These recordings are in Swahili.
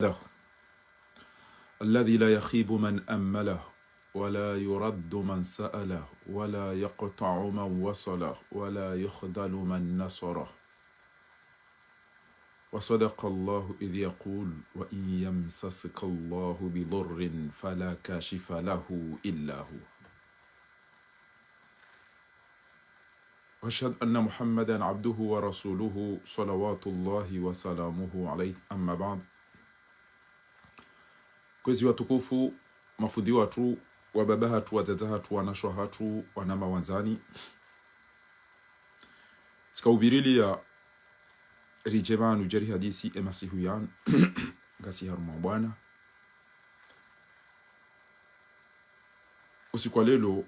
له الذي لا يخيب من أمله ولا يرد من سأله ولا يقطع من وصله ولا يخذل من نصره. وصدق الله إذ يقول وإن يمسسك الله بضر فلا كاشف له إلا هو. وأشهد أن محمدا عبده ورسوله صلوات الله وسلامه عليه. أما بعد. Kwezi watukufu, mafundi watu, wababa hatu, wazaza hatu, wanashwa hatu, wanama wanzani. Sika ubirili ya rijemanu jari hadisi emasihu yan gasi haruma bwana. Usiku lelo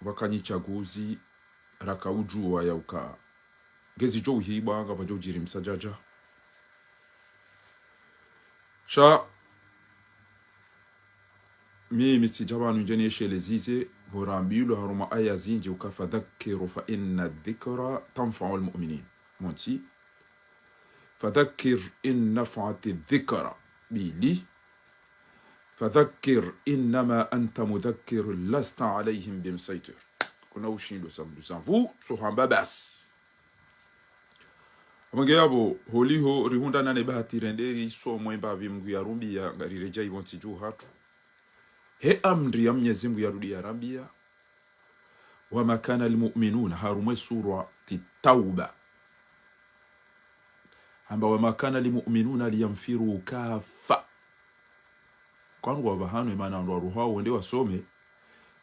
wakani chaguzi raka ujua ya uka gezi jo hiba nga bajo jiri msajaja sha mimi tijabanu jeni shelezize burambilu haruma aya zinji ukafadhakiru fa inna dhikra tanfa'u almu'minin. Monti fadhakir in naf'ati dhikra bili fadhakir innama anta mudhakkir lasta alayhim bimsaytir. Kuna ushindo sambu sohamba bas amangeyabo holiho rihunda nane bahati renderi so mwemba vimgu ya rumbi ya ngarireja ibonti juu hatu he amri ya Mwenyezi Mungu yarudi ya Arabia. Wa makana almu'minuna harumwe sura Tauba hamba wa makana almu'minuna liyamfiru kafa kwangu wabahanu imana ndo ruhao wende wasome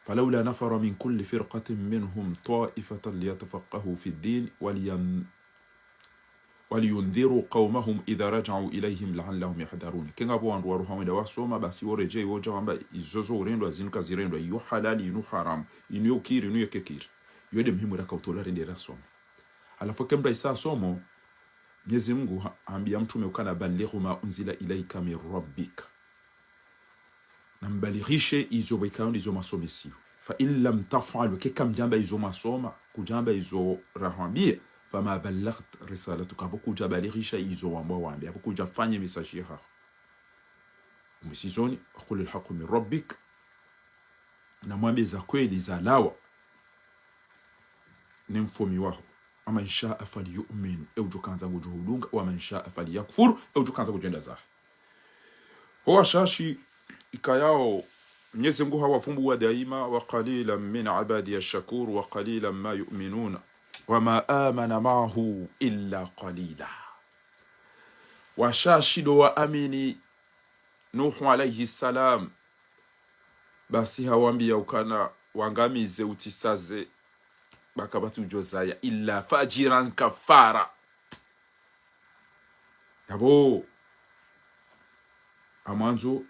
فلولا نفر من كل فرقة منهم طائفة ليتفقهوا في الدين ولينذروا قومهم إذا رجعوا إليهم لعلهم يحذرون. كنغا بو اندو روحا وند واسوما باسي ورجي وجا وامبا izozo urendo azinuka zirendo yu halali yu haram yu kiri yu kekiri yode muhimu raka utolare ndera somo. Alafu kembra isa somo Mwenyezi Mungu ambia mtume ukana balighu ma unzila ilaika min rabbika nambalighishe izo bikaondi izo masomesi fa illam taf'alu kekam jamba izo masoma kujamba izo rahambia fama ballagt risalatuka bokuja balighisha izo wamba wambia bokuja fanye message ha msizoni aqul alhaq min rabbik na mwambie za kweli za lawa ni mfomi wao ama insha falyu'min eujukanza kujuhudunga wa man shaa falyakfur eujukanza kujenda za huwa shashi ikayao. Mwenyezi Mungu hawafumbu wa daima wa qalilan min ibadi ash-shakur wa qalilan ma yu'minuna wa ma amana ma'ahu illa qalila. Wa shashido wa amini Nuhu alayhi salam basi hawambia ukana wangamize utisaze bakabati ujozaya illa fajiran kafara yabo amanzo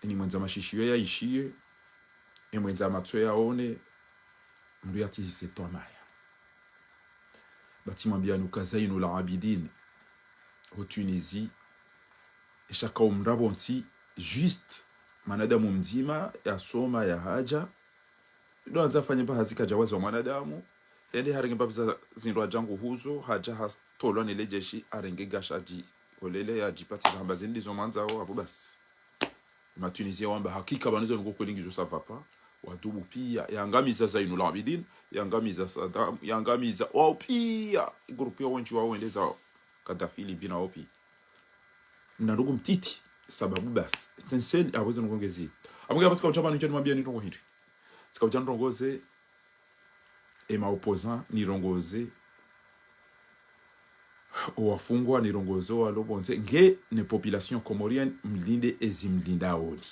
ni mwenza mashishiyo ya ishie mwenza matwe yaone mdu yatihise tomaya bati mwambia nuka Zainul Abidin au Tunisie shaka umrabonti juste manadamu mzima ya soma ya haja ndo anza fanya mpa hazika jawazi wa manadamu yende haringe mpa zinro jangu huzo haja hastolwa nilejeshi arenge gashaji olele ya jipati zamba zindi zo manza o abo basi ma Tunisia wamba hakika banizo ngoko lingizo savapa wadubu pia yangamiza Zainul Abidin yangamiza Saddam yangamiza wao pia grupu ya wengi wao endeza Gaddafi Libya wao pia na ndugu mtiti sababu basi tensel aweze ngongezi amuga batika uchaba nicho nimwambia ni tongo hili tika uchandongoze ma opposant ni rongoze wafungwa ni rongozo walobonze nge ne population comorienne mlinde ezimlinda oni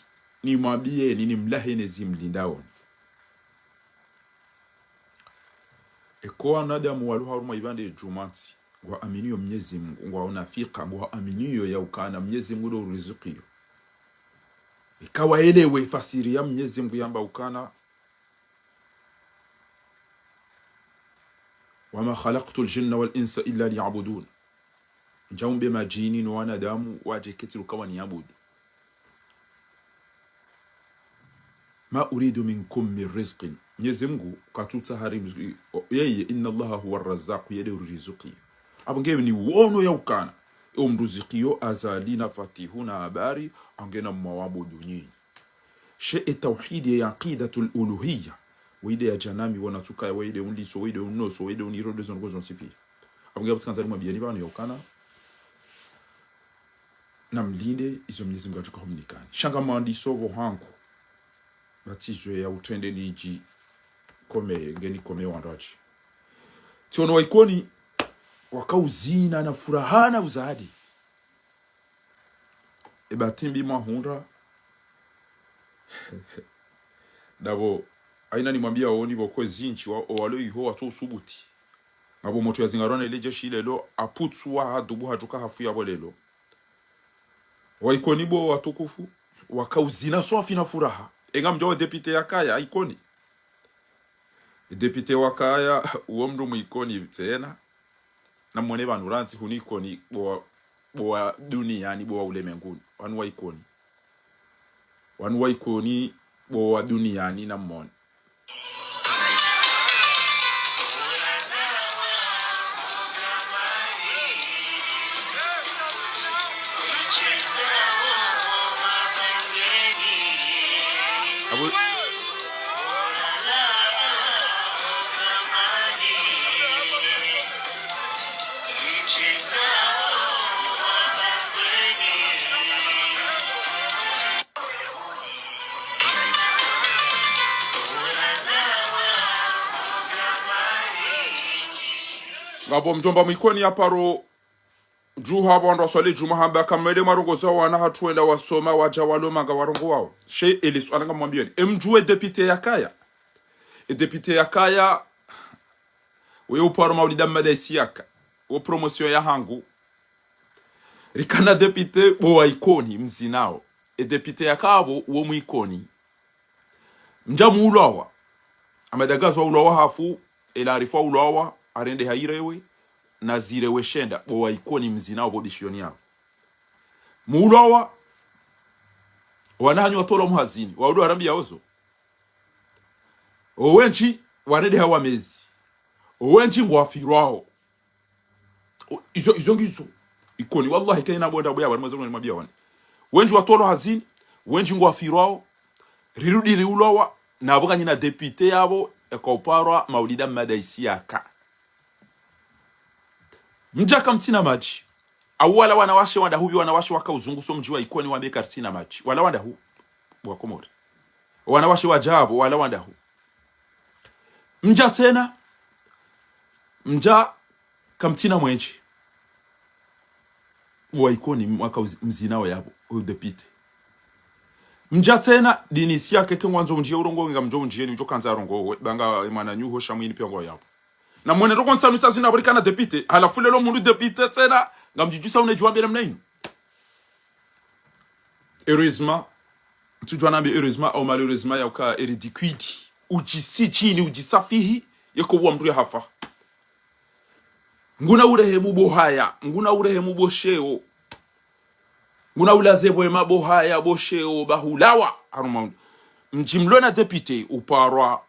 ni mwambie nini mlahe nezimlinda oni eko nadamu walu haruma ibande jumanti wa aminiyo Mwenyezi Mungu wa unafika wa aminiyo ya ukana Mwenyezi Mungu do riziki ikawa elewe fasiri ya Mwenyezi Mungu yamba ukana wama khalaqtu al-jinna wal-insa illa liya'budun jaumbe majini no wanadamu waje ketiru kawa ni abudu ma uridu minkum min rizqin Mwenyezi Mungu katuta harimu yeye inna Allaha huwa ar-razzaq yadiru rizqi abongewe ni wono ya ukana umruzikio azalina fatihuna habari angena mwawabudu nyinyi she tauhidi ya aqidatul uluhiyya wide ya janami wanatuka wide unliso wide unoso wide unirodo zongozo nsipi abunga busikanza mwa bieni bana yokana na mlinde izo Mwenyezi Mungu atukomunikani shanga mandiso bohangu batizwe ya utende liji kome ngeni kome wandaji tiono waikoni wakauzina na furahana uzadi ebatimbi mahunda dabo aina ni mwambia waoni boko zinchi walo iho watu subuti ngabo moto ya zingarona ile jeshi lelo aputswa hadubu hajuka hafu ya bolelo waikoni bo watukufu wakauzina swafi na furaha enga mjo depute ya kaya ikoni depute wa kaya uwo mndu muikoni tena na mwone banu ranzi hunikoni bo dunia yani bo ulemenguni wanu waikoni bo dunia ni na mmone ngabo mjomba mwikoni aparo juha bando swali juma hamba kamede marongoza wana hatuenda wasoma waja waloma nga warongo wao she elisu alanga mwambieni mjue depute ya kaya depute ya kaya we uparo maulida madaisiaka wo promotion ya hangu rikana depute bo wa ikoni mzinao depute ya kabo wo mwikoni mjamu ulawa amadagazo ulawa hafu elarifa ulawa arende hairewe na zirewe shenda bo wa ikoni mzinao bo dishoni yao muulawa wanahanyu watola muhazini waudu arambia ozo owenchi warende hawa mezi owenchi ngwafirwao izo ngizo ikoni wallahi kaina bonda boya bari mazo mwambia wana wenji watola hazini wenji ngwafirwao rirudi riulawa na boga nyina depute yabo ekoparwa maulida madaisiaka mjaka mtina maji awala wanawashe wadahubi wanawashe wakauzunguso mji wa ikoni wa beka tina maji wala wandahu wa komori wanawashe wajabu wala wandahu mja tena mja kamtina mwenji wa ikoni mwaka mzinao yabo udepite mja tena dinisia keke mwanzo mjie urongo nga mjo mjie ni ujo kanza urongo banga imana nyuho shamwini pia ngo yabo na mwene roko nsanu tsazi na burikana depute halafule lo mundu depute tena ngamjijisa unejua mbele mnaini heureusement tujua nambi heureusement au malheureusement ya uka ridicule ujisi chini ujisafihi yako wa mtu hafa nguna urehemu bohaya nguna urehemu bosheo nguna ulazebo ema bohaya bosheo bahulawa aruma mjimlona depute uparwa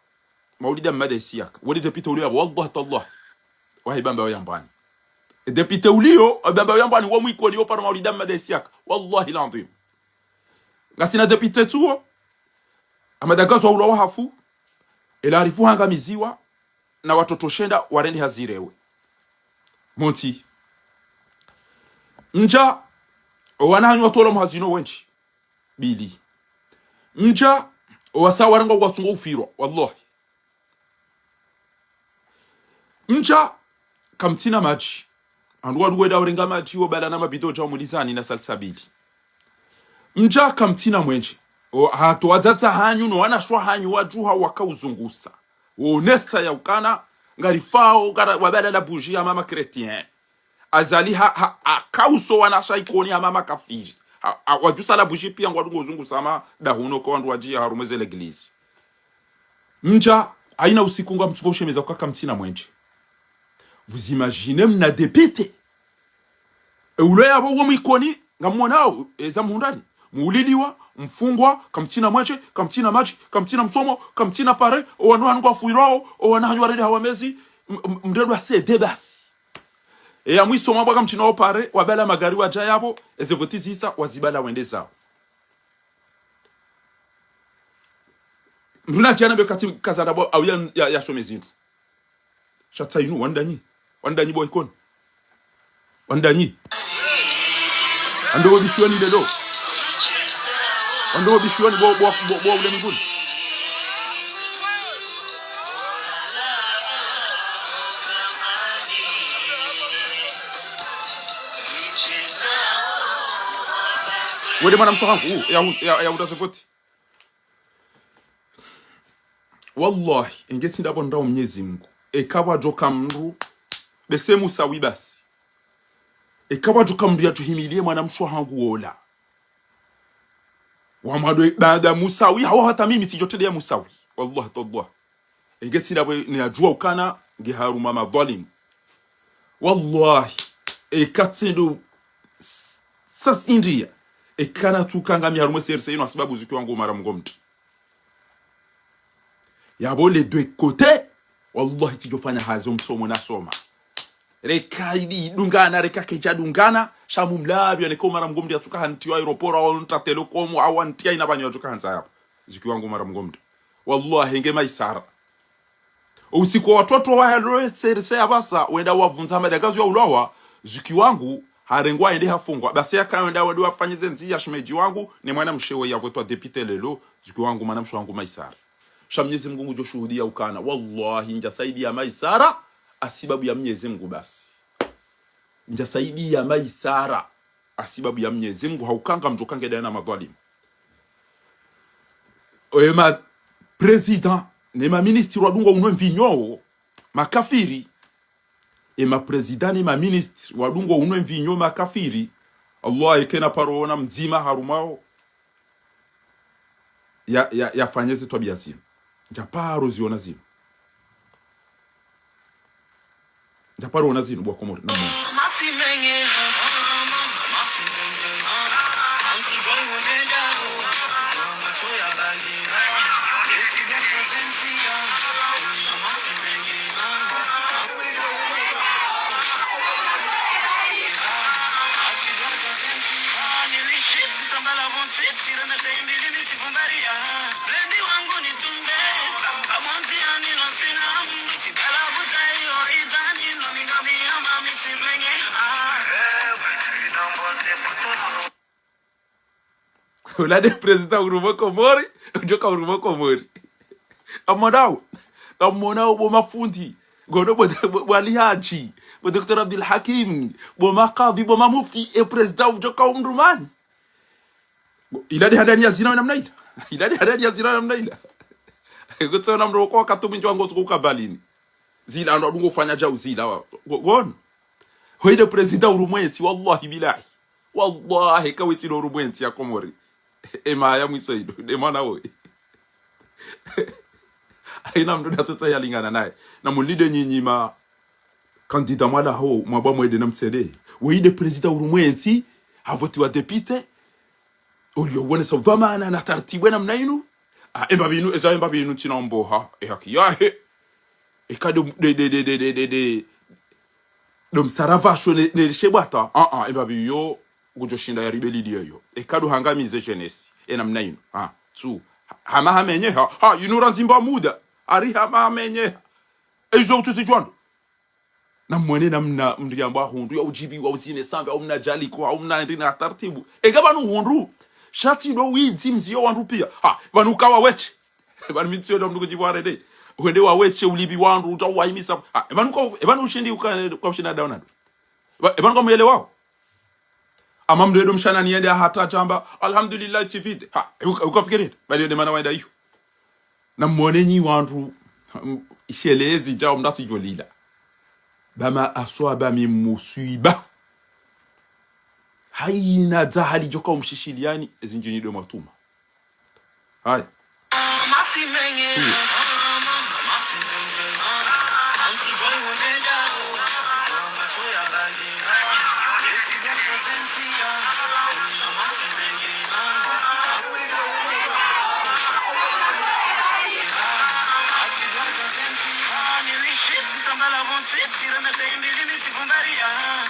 maulida madaisiaka wali depute ulio wallahi tallah wahi bamba yambani depute ulio bamba yambani wa mwiko lio par maulida madaisiaka wallahi landim ngasina depute tuo amadagazo ulo hafu ila arifu hangamiziwa na watoto shenda warende hazirewe monti mja wananyu watolo mhazino wenchi bili mja wasawaranga watungo ufiro wallahi mja kamtina maji anduwa duweda urenga maji wobala na mabido jao mulizani na salsabili mja kamtina mwenji hato wadzatsa hanyu no wanashwa hanyu wajuha wakauzungusa wonesa ya ukana ngarifao wabala la bougie ya mama chrétien azali akauso wanasha ikoni ya mama kafiri wajusa la bougie pia ngwadungo uzungusa ama dahuno kwa wandu wajia harumeze l'eglise mja haina usiku nga mtuko ushemeza kwa kamtina mwenji. Vous imaginez mna depite ule yabo wo mikoni ngamwonao eza mundani muuliliwa mfungwa kamtina mwache kamtina maji kamtina msomo kamtina pare owanwa ngwa fuirao owanahanywa rede hawamezi mndedwa se debas ya mwiso mabwaga mtino pare wabala magari waja yabo ezevoti zisa wazibala wende zao nduna tiana be kati kazada bo au ya somezindu shatsa inu wandanyi boy kon wandanyi ando bishuani lelo ando bishuani bo ule miguni wede mwana msohangu ya utazevoti wallahi engeti ndabo ndao Mwenyezi Mungu ekawa joka mru bese musawi basi ekawa joka mru yatuhimilie mwana msohangu wola wamado baada musawi hawa hata mimi tijotele ya musawi wallahi tallah engeti ndabo ni ajua ukana ngeharuma madhalim wallahi ekatindo sasindia ekana tukanga miharume serse ino sababu zitu wangu mara mgomti yabo les deux côtés wallahi tijofanya hazo msomo na soma rekaidi dungana rekakeja dungana shamu mlabi aneko mara mgomdi atuka hantiwa aeroport au nta telecom au antia ina banyo atuka hanza hapo zikiwa wangu mara mgomdi wallahi ngema isara usiku watoto wa hello serse abasa wenda wavunza madagazo ya ulawa zikiwa wangu harengwa ende hafungwa basi yakaenda wadi wafanyize nzia shimeji wangu ni mwana mshewe yavotwa député lelo zikiwa wangu mwana mshewe wangu maisara Mwenyezi Mungu joshuhudia ukana wallahi nja saidi ya maisara asibabu ya Mwenyezi Mungu basi nja saidi ya maisara asibabu ya Mwenyezi Mungu haukanga mtokange dana madhalim ma president ne ma ministre wadungo uno mvinyo makafiri ma president ne ma ministre wadungo uno mvinyo makafiri Allah ikena parona mzima harumao ya fanyeze tabia zino japaro ziona zino japaro ona zino bwa komori na mo Ola de president urumo komori joka urumo komori amonao bo mafundi gono bo alihaji bo Dr. Abdul Hakim bo maqadi bo mufti e president joka umrumani ila de hadani ya zina namna ila gutona mro ko katumi njwango zuka balini zila ndo dungo fanya ja uzila gon hoide president urumweti wallahi bilahi wallahi kawiti urumweti ya komori ema ya mwisoido demana we aina mdo datota ya lingana naye na mulide nyinyima kandida mwala ho mwaba mwede na mtsede weide president urumwenti havoti wa député olio wone so vamana na tartibu na mnainu emba binu tinomboha haki yahe ekado de dom saravasho ne shebata emba biyo gujoshinda ya rebellion yo ekado hangamize jeunesse enamna ino tu hama hamenye yinura nzimba muda ari hama hamenye ezo tutijwando na mwene namna mndiyamba hundu ya ujibi wa uzine sambe au mnajali kwa au mnaendina taratibu egabanu hundu shati ndo wizi mzio wandu pia banukawa weche banu mitsio ndo mndukujibware de wende wa weche ulibi wandu utawahimisa banu ushindi kwa ushinda daona banu kwa mwele wao amamdo edo mshana niende hata chamba alhamdulillah tivide ukafikiria bali de mana waenda hiyo na mmonenyi wandu ishelezi jao mdasi jolila bama aswaba min musiba haina zahali joka umshishiliani ezinjini do matuma haya Tira na tem de limite fundaria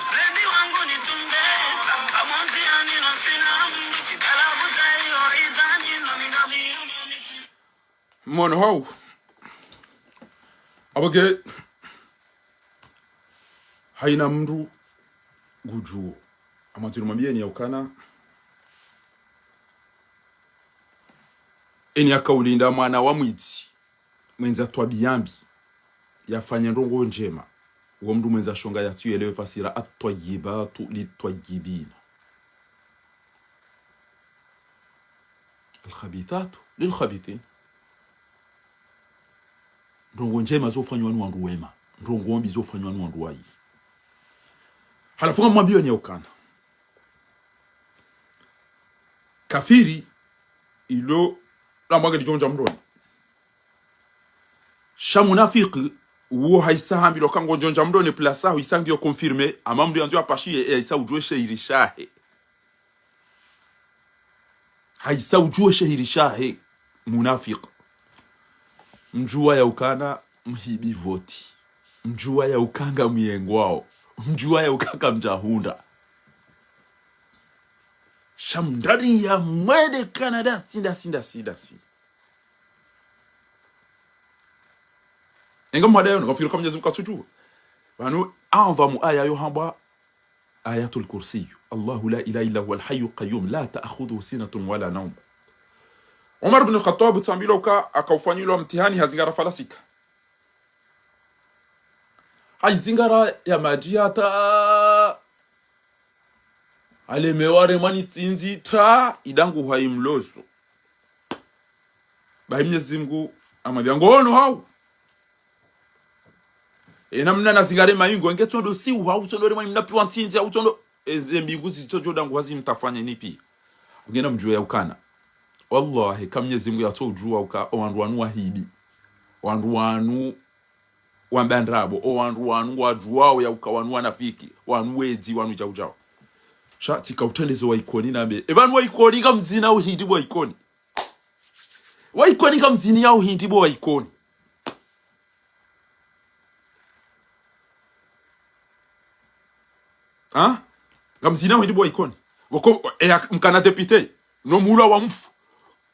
mono hau abage haina mndu gujuo ama tunamwambia ni yaukana eni akaulinda mwana wa mwiti mwenza twabiyambi yafanya ndongo njema uwo mndu mwenza shonga yatuelewe fasira at-tayyibatu lit-tayyibin al-khabithatu lil-khabithin ndongo njema zofanywa ni wandu wema ndongo mbi zofanywa ni wandu wayi halafu mwambie ni yaukana kafiri ilo la mwaga dijonja mroni sha munafiki uwo haisahambi lo kango jonja mroni plasa hu isangi yo confirme amamdu yanzu apashi isa ujue shehiri shahe haisa ujue shehiri shahe munafiki mjua ya ukana mhibi voti mjua ya ukanga miengwao mjua ya ukanga mjahunda shamdari ya mwede Canada sinda Engam mwadayo ngafiro kama Mwenyezi Mungu kasujua banu a'zamu aya yohamba ayatul kursi Allahu la ilaha illa huwa al-hayyul qayyum la ta'khudhuhu sinatun wala nawm. Umar ibn al-Khattab tambiloka akaufanyilwa mtihani hazingara falasika hazingara ya majiata alemeware mani tinzi ta idangu haimlozo Mwenyezi Mungu amabya ngono hau namna nazingare maingo ngetondo si uha utondo mani mnapiwa ntinzi utondo mbingu zitojo dangu hazi mtafanya nipi ngena mjua ya ukana wallahi kama Mwenyezi Mungu yatojua uka wandu wanu wahibi wandu wanu wambandrabo wandu wanu wajuao ya uka wanu wanafiki wanu wedi wanu jaujao shati ka utendezo wa ikoni nambe ebanu wa ikoni kama mzina au hindi wa ikoni kama mzini au hindi wa ikoni kama mzina au hindi wa ikoni wako mkana depute no mula wa mfu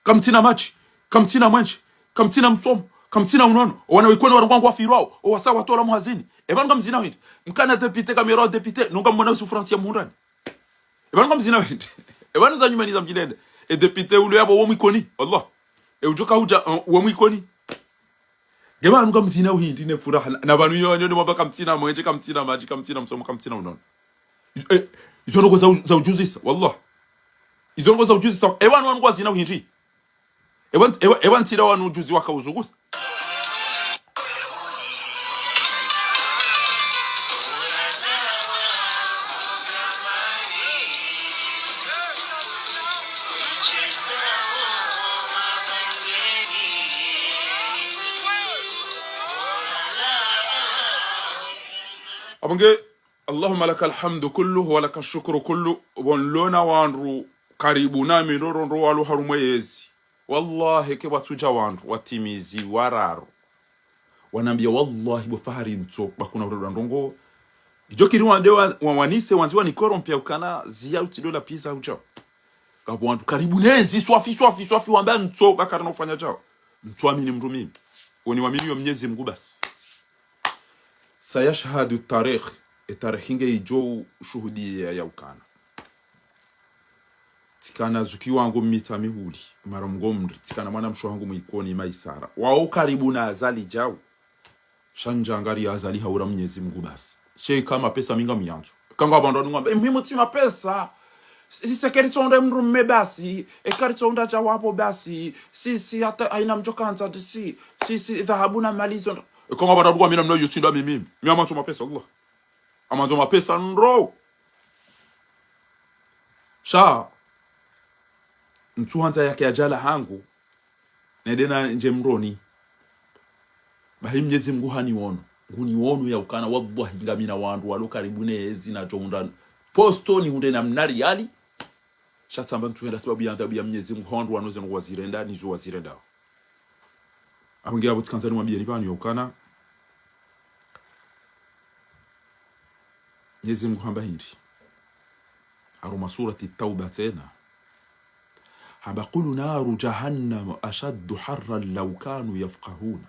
kama tina machi kama tina mwanchi kama tina msomo kama tina unono wana ikoni wanangwa firao o wasa watola muhazini ebanu kama mzina au hindi mkana depute kama ro depute no kama mwana usufransia muhundani ebanu kama mzina au hindi ebanu za nyuma ni za mjilende depute ule yabo wo mwikoni Allah ujoka uja wo mwikoni gebanu kama mzina au hindi ne furaha na banu yonyo ne mabaka mtina mwenje kama mtina maji kama mtina msomo kama mtina unono izongo za ujuzi wallah izongo za ujuzi ebanu wangu zina au hindi ewan tira wanu ujuzi waka uzugusa abonge Allahumma lakal hamdu kullu wa lakal shukru kullu bonlona wanru karibu nami ndoro walu harumwezi wallahi ke watuja wanru watimizi wararu wanambia wallahi bufahari nto bakuna ndongo ijokiri wandewa wanise wanziwa ni korompia ukana zia utidola pizza uja kabo wantu karibu nezi swafi wamba nto bakara nofanya jao mtu amini mtu mimi woni wamini yo Mwenyezi Mungu basi sayashhadu tarikh tarihinge ijo shuhudia ya ukana tikana zuki wangu mita mihuli mara mgomri tikana mwana msho wangu mwikoni maisara wao karibu na azali jao shanja ngari azali haura Mwenyezi Mungu basi shei kama pesa minga miyanzu kanga abandu ngombe mimi tima pesa si sekeri tonde mrume basi ekari tonda jawapo basi si hata aina mjokanza si dhahabu na malizo kanga abandu ngombe mino yutinda mimi amanzo mapesa Allah amanzo mapesa nro sha mtuanza yake ajala hangu nedena nje mroni bahi Mwenyezi Mungu haniwono nguniwono ya ukana wallahi ngamina wandu walo karibu nezi na jonda posto ni hunde na mnari yali shatamba mtuenda sababu ya adhabu ya Mwenyezi Mungu wandu wanoze ngo wazirenda nizo wazirenda abonge abo tikanzani mwambie ni bani ya ukana Mwenyezi Mungu hamba hindi aruma surati tauba tena hamba qulu naru jahannam ashaddu harran law kanu yafqahuna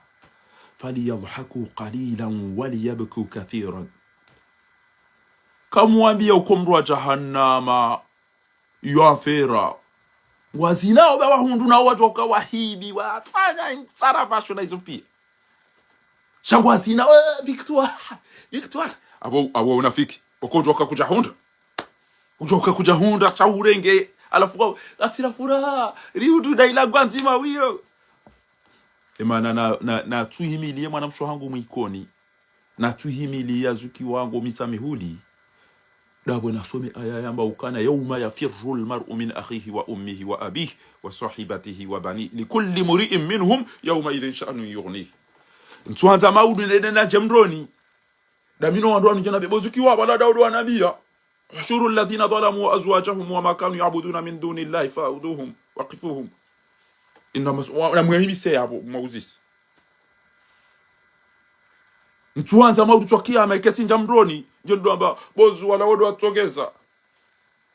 faliyadhaku qalilan waliyabku kathiran. Kamwambia ukomru wa jahannama yuafera wazinao bawa hundu na watu wakawahibi wafanya sarafasho na hizo pia shangwazina Victoire abo unafiki ukojoka kuja hunda ujoka kuja hunda chaurenge alafu asira furaha riudu daila gwanzima wiyo emana na tuhimilie mwana msho wangu mwikoni na tuhimilia zuki wangu misamihuli dabo nasome aya yamba ukana yawma yafirru almar'u min akhihi wa ummihi wa abihi wa sahibatihi wa bani likulli muri'in minhum yawma idhin sha'nun yughnihi. Ntuanza maudu na jemroni damino wandu anu jana bebozuki wa wala daudu wa nabia hashuru alladhina zalamu wa azwajahum wa ma kanu ya'buduna min dunillahi fa'uduhum waqifuhum inna muhimi se hapo mauzisi. Ntuanza maudu twakia maiketi njamroni jondo amba bozu wala wodo watogeza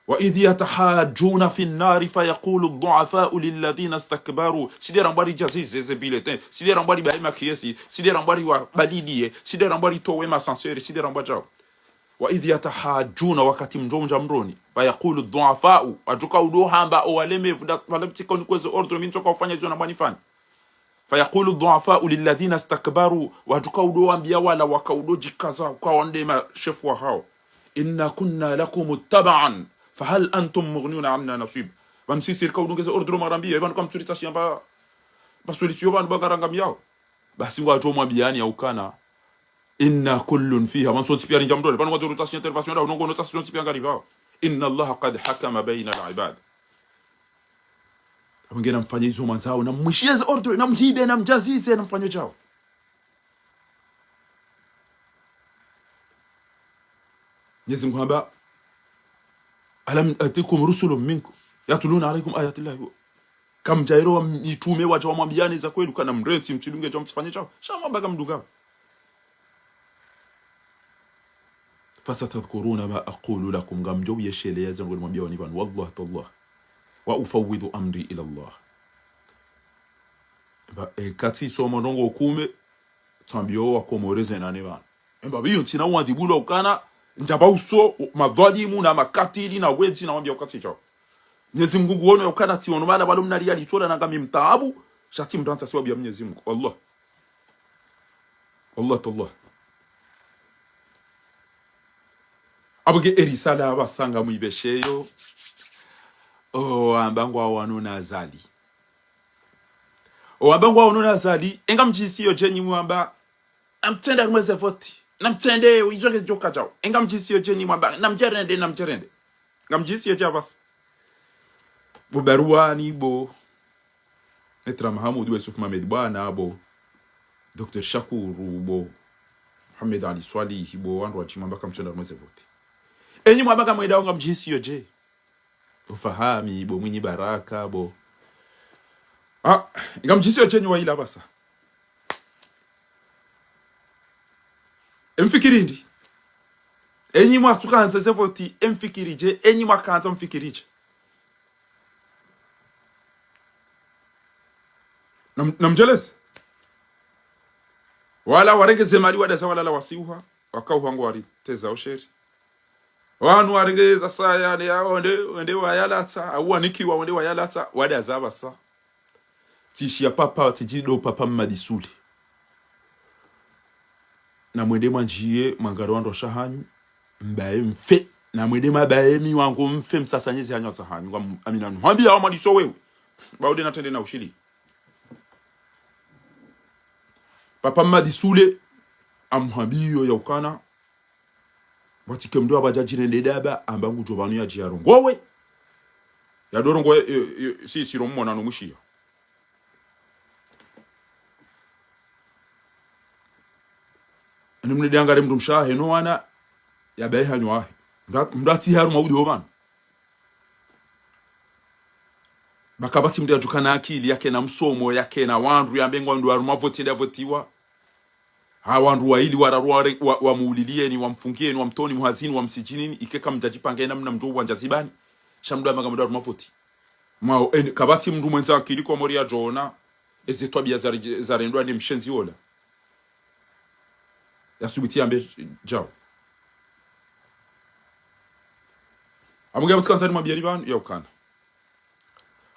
wa idh yatahajuna fi an-nar fa yaqulu ad-du'afa'u lilladhina istakbaru sidera mbari jazize ze bulletin sidera mbari ba makiesi sidera mbari wa balidie sidera mbari towe ma censeur sidera mbajao wa idh yatahajuna wakati mjonja mroni fa yaqulu ad-du'afa'u ajuka udo hamba owaleme valaptika ni kwezo ordre mintoka ufanya hizo na manifani fa yaqulu ad-du'afa'u lilladhina istakbaru wajuka udo ambia wala wakaudo jikaza ukaonde ma chef wa hao inna kunna lakum tab'an fahal antum mughnuna anna nasib bamsisi kaudongeza ordre marambia ibanu kama tulitashi amba basulisio banu bagaranga miao basi wajo mwambiani ya ukana inna kullun fiha man sonti piani jamdole banu wajo rotation intervention da nongo notation ti pianga rivao inna allaha qad hakama baina al-ibad. Wengine mfanye hizo manzao na mwishieze ordre na mhibe na mjazize na mfanye chao. Mwenyezi Mungu haba alam atikum rusulun minkum yatluna alaykum ayati llahi kam jairo mitume wacha wamwambiani za kweli kana mrensi mchilunge cha msifanye chao shama baga mdunga fasatadhkuruna ma aqulu lakum gamjo yeshele zangu mwambia ni bwana wallahi tallah wa ufawwidu amri ila Allah ba kati somo ndongo kume tambio wa komoreze nane bana mba biyo ntina wadibulo ukana njaba uso madwalimu na makatili na wezi na wambia wakati chao Mwenyezi Mungu guone ukana tiono bana balo mnalia litola na ngami mtaabu shati mtanza siwa bia Mwenyezi Mungu wallah wallah tallah abuge erisala abasanga muibesheyo ambangwa wanu nazali ambangwa wanu nazali enga mjisiyo jenyi mwamba amtenda mweze voti namtende ujoke joka chao enga mjisiyo jenyi mwamba namjerende ngamjisiyo jabas Bubaruani bo Netra Mahamoud Yusuf Mohamed bwana bo Dr. Shakuru bo Mohamed Ali Swali bo wandu wachimamba kamtenda mweze voti enyi mwamba mweda ngamjisiyo je ufahami bo mwinyi baraka bo ngamjisiyo chenye wa ila basa emfikirindi enyi mwa tukanza zevoti emfikirije enyi mwa kanza mfikirije namjeleza wala warengeze mali wadaza wala la wasiuha wakauhango wari teza osheri wanu warengeza saya ne onde wayalata awanikiwa onde wayalata wadaza basa tishia papa tijido papa madisuli na mwende manjie mangaro ndo shahanyu mbaye mfe na mwende mabaye mi wangu mfe msasanyeze hanyo sahanyu amina mwambia wa madiso wewe baode natende na ushili papa madisule amhabiyo ya ukana watike mdo abajajine ndedaba ambangu jobanu ya jiarongowe ya dorongo si siromona no mushia nimne dangare mdum shahe no wana ya beha nywa mdati haru maudi hovan bakabati mdia jukana akili yake na msomo yake na wandu yambengo ndo aruma voti nda votiwa wandu wa ili wa muulilie ni wamfungie ni wamtoni muhazini wamsijini ikeka mjajipange namna mjo wanja zibani shamdo amaga mdo aruma voti mwa kabati mndu mwenza akili kwa moria jona ezetwa bia zarendwa ni mshenzi ola ya subiti ambe jao amuga batkanzani mabiari ban ya ukana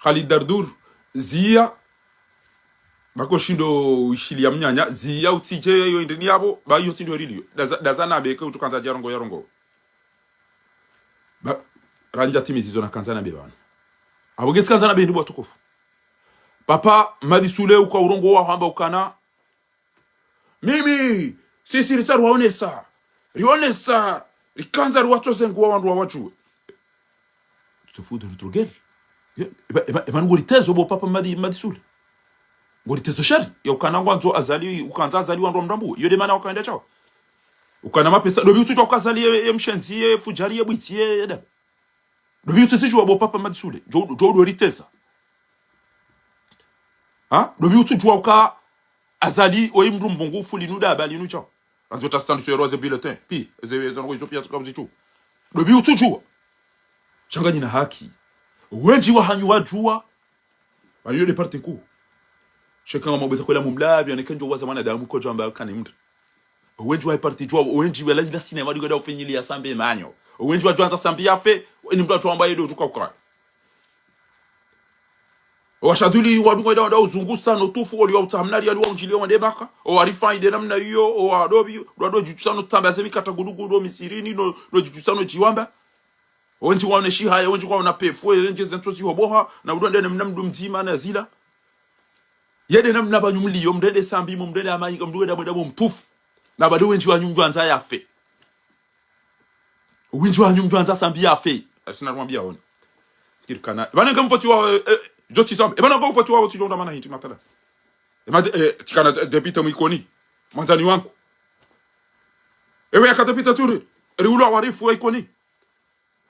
Khalid Dardur zia bako shindo ishili ya mnyanya zia utije yo indini yabo ba yo tindo rilio dazana beke utukanza yarongo ba ranja timizizo na kanzana be bana abugezi kanzana be ndibo tukufu papa madisule uka urongo wa hamba ukana mimi sisi risa rionesa rikanza ruwatoze nguwa wandu wa wajue tufude rutrogel eba ngori tezo bo papa madisule ngori tezo shari ya ukana ngwanzo azali ukanza azali wandu mrambu yode mana wakaenda chao ukana mapesa dobi utu ukazali mshenzi fujari bwitie eda dobi utu sijwa bo papa madisule jo riteza ha dobi utu jwa uka azali oimru mbongo linuda bali nu chao anzo tastan sur rose bulletin pi ezo izo pia comme zichu dobi utu jwa changani na haki wenji wa hanyu wajua bali de parte ku sheka ngomobeza kwela mumlabi anakenjo waza mwana damu ko jamba kani mtu wenji wa parte jwa wenji wa la sinema digoda ofenyili ya sambe manyo wenji wa jwanza sambe yafe ni mtu atuamba yedo tukakwa washaduli wadunga da uzungusa no tufu oli utamnari ali unjili wa ndebaka o arifa ide namna hiyo o adobi do jujusano tambaze mikata gudugudu misirini no jujusano jiwamba wenji waone shihaya wenji waona pefu wenji zentozi hoboha na udonde namna mdu mzima na zila yede namna banyumliyo mdede sambi mu mdede amayika mduwe dabo mtufu na bado wenji wa nyumju anza yafe wenji wa nyumju anza sambi yafe asina rumwambia ona kirkana bana ngamfoti wa joti sambe bana ngamfoti wa woti jonda mana hinti matala tikana depita mwikoni manzani wangu ewe akadepita turi riulo warifu wa ikoni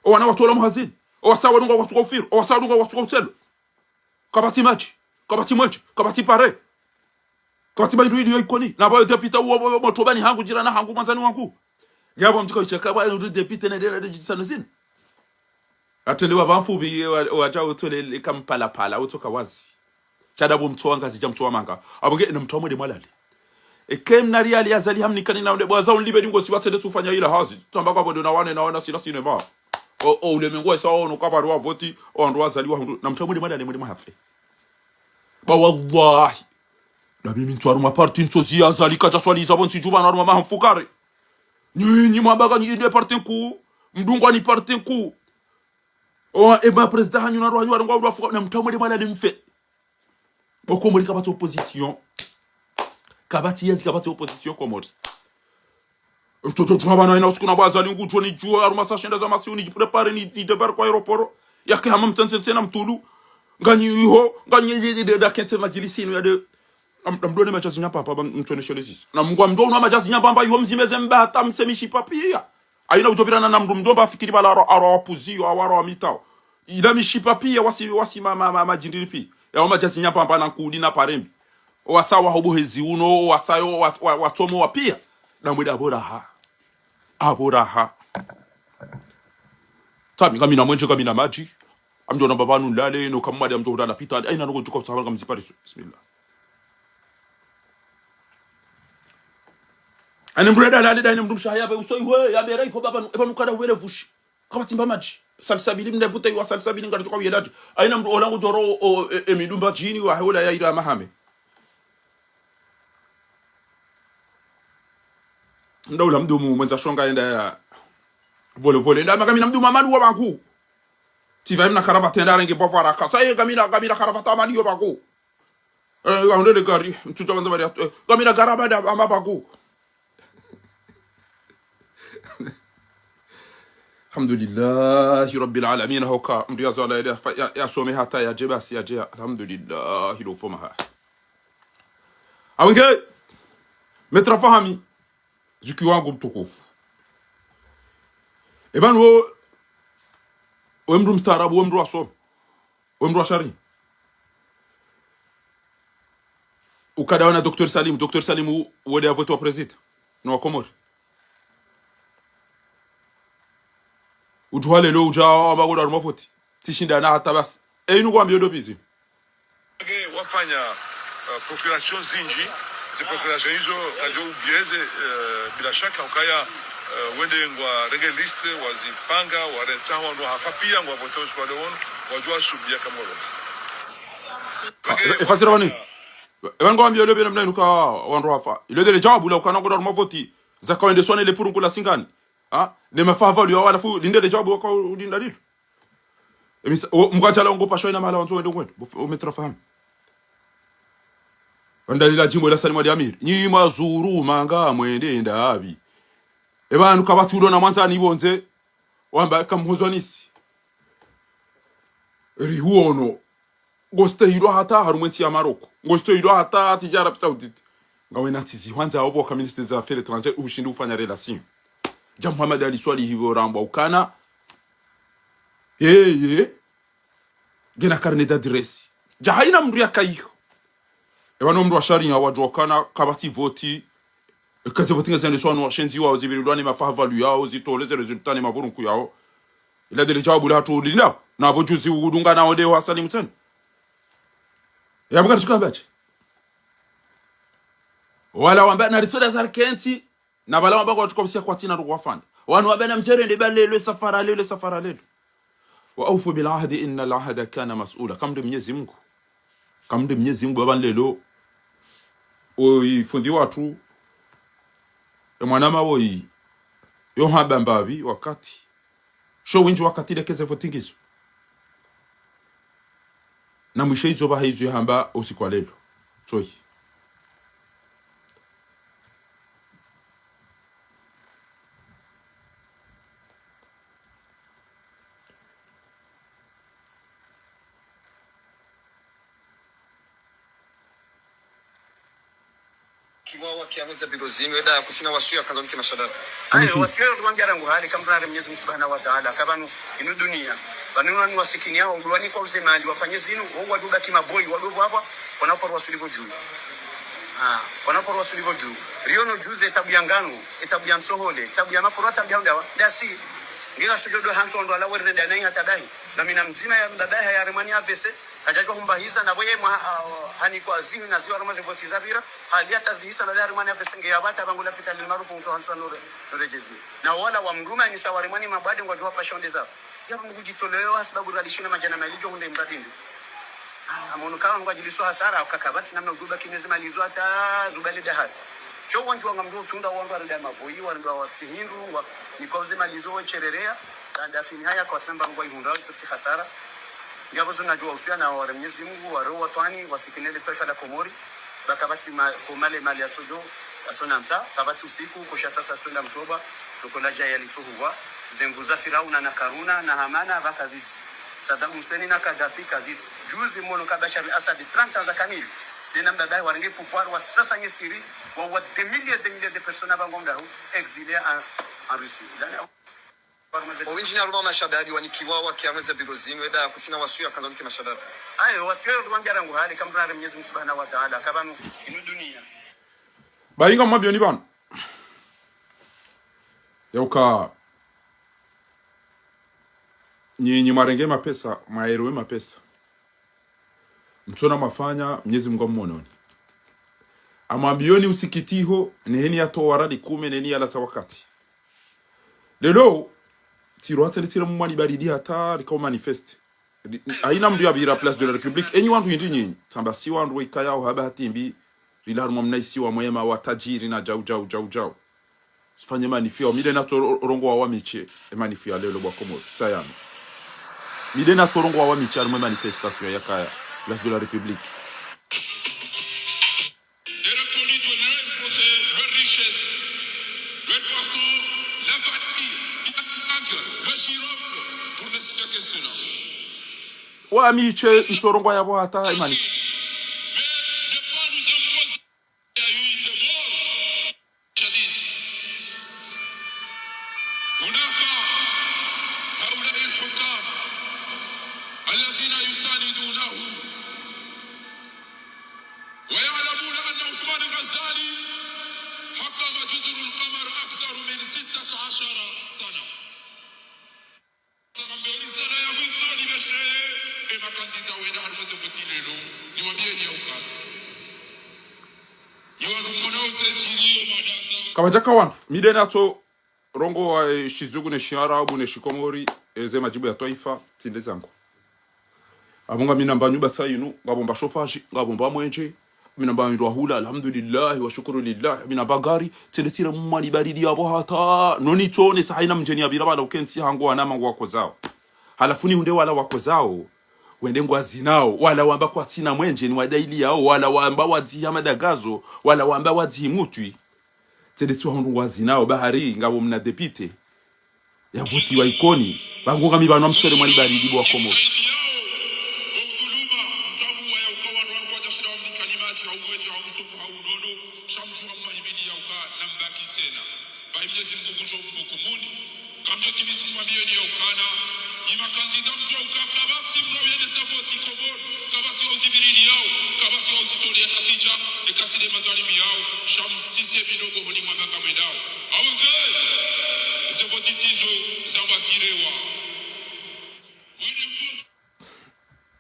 o wana watu la muhazini o wasawa dunga watu kufir o wasawa dunga watu kutelo kabati maji kabati mwenje kabati pare kabati maji ruidi ikoni na bayo depita uo motobani hangu jirana hangu manzani wangu yabo mtiko ichaka bayo depita na dela dijisana zini atelewa bamfubi waja utole kampala pala utoka wazi chadabo mtwanga zija mtwa manga abonge na mtwa mwede mwalale ekem na reali azali hamnikani na ndo baza unlibe dingo siwatende tufanya ila hazi tamba kwa bodo na wana sila sinema o ule mengo esa ono kwa barua voti o ndo azaliwa na mtwa mwede mwalale mwede mahafe ba wallahi na mimi mtwa ruma parti ntozi azali kaja swali za bonti juba na ruma mahfukare ni mabaga ni de parti ku mdungwa ni parti ku o eba president hanyu na rohanyu ngwa ndo na mtamwe mala limfe boko muri kabati opposition kabati yezi kabati opposition komori mtoto twabana ina usiku na bazali ngujwo ni jua aruma sashenda za masiuni jiprepare ni debar kwa aeroport yake hama mtsense na mtulu nganyi iho nganyi de kente majilisi ino ya de amdone machazi nyapa hapa mtone shelezi na mngwa mndo na machazi nyapa hapa iho mzimeze mba hata msemishi papia aina ujobirana na mndu afikiri bala arawapuzio awaro amitao ila mishipa pia wasi majindiri pia ya majazi nyapa hapa na kudi na parembi wasawa hobohezi uno wasayo watomo wa pia na mweda aboraha tami kami na mwenje kami na maji amdo na babanu lale no kamwadi amdo udana pita aina nuko juko tsabanga mzipari bismillah ani mbreda lale dani mdum shahaya be usoi we ya berai ko baba eba nukada wele vushi kama timba maji salsabili mne buta yo salsabili ngara kwa yelaji aina mdu olangu joro emidumba jini wa hola ya ira mahame ndawula mdumu mwenza shonga enda ya vole nda makamina mdumu amadu wa bangu tiva mna karavata enda rangi bova raka sai gamina karavata amali yo bangu ngande gari mtuja wanza bari gamina garabada amabagu alhamdulillah rabbil alamin hoka mriazo ala ile ya some hata ya jebasi ya je alhamdulillah hilo fomaha awenge metra fahami zuki wangu mtukufu eban wo mru mstarabu wo mru aso wo mru ashari ukadawana Dr Salim wode avoto wa president no komori ujuhale lo uja abagoda rumafoti tishinda na hata basi inu kwambia ndo bizi wafanya procuration zinji de procuration hizo kajo ubieze bila shaka ukaya wende ngwa rege list wazipanga warensaho ndo hafa pia ngwa votos kwa leon wajua subia kama wote efasira wani evan kwambia ndo bina mna inuka wandu hafa ile dele jawabu la ukana ngoda mavoti zakawende swane le purungu la singani ne mafava liwa wala fu linde le jawabu kwa ulinda litu mukachala ngo pasho ina mala wanzo wende kwenda umetra fahamu wanda ila jimbo la sani mwadi amiri nyi mazuru manga mwende ndabi ebanu kabati udo na mwanza ni bonze wamba kamhuzwa nisi rihuono goste hiro hata harumwensi ya Maroko goste hiro hata tijara Arabie Saoudite ngawe natizi wanza obo ka ministre des affaires étrangères ushindi ufanya relation ja Muhammad Ali Swali hivo ramba ukana gena carnet d'adresse ja haina mndu yakaiho ebano mndu ashari wajwa kana kabati voti kaze voti ngazende swa no shenzi wao zibirilwane mafaha yao zitoleze resultat ni maburunku yao ila dele jawabu la to linda na bojuzi udunga na ode wasali mutana ya bugara tukambaje wala wamba na risoda zarkenti na bala wamba kwa tukomsia kwa tina ndo wafanya wanu wabana mjerende balele safara lelo wa aufu bil ahdi innal ahda kana mas'ula kamde Mwenyezi Mungu aban lelo oi fundi watu mwanama woi yo haba mbabi wakati sho winji wakati lekeze votingizo na mwisho hizo ba hizo hamba usiku lelo toi kiwawa kiameza bigozini weda kusina wasuya kanzonike mashadara ayo wasuya rwangira ngo hali kamrare Mwenyezi Mungu Subhanahu wa Ta'ala kabanu inu dunia banuna wasikini yao ngulwani kwa uzemali wafanye zinu wao waduga kimaboi wadogo hapa wanaporwa sulivo juu wanaporwa sulivo juu riono juze etabu ya ngano etabu ya msohole etabu ya mafuru etabu ya ndawa dasi ngira sujodo hanso ndo ala werde danai hatadai na mina mzima ya ndadai ya remani avese ajajwa humbahiza na boye hani kwa zini na ziwa ramaze kwa kizabira hali hata zihisa na remani avese nge yabata bangula pita limarufu mso hanso norejezi na wala wa mruma ni sawa remani mabade ngwa jwa pashonde zao ya mungu jitoleo sababu radishina majana malijo hunde mradindi amono kawa ngwa jiliso hasara ukakabati namna uduba kinezi malizo hata zubale dahari cho wanju wangamdo tunda wandu arenda mavoyi wandu wa tsihindu wa nikoze malizo chererea anda fini haya kwa samba ngwa ihundao tsi hasara ngabo zunajua usiana wa Mwenyezi Mungu wa roho twani wasikinele taifa la Komori bakabati komale mali ya tojo asonansa kabati usiku kushatasa sunda mtoba tukolaja yalitsuhuwa zembuza Firauna na Karuna na Hamana bakaziti Saddam Hussein na Gaddafi kaziti juzi mono kabashari Assad 30 ans kamili dena mbadai waringe pouvoir wa sasa nyesiri wa des milliers de personnes bangonda exilés en Russie Owinjini aruba mashabadi wanikiwawa kiameza bigozini weda kusina wasuya kanzonike mashadara ayo wasuya rwangira ngo hali kamrare Mwenyezi Mungu Subhanahu wa Ta'ala kabanu inu dunia bayinga mabioni bana yauka nyinyi marenge mapesa maerowe mapesa mtona mafanya Mwenyezi Mungu amuononi amambioni usikitiho neheni yato waradi 10 neni yala wakati lelo tiro hata litira mwani baridi hata rikao manifeste aina mdu yabira place de la République enyi wandu hindi nyinyi tamba si wandu ikaya au haba hatimbi rilar mnaisi wa mwema wa tajiri na jau sifanye manifio mide na torongo wa wamiche manifio lelo bwa Komoro sayama mide na torongo wa wamiche armo manifestation ya kaya place de la République wa miche msorongo ya hata imani kabajaka wantu midena to rongo wa shizugu ne shiarabu ne shikomori eze majibu ya taifa tinde zangu abonga minamba nyuba tsayinu ngabomba shofaji ngabomba mwenje minamba ndo hula alhamdulillah wa shukuru lillah minamba gari tindetira mumali baridi yabo hata noni tone sahaina mjeni abira bala ukensi hango anama wako zao halafuni hunde wala wako zao wende ngwazi nao wala wamba kwa tina mwenje ni wadaili yao wala wamba wazi madagazo wala wamba wazi mutwi tindetwa hundu ngwazi nao bahari ngabo mna depite ya vuti wa ikoni bangonga mibano msore mwali baridi bwa komo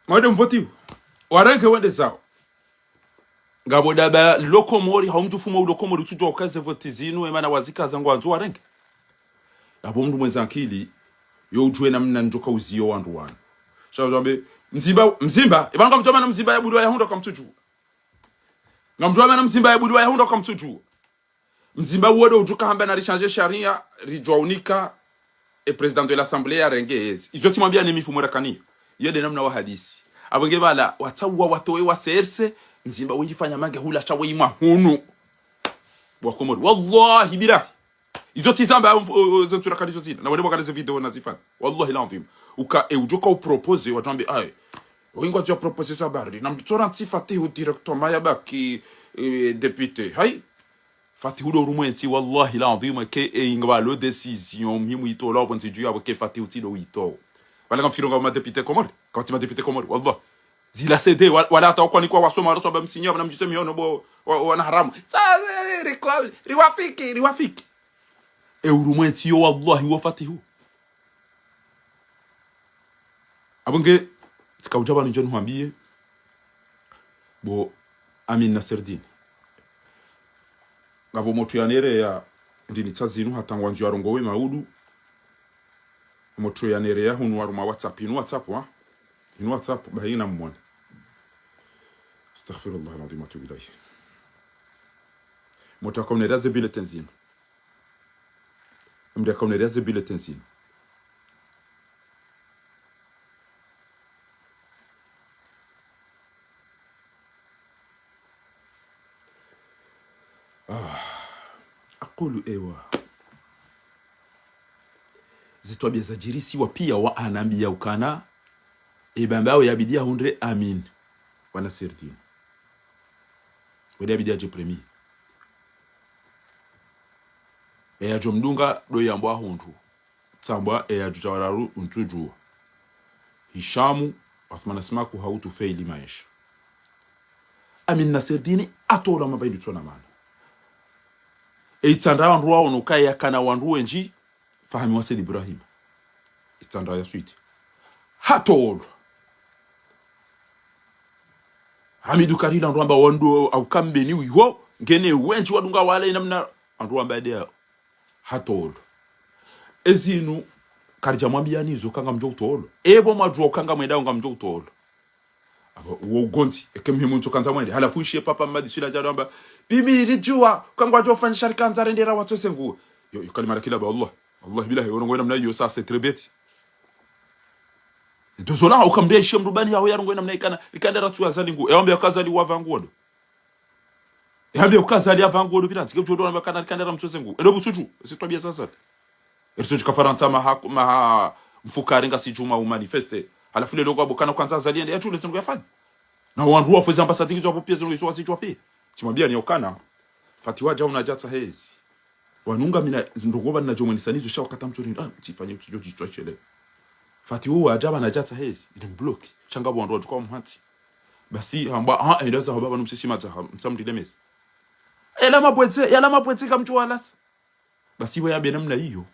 mwede mvoti waranke wende zao ngabo daba lokomori haumjufuma ulokomori tujwa ukaze voti zinu emana wazika zangu anzu waranke abo mndu mwenzankili yo ujwe namna njoka uzio wandu wanu shawambe mzimba ibanga mjoma na mzimba ya budwa ya hunda kamtuju ngamjoma na mzimba ya budwa ya hunda kamtuju mzimba wodo ujuka hamba na rechange sharia rijwa unika e president de l'assemblée ya rengezi izo timwambia ni mifumo rakani yede namna wa hadisi abonge bala watawa watowe wa serse mzimba wifanya mange hula chawe imwa hunu wakomori wallahi bila izo tizamba zentura kalizo zina na wale bakalize video nazifanya wallahi la ndim uka ujoka upropose wajambe ay wingo tu propose ça bardi na mtora ntifate au directement ya baki député hay fati hudo rumenti wallahi la ndim ke ingba lo décision mimu itola bonti du aboke fati utilo ito wala ngafiro ngama député komori quand ma député komori wallahi zila cd wala hata kwa nilikuwa wasoma watu ambao msinyia na mjisema miono bo wana haramu sasa riwafiki eurumenti yo wallahi wa fatihu abonge tikaujaba njoni mwambie bo Amin Naserdin ngabo moto yanere ya ndini tsazinu hatangwanzu yarongowe maudu moto yanere ya hunu waruma WhatsApp inu WhatsApp bahina mmona astaghfirullah alazim wa atubu ilayhi moto akonera ze bulletin zinu mde akonera ze bulletin zinu akulu ewa zitwabia za jirisi wa pia wa anambia ukana ebambao yabidia hundre Amin wana Naserdin wadi yabidia je premier eya jomdunga do yambwa hundu tsambwa eya jutawararu untujua Hishamu Othman Asmaku hautu faili maisha Amin Naserdin atola mabaidi tsona mana eitanda wandu wao nukaya kana wandu wenji fahami wase Ibrahim itanda ya suite hatol Hamidu Karila ndu amba wandu au kambe ni wiho ngene wenji wadunga wale namna ndu amba dia hatol ezinu karja mwambia nizo kanga mjo utolo ebo majwo kanga mwenda ngamjo utolo abo wo gonti ekemhimu ntokanza mwende halafu ishe papa madisila jaramba bibi rijua kangwa jofanya sharika nzare ndera watose ngu yo kalima kila ba Allah billahi urongo namna hiyo sasa trebeti dozola ukamdia ishe mrubani yao yarongo namna ikana ikandera tu azali ngu eombe akazali wavangodo eombe akazali avangodo bilanzi kebjodo namba kana ikandera mtose ngu ero butuju sitwabia sasa erso kafaranta ma mfukari nga sijuma u manifeste halafu lelo kwa bokana kwanza azali ende yatule tungu yafanya na wandu wafuza ambassadeur zo popia zo iso wasijwa pia timwambia ni okana fatiwa ja unajata hezi wanunga mina ndongoba na jomwe nisanizo sha wakata mtori tifanye tujo jitwa chele fatiwa ajaba na jata hezi ile block changa bwando kwa mhati basi hamba ndaza haba msisima za msamdi demes yala mabwetse kamchwa alas basi wewe yabe namna hiyo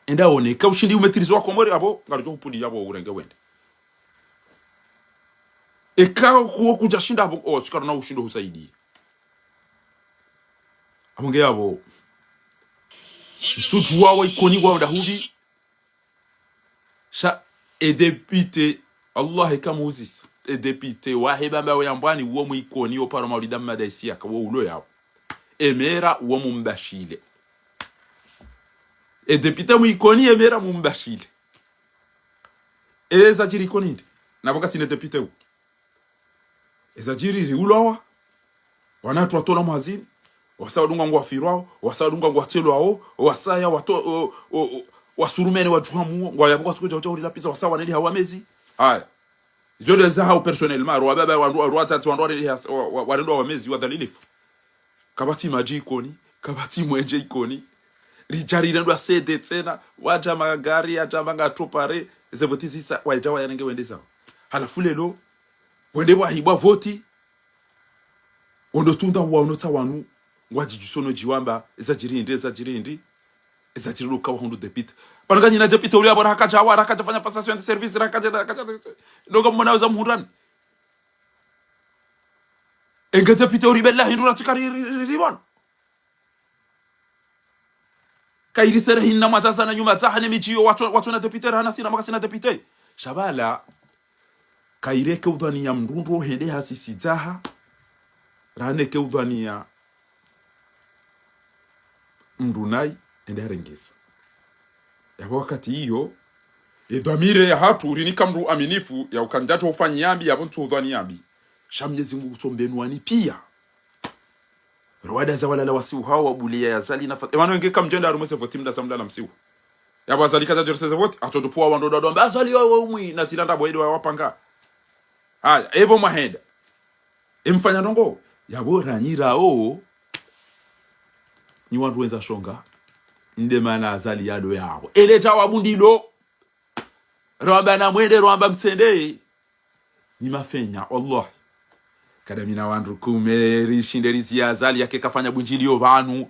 enda one ka ushindi umetirizo wako mori abo ngarijo kupudi yabo urenge wende eka kuo kujashinda abo sikara na ushindo husaidi amonge yabo sujua wa ikoni wa ndahubi sha edepite Allah kama uzis edepite wa hebamba wa yambani uwo mu ikoni o para maulida madaisia ka wo ulo yabo emera uwo mu mbashile edepite mu ikoni emera mu mbashile eza jiri ikoni naboka sine depite u eza jiri riulawa wanatu watola mwazini wasaudunga ngwa firwao wasaudunga ngwa telo ao wasaya wato wasurumene wajuhamu ngwa yabuka tukoja uri lapisa wasawa neli hawamezi haya zole za hao personnellement ro baba wandu atatu wandu wandu hawamezi wadhalilifu kabati maji ikoni kabati mwenje ikoni rijarira ndo asede tena waja magari aja manga tropare zevotizisa wajawa yanenge wendeza halafu lelo wende wahibwa voti wondo tunda waonota wanu wajijusono jiwamba ezajirindi ezajiruka wahundu depite panaka nyina depite uli abona hakaja fanya passation de service rakaja ndoga mwana za muhurani enga depite uli bella hindura tikari ribon kairi sere hinna matasa na nyuma tahane mijiyo watu na depite rana sina makasina depite shabala kaire ke udani ya mrundu hende hasisizaha rane ke udani ya mrunai ende harengeza ya wakati hiyo edamire ya hatu urinika mru aminifu ya ukanjato ufanyi yambi ya buntu udani yambi shamnyezi Mungu sombenuani pia rwada za walala wasiu hao wabulia ya zali na emano ngeka mjenda arumese votimda samdala msiu ya bazalika za jerseze vote atotopua wandodo ndo azali wa umwi na silanda boedo wapanga haya ebo mahenda emfanya ndongo yabo ranyira o ni wandu wenza shonga nde mana azali yado yabo eleta wabundilo rwamba na mwende rwamba mtsende ni mafenya Allah kada mina wandu kumeri shinderizi ya azali yake kafanya bunjilio banu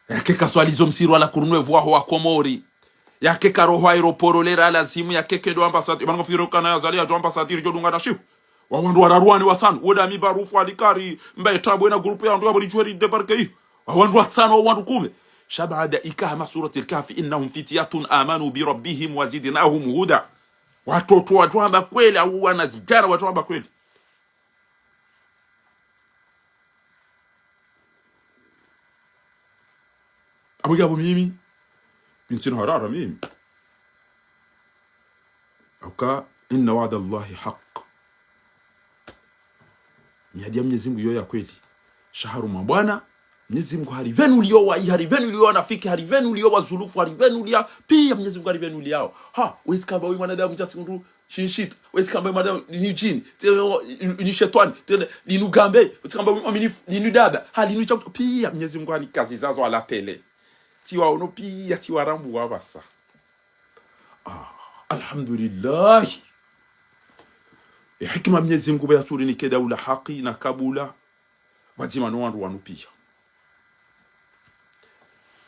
yake kaswalizo msiru ala kurunwe vuaho wa komori yake karoho aeroporo lera lazimu yake kedo ambassadeur bango firo kana azali ya ambassadeur jodunga na shifu wa wandu wararuani watano woda mi barufu alikari mbaye tabwe na grupu ya ndu abali chweri debarke hiyo wa wandu watano wa wandu kume shabada ikahama surati al-kahfi innahum fityatun amanu bi rabbihim wazidnahum huda watoto watu amba kweli au wanazijana watu amba kweli abugabo mimi bintino harara mimi auka inna wa'da Allahi haqq miadi ya Mwenyezi Mungu yoya kweli shaharu mabwana Mwenyezi Mungu harivenu ulio wa harivenu ulio wanafiki harivenu ulio wazulufu harivenu ulio pia Mwenyezi Mungu harivenu ulio ha wesikamba wewe mwanadamu mtatindu shinshit wesikamba mwanadamu ni jini tena ni shetani tena linugambe wesikamba mwaminifu linudaba halinu cha pia Mwenyezi Mungu ani kazi zazo ala tele tiwa ono pia tiwa rambu wabasa alhamdulillah hikma Mwenyezi Mungu bayaturi ni keda ula haki na kabula wajima no wandu wanu pia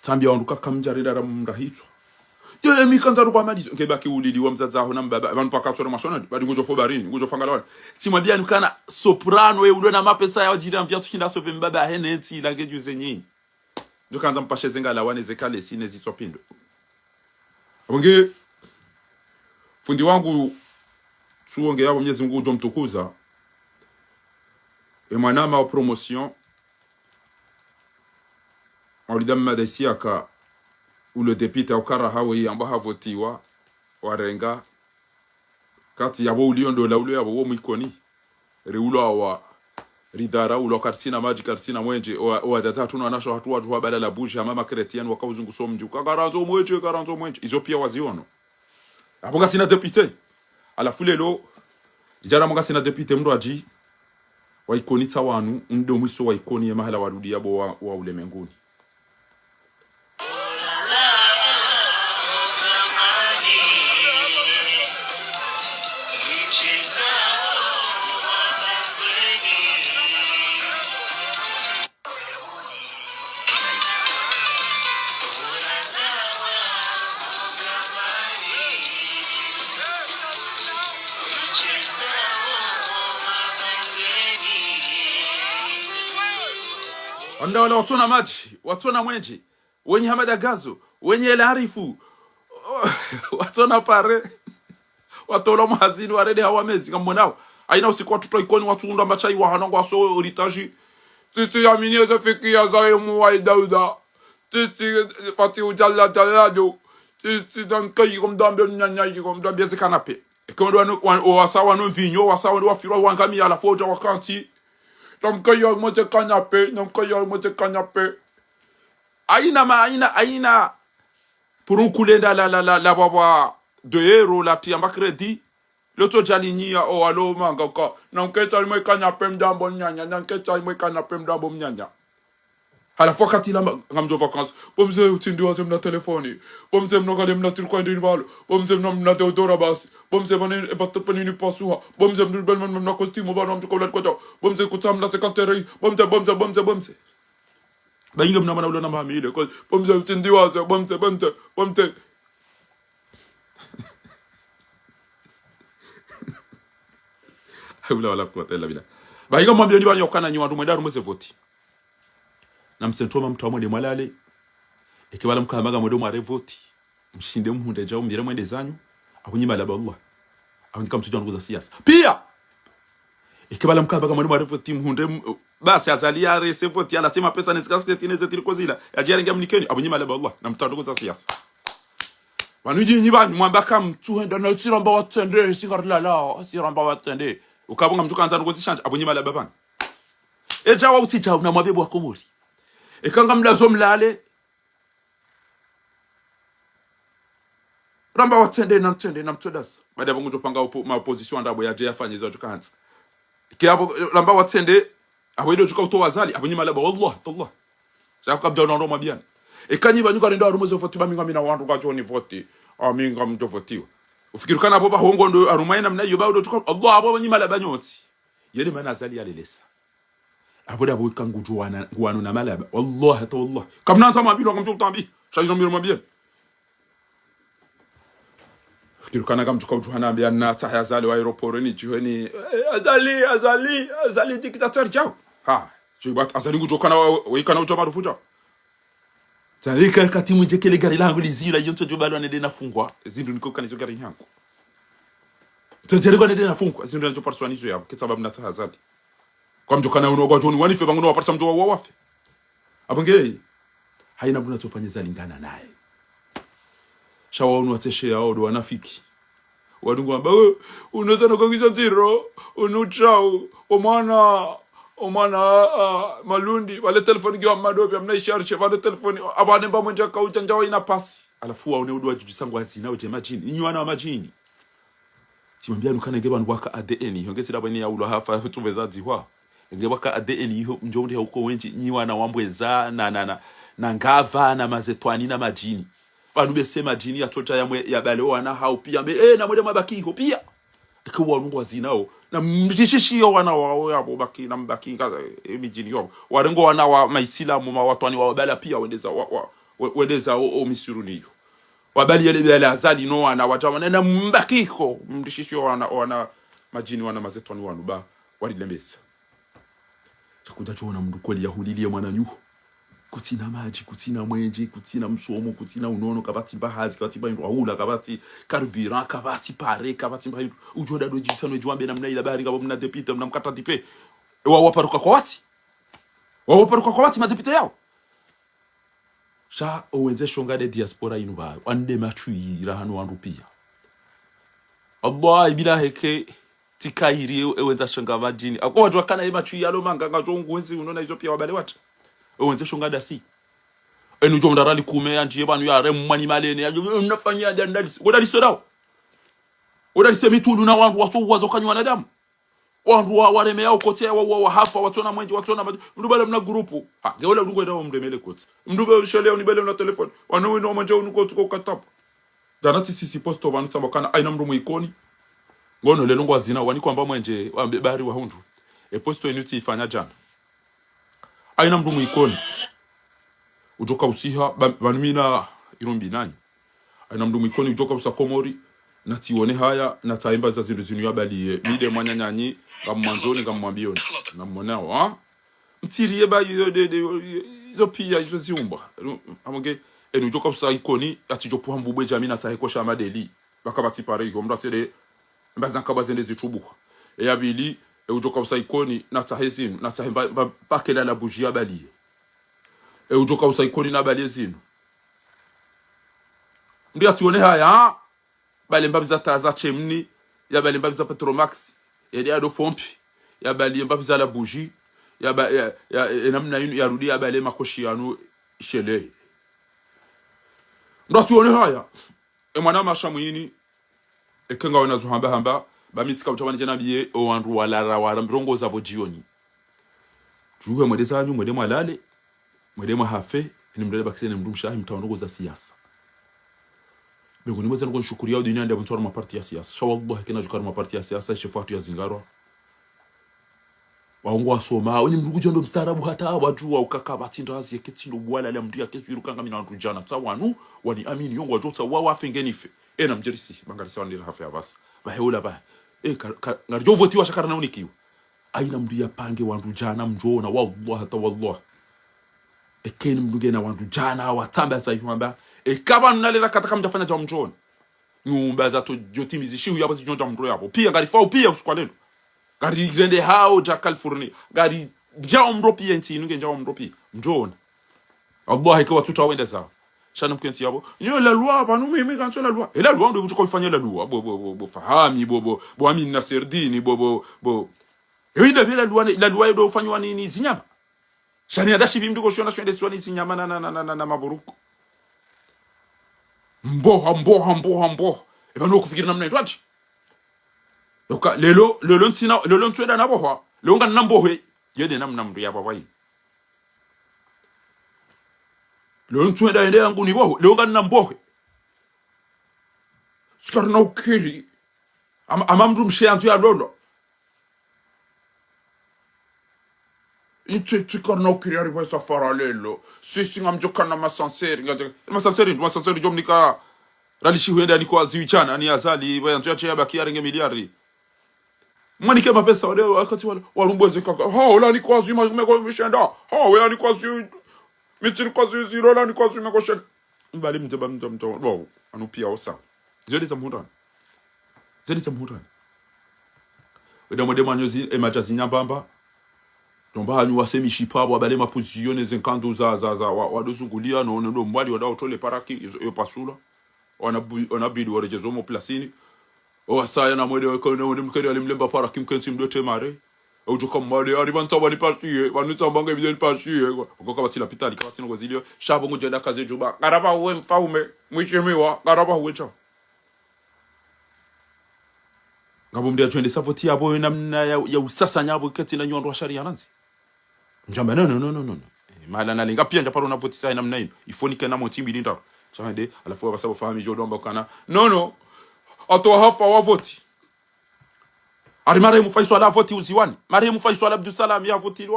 tambia wandu kakamjarira ramrahitwa yo mikanda ro kwa madizo ngebaki ulili wa mzazaho na mbaba abantu pakatsora mashona badi ngojo fobarini ngojo fangala timwambia nikana soprano e ulona mapesa ya wajira mvya tukinda sope mbaba heneti la gejuze nyinyi ndokanza mpashe zengala wane zekale sine zitsopindo abonge fundi wangu tuonge yabo Mwenyezi Mungu udomtukuza mwanama wa promotion Maulida Madaisia ka ule depite ukara hawe amba havotiwa warenga kati yabo uliondo la ule yabo wo mwikoni reulo wa ridara ulo karsina maji karsina mwenje wa datatu na nasho hatu watu bala la buja mama kretian wakauzungu somju kagaranzo mwenje izo pia waziono abonga sina depite ala fulelo dijara monga sina depite mndo aji wa ikoni tawanu ndo mwiso wa ikoni mahala warudi yabo wa ulemenguni Anda wala watona maji, watona mwenje, wenye hamada gazo, wenye elarifu, watona pare, watola mahazini warede hawamezi kama mwanao. Aina usiku watoto ikoni watu unda machai wahanangu waso uritaji. Titi ya minieze fiki ya zaimu wa idauda. Titi fati ujala jalado. Titi dankai kumdambe mnyanyayi kumdambe zikanape. Kondo wasa wanu vinyo, wasa wanu wafiro wangami ala foja wakanti. Namkai ya mwote kanyape, namkai ya mwote kanyape. Aina. Pour kulenda la baba de euro la tiamba credit. Loto jalinia o alo manga ka. Nanketa imwe kanyape mdambo mnyanya, nanketa imwe kanyape mdambo mnyanya. Hala fokati la ngamjo vacances. Bomze utindi wazem na telefoni. Bomze mnogale mna tirko ndi valo. Bomze mna Teodora basi. Bomze bane batapani pasuha. Bomze mna mna costume ba namjo kolat kota. Bomze kutam na secretary. Bomze. Bainga mna mana ulona mamile ko bomze utindi waze bomze. Hula wala kwa tela bila. Bainga mwambie ni bani yokana nyi wandu mwedaru mweze voti. Na msentoma mtu amwende mwalale ekiwala mkamaga mwedo mware voti mshinde mhunde jao mbire mwende zanyu akunyima laba Allah abandika mtujo nguza siasa pia ekiwala mkamaga mwedo mware voti mhunde basi azalia rese voti ala tema pesa nesikasite tineze tilikozila ajira ngamnikeni abunyima laba Allah na mtando nguza siasa wanuji nyiba mwambaka mtu henda na siramba watende siramba watende ukabonga mtu kanza nguza shanje abunyima laba bana eja wa utija una mwabebu akomori ekanga mlazo mlale ramba watende na mtodasa baada ya bongo panga ma opposition ndabo ya je afanye zo tukanza kiapo ramba watende awedo tuka utowazali abonyima laba wallahi tallah saka kabda na roma bien ekanyi banyuka ndo arumo zo voti baminga mina wandu gacho ni voti aminga mto votiwa ufikirikana boba hongo ndo arumaina mna yoba ndo tuka Allah abo banyima laba nyoti yele mana azali alelesa aboda bo kangu juana guanu na malaba wallahi ta wallahi kamna ta mabilo kamtu tambi shaji nomiro mabien fikiru kana kam tuka juana bia na ta yazali wa aeroport ni jueni azali dictateur jao ha jibat azali ngujo kana we kana ujo marufuja zalika katimu jekele gari langu lizira yonto jobalo nende nafungwa zindu niko kanizo gari nyangu tjere nende nafungwa zindu njo personizo yabo kitsababu na ta yazali kwa mjokana unogo joni wanife banguno waparsa mjo wawafe abonge haina mbona tofanyeza lingana naye shawa unu ateshe yao do wanafiki wadungu amba unaweza nokongiza zero unuchao omana malundi wale telefoni gwa madopi amna isharishe wale telefoni abane mba mwenja kaucha njao ina pasi alafu wa uneudwa jujisangu azina uje majini inywana wa majini timambia nukana ngeba nwaka ADN hongesi dabani ya ulo hafa tubeza dziwa ngebaka ADN hiyo njondi huko wenji nyiwa na wambweza na ngava na mazetwani na majini banu besema jini ya tota ya balewa na hao pia na mwede mabaki hiyo pia kwa nungu wazinao na mjishishio wana wao yabo baki na mbaki kaza mijini yao warengo wana wa maisilamu ma watwani wa bala pia wendeza o misuruniyo wabali yale bala azali no wana watawana na mbakiko mjishishio wana majini wana mazetwani wanuba walilembesa takuda chona mndu kweli yahulilie mwananyuho kutina maji kutina mwenje kutina msomo kutina unono kabati bahazi kabati ba ndwahula kabati carburant kabati pare kabati ba ujoda do jisano jwambe na mna ila bari ngabo mna depite mna mkata tipe waparuka kwa wati madepite yao sha owenze shonga de diaspora inu ba wande matui rahanu wandu pia Allah ibila heke tikairi ewenza shonga majini akwa watu wakana ye matui yalo manga ngajongu wenzi unona hizo pia wabale watu owenze shonga dasi enu jo ndarali kume anjie banu ya remu mani malene unafanyia jandalisi godali sodao godali semitundu na wandu waso wazo kanywa na damu wandu wareme yao kotea wa hafa watona mwenje watona mndu bale mna grupu ha geola ndungo ndawo mndemele koti mndu be shele oni bele na telefone wanu no manje unuko tuko katapa danati sisi posto banu tsambakana aina mndu muikoni ngono lelo ngwazina wani kwamba mwenje wambe bari wa hundu posto inuti ifanya jana aina mndu muikoni ujoka usiha banumina irombi nani aina mndu muikoni ujoka usakomori na tione haya na taimba za zindu zinu ya baliye mide mwanyanyanyi ngamwanzoni ngamwambioni na mmonao mtirie ba izo pia izo ziumba amonge enujoka usa ikoni atijo puhambubwe jamina taheko shama deli bakabati pare yo mratele mbazanka bazende zitubuha eyabili ujoka usa ikoni na tahezinu na tahemba pakela la bujia bali ujoka usa ikoni na bali zinu ndi atione haya bale mbabiza taza chemni ya bale mbabiza petromax ya ado pompi ya bale mbabiza la bougie ya namna yinu ya rudi ya bale makoshi yanu shele ndo atione haya mwana mashamu yini ekenga wana zuhamba hamba bamitika utabanje nabiye owandu walara wala mrongo za bojioni juwe mwede zanyu mwede mwalale mwede mwahafe ni mdele bakisene mdumshahi mtaondogo za siasa Bengoni mweze ngo shukuria dunia ndio mtwara maparti ya siasa. Shawallah kina jukara maparti ya siasa shefatu ya zingarwa. Waongo wasoma, oni mrugu jondo mstarabu hata watu wa ukaka batinda azi yeketindo bwala la mdia kesu kanga mina ndujana tawanu wani amini yongo wajota wawa fengenife. Na mjerisi bangali sawa ndira hafa ya basa. Baheula ba. Ngarjo voti wa shakara naoni kiyo. Aina mdia pange wandujana mjona wallah hata wallah. Ekeni mduge na wandujana watamba sa ifamba. Kaba nunalera kataka mjafanya jawa mjoni nyumba za jotimizi shiu yabo zijonja mjoni yabo pia gari fao pia usukwalelo gari grende hao ja California gari jawa mjoni pia nti inuge jawa mjoni pia mjoni Allah hiko watuta wende zao shana mkenti yabo nyo la loi banu mimi kanso la loi la loi ndo buchoko ifanya la loi bo fahami bo amini na serdini bo yida bila la loi ndo ufanywa nini zinyama shani adashi bimdu ko shona shwende swani zinyama na maburuko mboha eba no kufikira namna itwaje yoka lelo ntina lelo ntweda nabohwa longa nambohwe yede namna mndu yaba bayi lelo ntweda ende yangu ni bohwe longa nambohwe sikara na ukiri ama mndu msheantu ya lolo Tukar na ukiri ariba safara lelo sisi ngamjoka na masanseri jomnika ralishi huenda niko aziwichana ni azali bayantu yache yabaki arenge miliari mwanike mapesa wale wakati wale walumbweze kaka wala niko azima mshenda wala niko azima mitiri kwa ziro la niko azima koshenda mbali mteba wow anupia osa zedi zamhurana weda modema nyozi emajazi nyambamba Tomba hanyu wasemi shipabu wabale maposizione zenkando za wadozungulia no mwali wadao tole paraki yo pasula wanabidi warejezo mo plasini wasaya na mwede wekone mkede alimlemba paraki mkensi mdote mare ujuka mwade aribanta wali pashiye wanuta mbanga bideni pashiye ukoka batila pitali kabatino gozilio shabo ngujenda kaze juba karaba uwe mfaume mwishemewa karaba uwe chao ngabo mdia twende savoti yabo namna ya usasa nyabo keti na nyondo wa sharia nanzi Njamba no. Mala na linga pia njaparo na voti sa namna hiyo. Ifonike na motimbi linda. Chande alafu wabasa bafahami jodomba kana. No. Ato hafa wa voti. Ari marehemu Faisal la voti uziwani. Marehemu Faisal Abdul Salam ya voti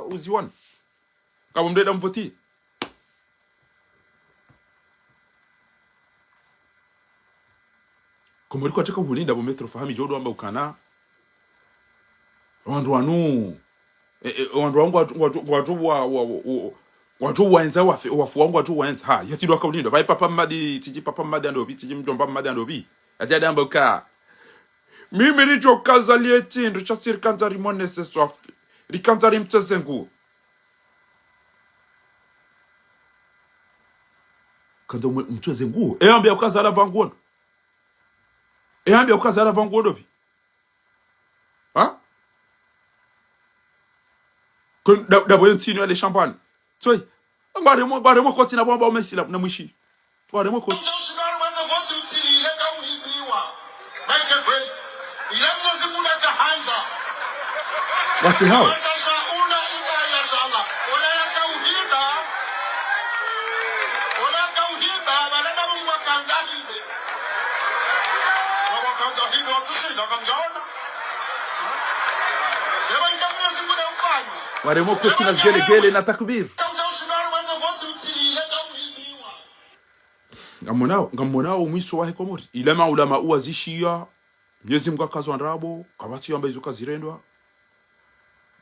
uziwani. Kama mdeda mvoti. Komori kwa cheka hulinda bo metro fahami jodomba ukana. Wandu wanu wandu wangu watu waenza wafu wangu watu waenza ha yati doka ulindo bai papa mmadi tiji papa mmadi andobi tiji mjomba mmadi andobi ajada mboka mimi richo kazalie tindo cha sirkanzari monese swafi rikanzari mtsengu kando mtsengu ambia ukazala vangu ambia ukazala vangu dobi ha Dabo yentino yale champagne. Toi, baremo koti na bomba umesila na mwishi. Baremo koti. Watu hao. Waremo koti na gele na takbir. Ngamonao mwiso wahe komori. Ilema ulama uwazishia. Mnyezi mga kazo andrabo. Kabati yamba izuka zirendwa.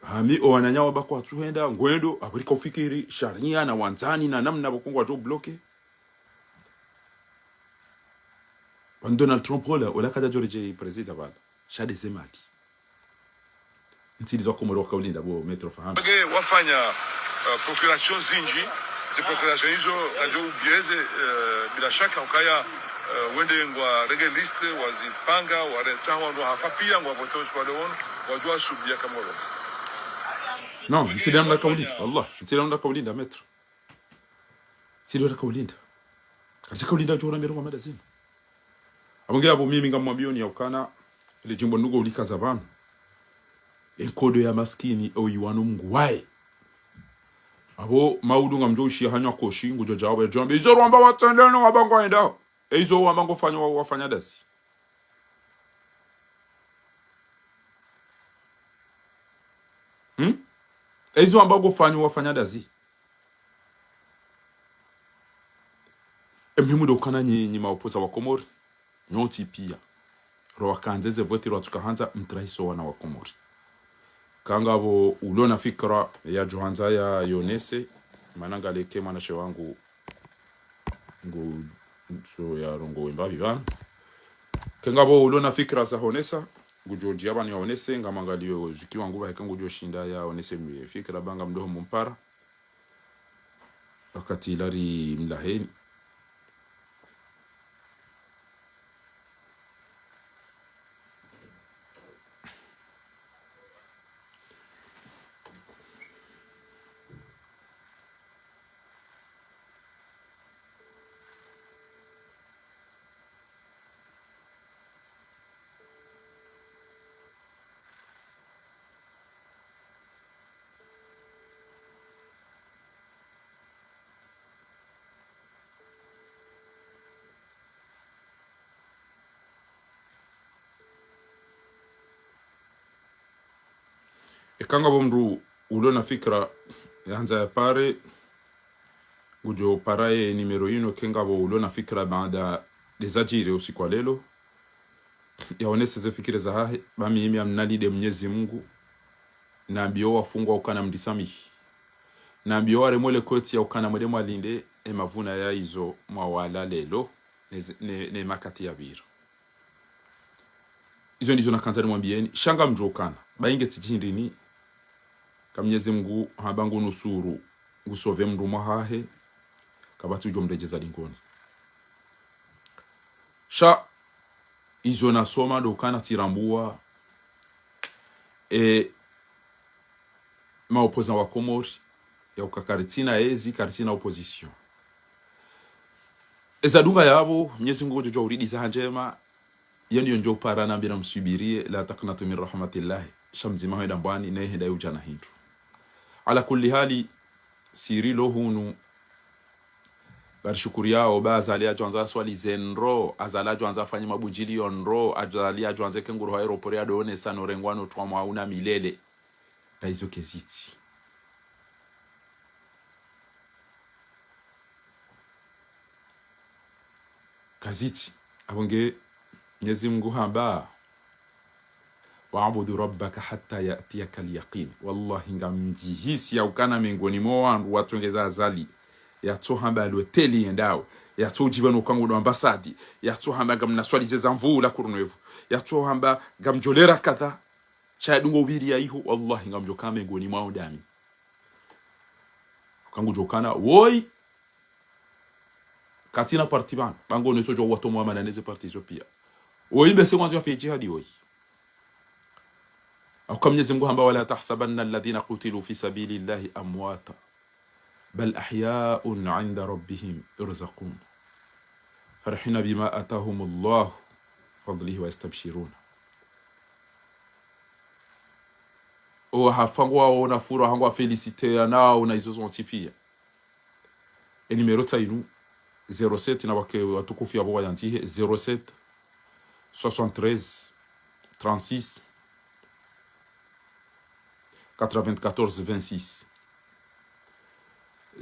hami owananya wabako atuhenda ngwendo abrika ufikiri sharia na wanzani na namna bokongwa jo bloke Donald Trump ola kada George president bala shade zemali ntilizo komoroka ulinda bo metro fahamu wafanya procuration zinji zi procuration hizo ndio ubieze bila shaka ukaya wende ngwa rege list wazipanga waretsaho ndo hafa pia ngwa votos kwa leon wajua subia kama wote no ntilamda kaulinda wallah ntilamda kaulinda metro ntilamda kaulinda katika kaulinda jora mero madazini abonge abo mimi ngamwambio ni yaukana ile jimbo ndugo ulikaza bana enkodo ya maskini oyiwano mngwae abo maudu ngamjoshi hanywa koshi ngujo jawo ya jambe izo rwamba watendeno wabango enda eizo wabango fanywa wafanya dasi eizo wabango fanywa wafanya dasi emhimu dokana nyi maopoza wa Komori nyoti pia ro kanzeze voti ro tukahanza mtrahiso wana wa Komori kangabo ulona fikra ya Johanza ya Yonese mananga leke manashe wangu ngu so ya rongo wembabi bana kangabo ulona fikra za Honesa ngujoji abani ya Honese ngamangalio zikiwa nguba heka ngujo shinda ya Honese mwe fikra banga mdoho mumpara wakati ilari mlaheni ekanga bomru ulona fikra yanza ya pare gujo paraye numero 1 kenga bo ulona fikra baada desajire usiku wa lelo yaonese ze fikira za hahe bami imi amnalide Mwenyezi Mungu na mbio wafungwa ukana mdisamihi na mbio ware mwele koti ya ukana mwele alinde mavuna ya hizo mwawala lelo ne makati ya biro hizo ndizo nakanzani mwambieni shanga mjokana bainge tijindini Mwenyezi Mungu habangu nusuru ngusove mndu mwahahe kabati ujo mrejeza lingoni sha izo nasoma dokana tirambua maopoza wa Komori ya ukakaritina ezi karitina opposition ezadunga yabo Mwenyezi Mungu jojo uridi za njema yeni njo para na mbira msubirie la taqnatu min rahmatillah shamzima heda mbani na heda ujana hindu ala kulli hali siri lohunu barishukuri yao bazali ajonza swali zenro azala ajonza afanye mabujili onro azali ajonza kenguru ha aeroport ya done sana rengwano twa mwauna milele na hizo keziti kaziti abonge Mwenyezi Mungu hamba wa'budu rabbaka hatta ya'tiyaka al-yaqin wallahi ngamjihisi au kana mingoni mwangu watongeza azali yatso hamba lweteli endao yatso jibano kangu do ambasadi yatso hamba gamna swali za mvula kurunevu yatso hamba gamjolera kadha shadungo ubiri ya iho wallahi ngamjoka mingoni mwao dami kangu jokana woi katina partiban bango neso jo wato mwa mananeze parti Ethiopia woi bese mwanzo fa jihadi woi au kama Mwenyezi Mungu hamba wala tahsabanna alladhina qutilu fi sabilillahi amwata bal ahya'un 'inda rabbihim yurzaqun farihina bima atahumullah fadlihi wa yastabshirun o hafangwa ona fura hangwa feliciter nao na hizo zontipia numero tainu 07 na wake watukufu yabo yantihe 07 73 36 94 26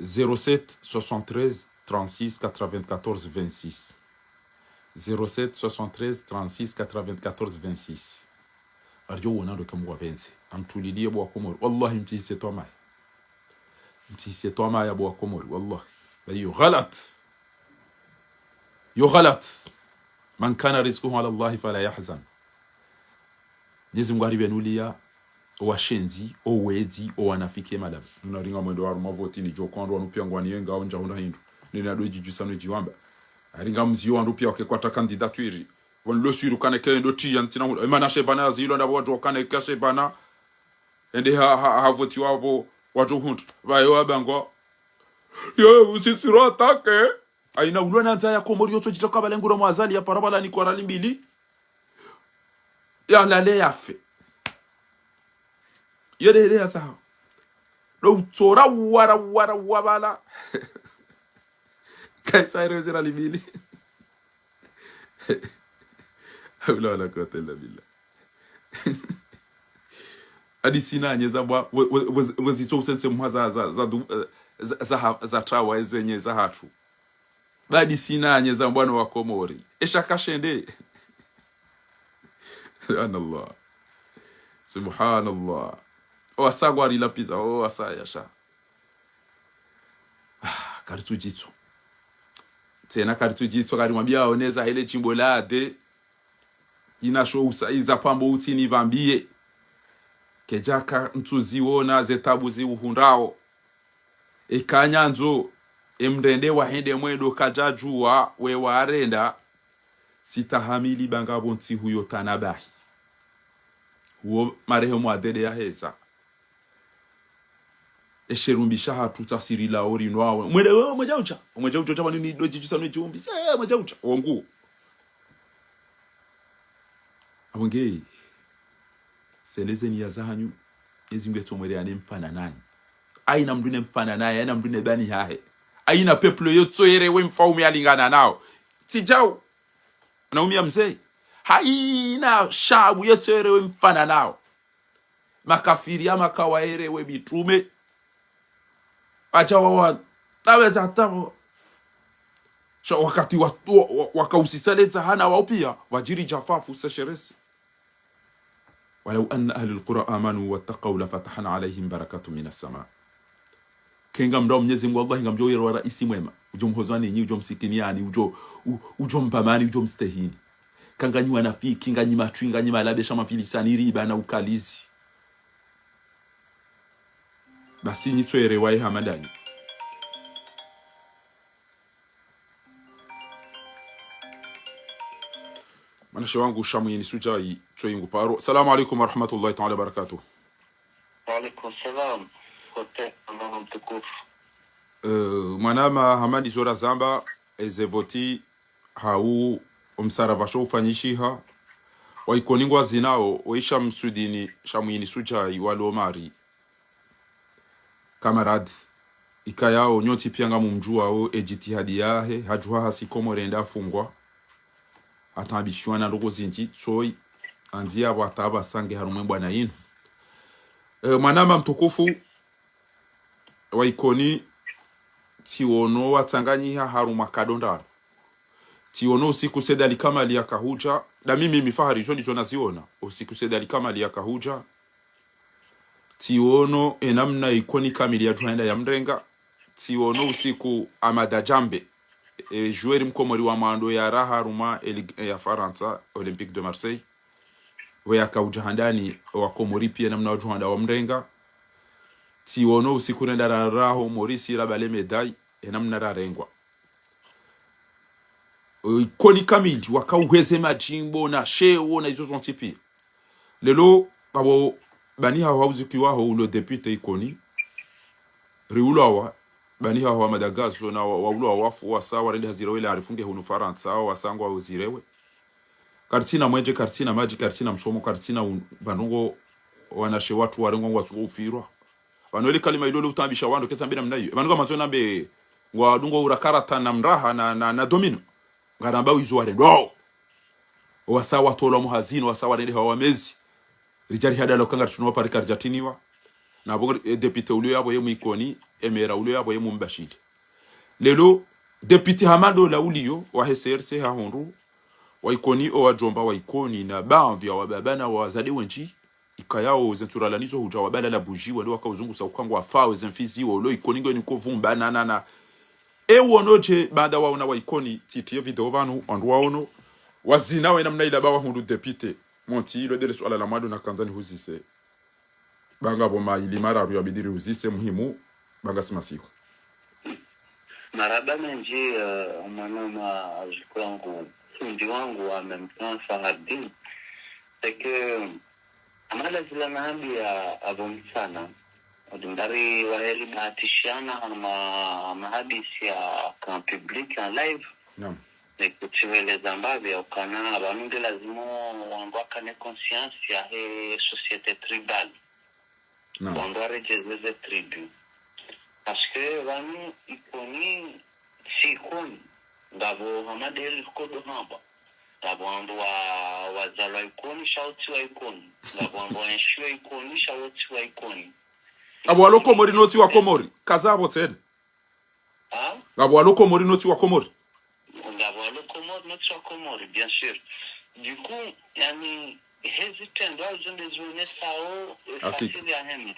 07 73 36 94 26 07 73 36 94 26 arjo wonando kama wapenzi amtulilie bwa Komori wallahi mtise toma ya bwa Komori wallahi bayo ghalat man kana rizquhu ala Allah fala yahzan Mwenyezi Mungu aribenulia washenzi owezi owanafike madam unaringa mwendo wa mavoti ni jokondo wanupia ngwani yenga onja hunda hindu nina doji jusano jiwamba aringa mzio wanupia wakekwata kandidaturi wanlo siru kane kendo ti yantina mana shebana zilo ndabo watu kane kashebana ende ha voti wabo watu hundu bayo abango yo usisiro atake aina ulona nza ya Komori yoto jitoka balengura mwazali ya parabala ni kwa rali mbili ya lale yafe yele ya saha do tsora wara wabala kaisa irezera libili hawla wala quwwata illa billah adisina nyeza bwa wazito usense mwaza za trawa ezenye za hatu badi sina nyeza bwana wa Komori eshakashende subhanallah wasagwari la pizza asayasha karitujitso tena karitujitso karimwambia aoneza ile chimbo lade inasho usaiza pambo utini bambie kejaka ntuziona zetabu ziuhundao ekanyanzo emrende wahende mwedo kajajua we warenda sitahamili bangabo nti huyo tanabahi uo marehemu adede ya heza esherumbisha hatu tasiri la ori nwawe mwede wewe mwejaucha chama nini doji jusano chumbi mwejaucha wangu abongei seleze ni yazahanyu ezingwe tomwere ane mfana nani aina mdune mfana naye aina mdune bani hahe aina people yotso yerewe mfaume alingana nao tijao naumia mzee haina shabu yotso yerewe mfana nao makafiri ama kawaerewe bitume acha wa taweza tawo sha wakati wakausisaleta hana wao pia wajiri jafafu sasheresi ولو أن أهل القرى آمنوا واتقوا لفتحنا عليهم بركات من السماء kenga mdao Mwenyezi Mungu Allah ngamjo yero raisi mwema ujo mhozani nyi ujo msikiniani ujo mpamani ujo mstehini kanganyi wanafiki nganyi matwinga nyi malabe shama filisani riba na ukalizi basi nyi twere wae hamadani manashe wangu shamuyeni sujai tsoyingu paro. Assalamu alaikum wa rahmatullahi ta'ala barakatuh. Wa alaikum salam. Kote Allah mtukufu. Manama Hamadi Zora Zamba ezevoti hau umsaravasho ufanyishiha waikoningwa zinao waisha msudini shamuyeni sujai walomari kamarad ikayao nyoti pianga mumjua o ejitihadi yahe hajuha hasikomo renda fungwa atambishwa na ndogo zinji tsoi anzia wataba sange harumwe bwana yinu manama mtukufu waikoni tiono watanganyiha haruma kadondaro tiono usiku sedali kama liya kahuja da mimi mifahari jondi jona ziona usiku sedali kama liya kahuja tiono enamna ikoni kamili ya juhenda ya mrenga tiono usiku Amada Jambe joueur mkomori wa mando ya raha ruma ya Faransa Olympique de Marseille we akaujhandani wa Komori pia namna wajuhanda wa mrenga tiono usiku nenda raho Morisi labale medai namna rarengwa koni kamili wakauheze majimbo na sheo na izo zonti pia lelo abo bani hawauzikiwaho ulo depute ikoni riulawa bani hawa Madagaso na waulwa wafu wasawa rende hazirewe ile arifunge hunu Faransa wasangwa uzirewe kartina mwenje kartina maji kartina msomo kartina banungo wanashe watu warengo watu ufirwa banole kalima idole utambisha wando ketambira mnayo banungo manzona be ngwa dungo urakarata na mraha na domino ngaramba wizo warendo wasawa tola muhazino wasawa rende hawa mezi rijari hadalo kanga tuno pare karjatiniwa na bo depute ulio yabo yemu ikoni emera ulio yabo yemu mbashidi lelo depute Hamado la ulio wa HCRC ha honru wa ikoni o wajomba wa ikoni na baadhi ya wababana wa wazade wenji ikayao zenturalanizo hujawabala la buji wale wakauzungu sa ukango afao zenfizi wolo ikoningo niko vumba na wonoje banda waona wa ikoni titi video banu andu waono wazina we namna ila bawa hundu depite monti lo dele swala la mado na kanzani huzise banga boma ilimara ru yabidiri huzise muhimu banga simasiku maraba menji manoma jikwangu fundi wangu amemtana Fahadin que amala zila naambi ya abomsana ndari waheli baatishana mahadisi ya kan public en live naam nikuchiwele zambavi ya ukana abanunge lazimo wangwaka ne conscience ya he societe tribal naam wangware jezeze tribu parce que vanu ikoni sikoni ngabo hamadeli kodo hamba ngabo andu wazalwa ikoni shauti wa ikoni ngabo andu wanshiwa ikoni shauti wa ikoni abo aloko mori noti wa komori kazabo tena ngabo aloko mori noti wa komori notre Comore, bien sûr. Du coup, yani hesitant dans une zone sao facile à hemir.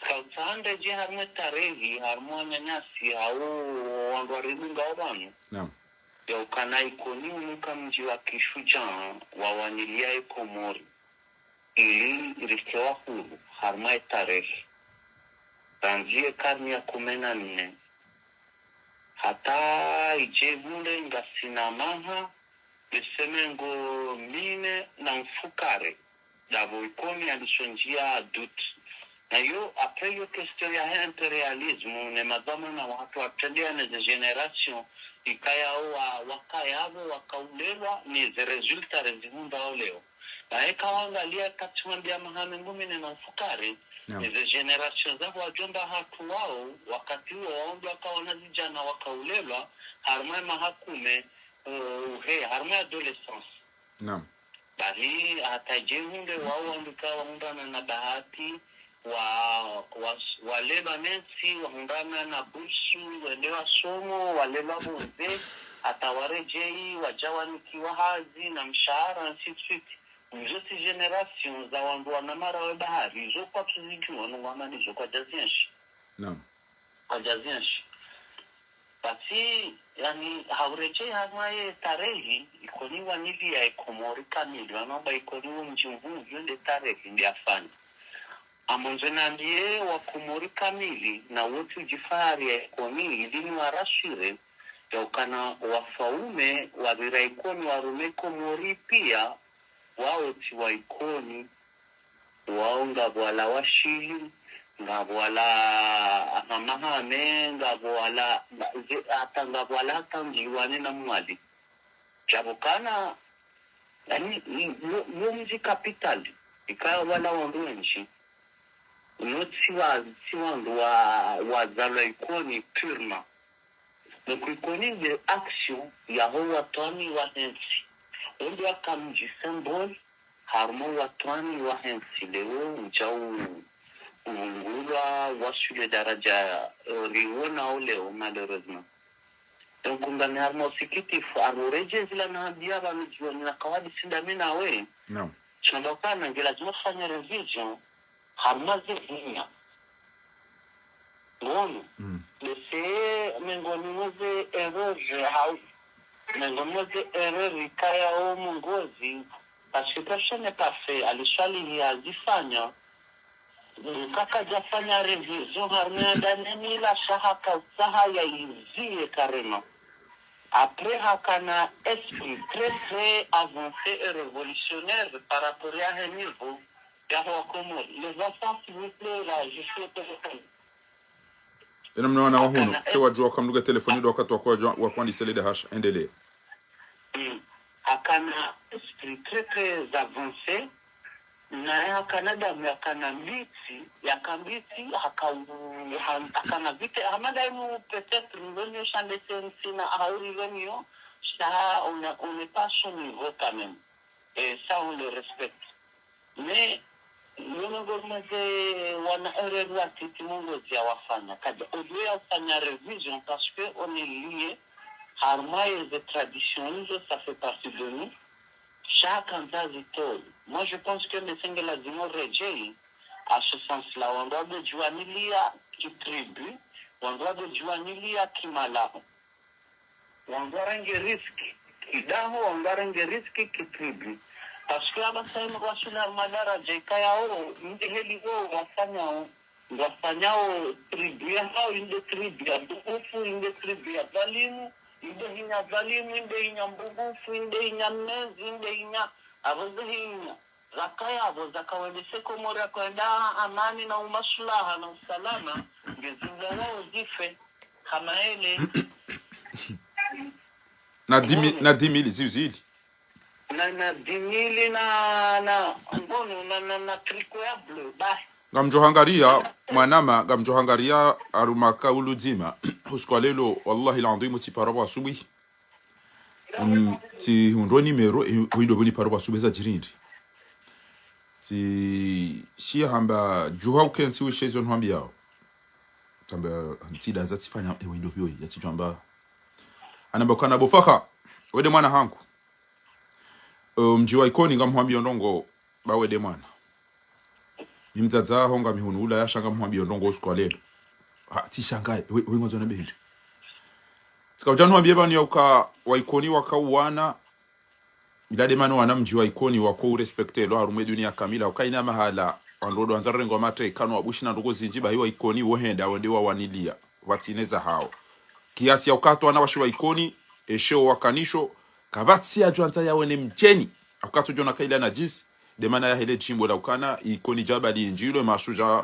Kautanda je harma tarehi harmonia nyasi au wangwarimu ngawani. Naam. Ya ukana ikoni unuka mji wa Kishuja wa wanilia Komori. Ili ilikewa huru harma tarehi. Tanzie karne ya 14 hata ijevule ngasinamaha besemengo mine na mfukare davo ikoni alisonjia dut na yo après yo question ya imperialisme ne madama na watu atendea na generation ikaya wakayabo wakaulelwa ni ze resulta rezimunda leo na ekaangalia katumambia mahame ngumine na mfukare hizo generation za wajomba hatu wao wakati huo waomba kaona vijana wakaulelwa harma mahakume harma adolescence naam bali atajehunde wao ambikawa undana na bahati waleba mensi waundana na busu welewa somo waleba bunze atawarejei wajawanikiwa hazi na mshahara nsitfiti zote generation za wandu wanamara wa bahari zo kwa tuzijua nungwamani zo kwa jazienshi naam kwa jazienshi basi yani haureche hamaye tarehi ikoniwa nivi ya Komori kamili wanaomba ikoniwa mjimvu yonde tarehi ndi afani amonzo nambie wa Komori kamili na wote ujifari ya ikoni ilini warashire ya ukana wafaume wabira ikoni warume Komori pia wao tiwa ikoni wao ngabwala washili ngabwala amahame ngabwala hata ngabwala tanjiwane na mwali chabukana yani mji capital ikawa wala wanduenshi noti wandu wa zalo ikoni purement donc ikoni de action ya huwa toni wa hensi ndio akamji symbol harmo watwani wa hensi leo mjau ungulwa wasule daraja riona leo malheureusement donc ngani harmo sikitifu aroreje zila na biara mjioni na kawadi sindamina we naam chandokana ngila zimafanya revision harmo zinya ngono lese mengoni moze erreur hau mengomoze erreur kaya o mongozi parce que personne n'est parfait aliswali ya zifanya kaka jafanya revision harmia ndani la shahaka saha ya izie carrément après hakana esprit très avancé et révolutionnaire par rapport à un niveau ya Komori les enfants s'il vous plaît là je suis au téléphone tena mnaona wahuno tewa jua kamluga telefoni do wakati wa kwandi selede hash endelee akana esprit très avancé na yakana damu yakana mbiti yakambiti akana vite hamada inu peut-être venir changer sina auri venir ça on n'est pas son niveau quand même et ça on le respecte mais Mwenye wana erreur wa titi mungo zia wafanya kaja odwe wafanya revision parce que on est lié harmonie de tradition ça fait partie de nous chaque mzazi toi. Moi je pense que les single lazima rejei à ce sens-là. On doit de juanilia qui tribu, on doit de juanilia qui malao. On doit rendre risque kidaho, on doit rendre risque qui tribu. Parce que abasema wasuna madara jekayao ndiheli wao wafanyao tribu yao inde tribu ya bukufu inde tribu ya dhalimu inde hinya dhalimu inde hinya mbugufu inde hinya mezi inde hinya aboze hinya zakaya abo zakawendese komora kwenda amani na umaslaha na usalama ngezinga wao zife kama ele na 10,000 zizili na 10,000 na ngono na triko ya bleu basi ngamjohangaria mwanama ngamjohangaria arumaka uluzima uskwalelo wallahi alazim tiparaba asubuhi ti hundo nimero huindo boni paraba asubuhi za jirindi ti shia hamba juha ukensi wishezo nhwambi yao tamba ntida za tifanya huindo hiyo ya tijamba anabakana bofaka wede mwana hangu mjiwa ikoni ngamhwambi ndongo bawede mwana nimtadza honga mihunula yashanga mhwambi ndongo uskwalelo tishangaye wengozo na behindi tsikaujanwa wambie bani yauka waikoni wakauwana milade manu wana mjiwa ikoni wako respecte lo harume dunia kamila ukaina mahala wandodo wanzarengo wa mate kanu wabushi na ndogo zinjiba hiwa ikoni wohenda wende wa wanilia watineza hao kiasi ya ukato wana washiwa ikoni esheo wakanisho kabatsi ya juanza ya wene mjeni ukato jona kaila na jisi demana ya hele jimbo la ukana ikoni jabali injilo masuja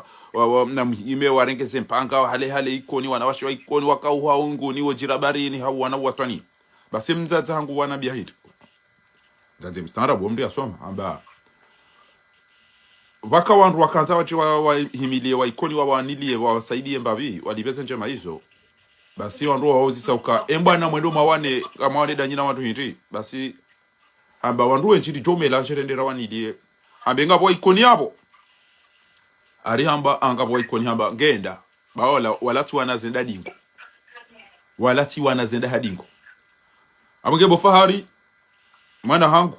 na ime warengeze mpanga hale ikoni wanawashiwa ikoni wakauha unguni wajirabari ni hau wana watwani basi mzaza hangu wana biahidi mzazi mstarabu mdi asoma amba waka wandu wakanza wachi wahimilie wa ikoni wawanilie wawasaidie mbabi walibeze njema hizo basi wandu waozi sauka embwana mwendo mawane kama wale danyina watu hindi basi amba wandu wenjiri jomela jerendera wanilie ambe ngabo ikoni yabo ari hamba angabo ikoni hamba ngenda baola walatu wanazenda dingo walati wanazenda hadingo abangebo fahari mwana hangu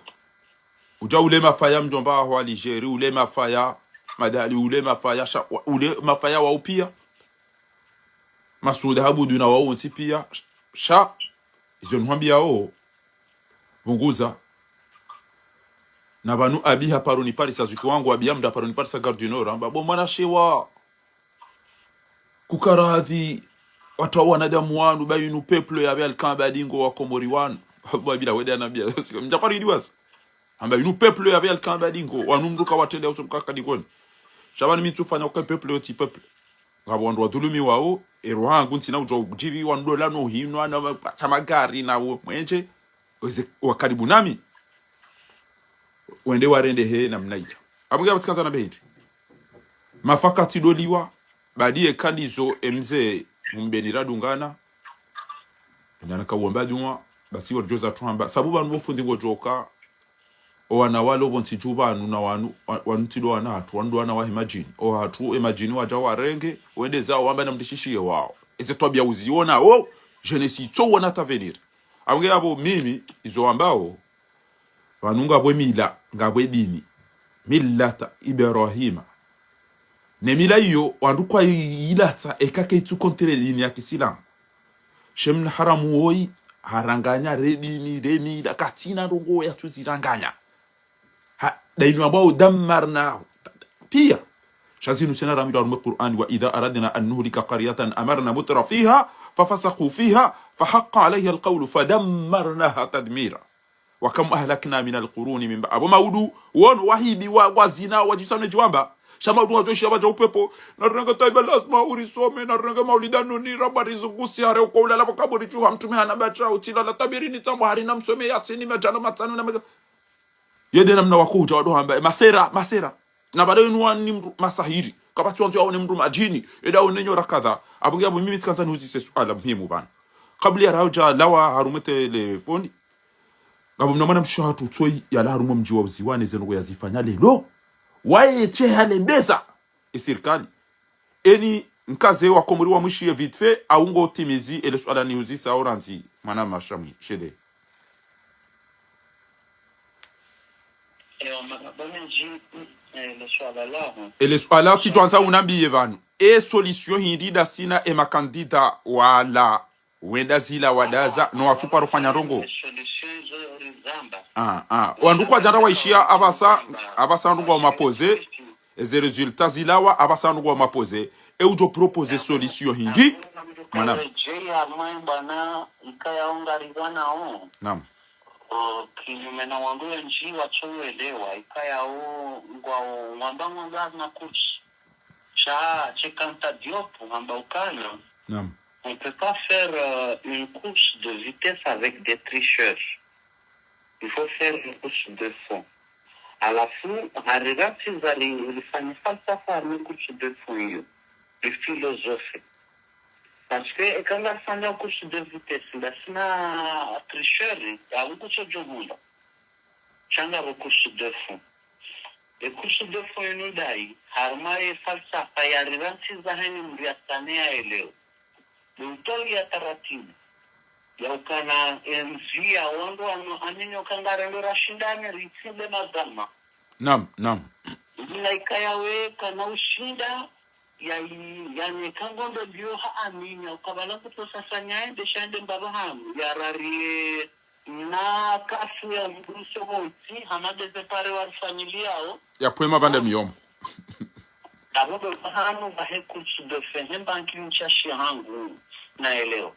uja ule mafaya mjomba wa Algeria ule mafaya madali ule mafaya ule mafaya wa upia masuda habudu na wao pia sha izo nwambia o bunguza na banu abiha paroni parisa zuki wangu abiamda paroni parisa Gare du Nord amba bo mwana shewa kukaradhi watu wanadamu wanu bayinu peuple ya Alkamba dingo wa Komori wanu Allah bila weda na bia mjapari diwas amba inu peuple ya Alkamba dingo wanumruka watende usumkaka dikoni shabani mitufanya kwa peuple oti peuple ngabo ndo dhulumi wao erohangu ntina ujo jibi wandola no hinwa na tamagari na mwenje wakaribu nami wende warende he na mnaita abuga batikaza na behidi mafaka tidoliwa badie kandizo mze mbenira dungana ndana kawomba dumwa basi wajoza twamba sabuba nufundi ngojoka owana walo bonti juba na wanu tido wana hatu wandu wana wa imagine o hatu imagine waja warenge wende zao wamba na mtishishie wao ese twabia uziona je ne suis to wana tavenir abunge abo mimi izo ambao wanunga bwe mila ngabwe dini millata Ibrahima ne mila hiyo wandu kwa ilata ekake itu kontere dini ya Kiislamu shemna haramu woi haranganya redini deni da katina rongo ya tuziranganya dainu ambao damarna pia shazinu sena ramida wa Qur'an wa idha aradna an nuhlika qaryatan amarna mutra fiha fafasaqu fiha fahaqqa alayha alqawlu fadammarnaha tadmira wa kam ahlakna min alquruni min abu maudu won wahidi wa zina wajisane jiwamba shama udwa joshi abaja upepo na ranga taiba lasma urisome na ranga maulidano ni rabari zungusi hare uko ulala kaburi chuha mtume hana batra utila la tabirini tambo harina msome yasini majana matano na yede namna wakuja wado amba masera na bado ni masahiri kabati wantu au ni mtu majini eda unenyo rakadha abungia bo mimi sikanza nuzi swala muhimu bana kabla ya rauja lawa harumete telefoni ngabo mnamana mshahatu tsoi ya la harumo mji wa uziwane zeno yazifanya lelo wae che halembeza serikali eni mkaze wa Komori wa mwishiye vite fait aungo timizi ele swala ni uzisa oranzi mana mashami shede ele swala titwanza unambiye vanu solution hindi da sina makandida wala wenda zila wadaza no atuparo fanya rongo wanduko ajara waishia abasa ndungu wa mapoze eze resultats zilawa abasa ndungu wa mapoze ujo propose solution hindi mana bwana ikayaongariwa nao naam kinyume na wandu nchi wachoelewa ikayao ngwao ngwamba na kuchi cha chekanta diopo ngamba ukano naam. On ne peut pas faire une course de vitesse avec des tricheurs. Il faut faire une course de fond. À la fin, regarde si vous allez faire une course de fond, de philosophie. Parce que quand on fait une course de vitesse, c'est un tricheur, il y a beaucoup de choses. C'est une course de fond. Les courses de fond, nous d'ailleurs, harma et falsafa, il y a regarde si vous allez nous dire Mtoli ya taratibu ya ukana enzia wandu anenyo kangarendo rashindane ritsinde mazama Naam ila ikayawe kana ushinda yani kangondo bio haamini ukabala kutosa nyaende shande mbaba hamu ya rarie na kafu ya mbuso hoti hamade zepare wa familia yao ya poema banda miyomo Abo bahanu bahe kursu de fehemba nkincha shihangu naelewa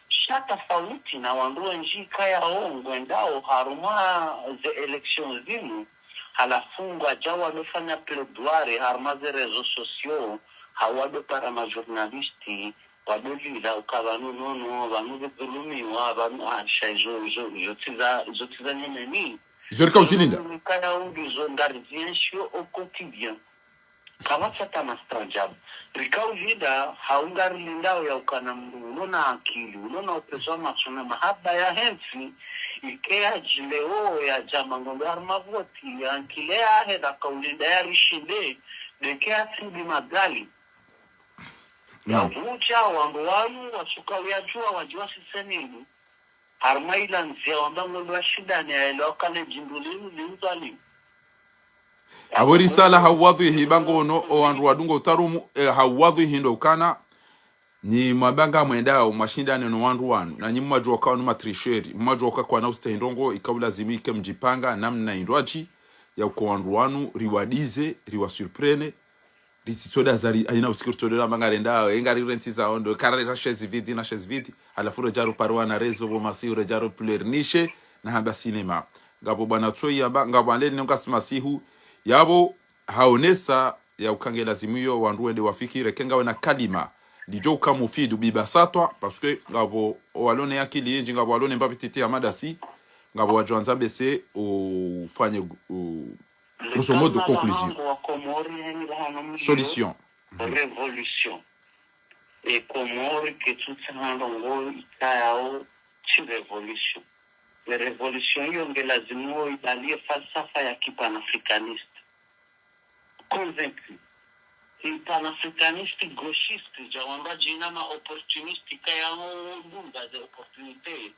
shata tofauti na wandu nji kaya ngwendao haruma ze election zimu halafungwa jawa mefanya plaidoire haruma ze réseaux sociaux hawado para ma journalisti wadolila ukabanu nono banu zulumi wa banu ashaizo zotiza nini zorika uzilinda kaya ungizo ndarziensio au quotidien kama chata mastrajabu rikaujida haungari lindao ya ukana mdu unona akili unona upezo masuna mahaba ya hensi ikea jileo ya jama ngombe armavoti ya nkilea heda kaulinda ya rishinde dekea sindi magali ya uvucha wangu walu wasuka uyajua wajua siseninu harmaila nzia wamba ngombe wa shidani ya elokale jimbulinu liuzalimu Awori sala hawadhi hibango no o andu wadungo tarumu hawadhi hindo kana ni mabanga mwendao mashindane no wandu wanu na nyimma joka no matrisheri mmajoka kwa na ustendongo ikabula zimike mjipanga namna indwachi ya uko wandu wanu riwadize riwasurprene rititoda zari aina usikiritoda mangarenda engari rentiza ondo karera chezi vidi na chezi vidi alafu jaro parwa na rezo bo masiu jaro pleurniche na hamba cinema ngabo bwana tsoi amba ngabo aleni ngasmasihu yabo haonesa ya ukange lazimiyo wanduende wafikire kenga wena kalima lijo kamufidu bibasatwa parce que ngabo walone yakili yinji ngabo walone mbapititi amadasi ngabo wajonza bese ufanye grosso modo conclusion solution révolution et Comore que tout ça ndongo ikayao ci révolution les révolutions yonge lazimo ibalie falsafa ya kipanafricaniste convaincu un panafricaniste gauchiste jawamba jina ma opportuniste kaya ngumba za opportunité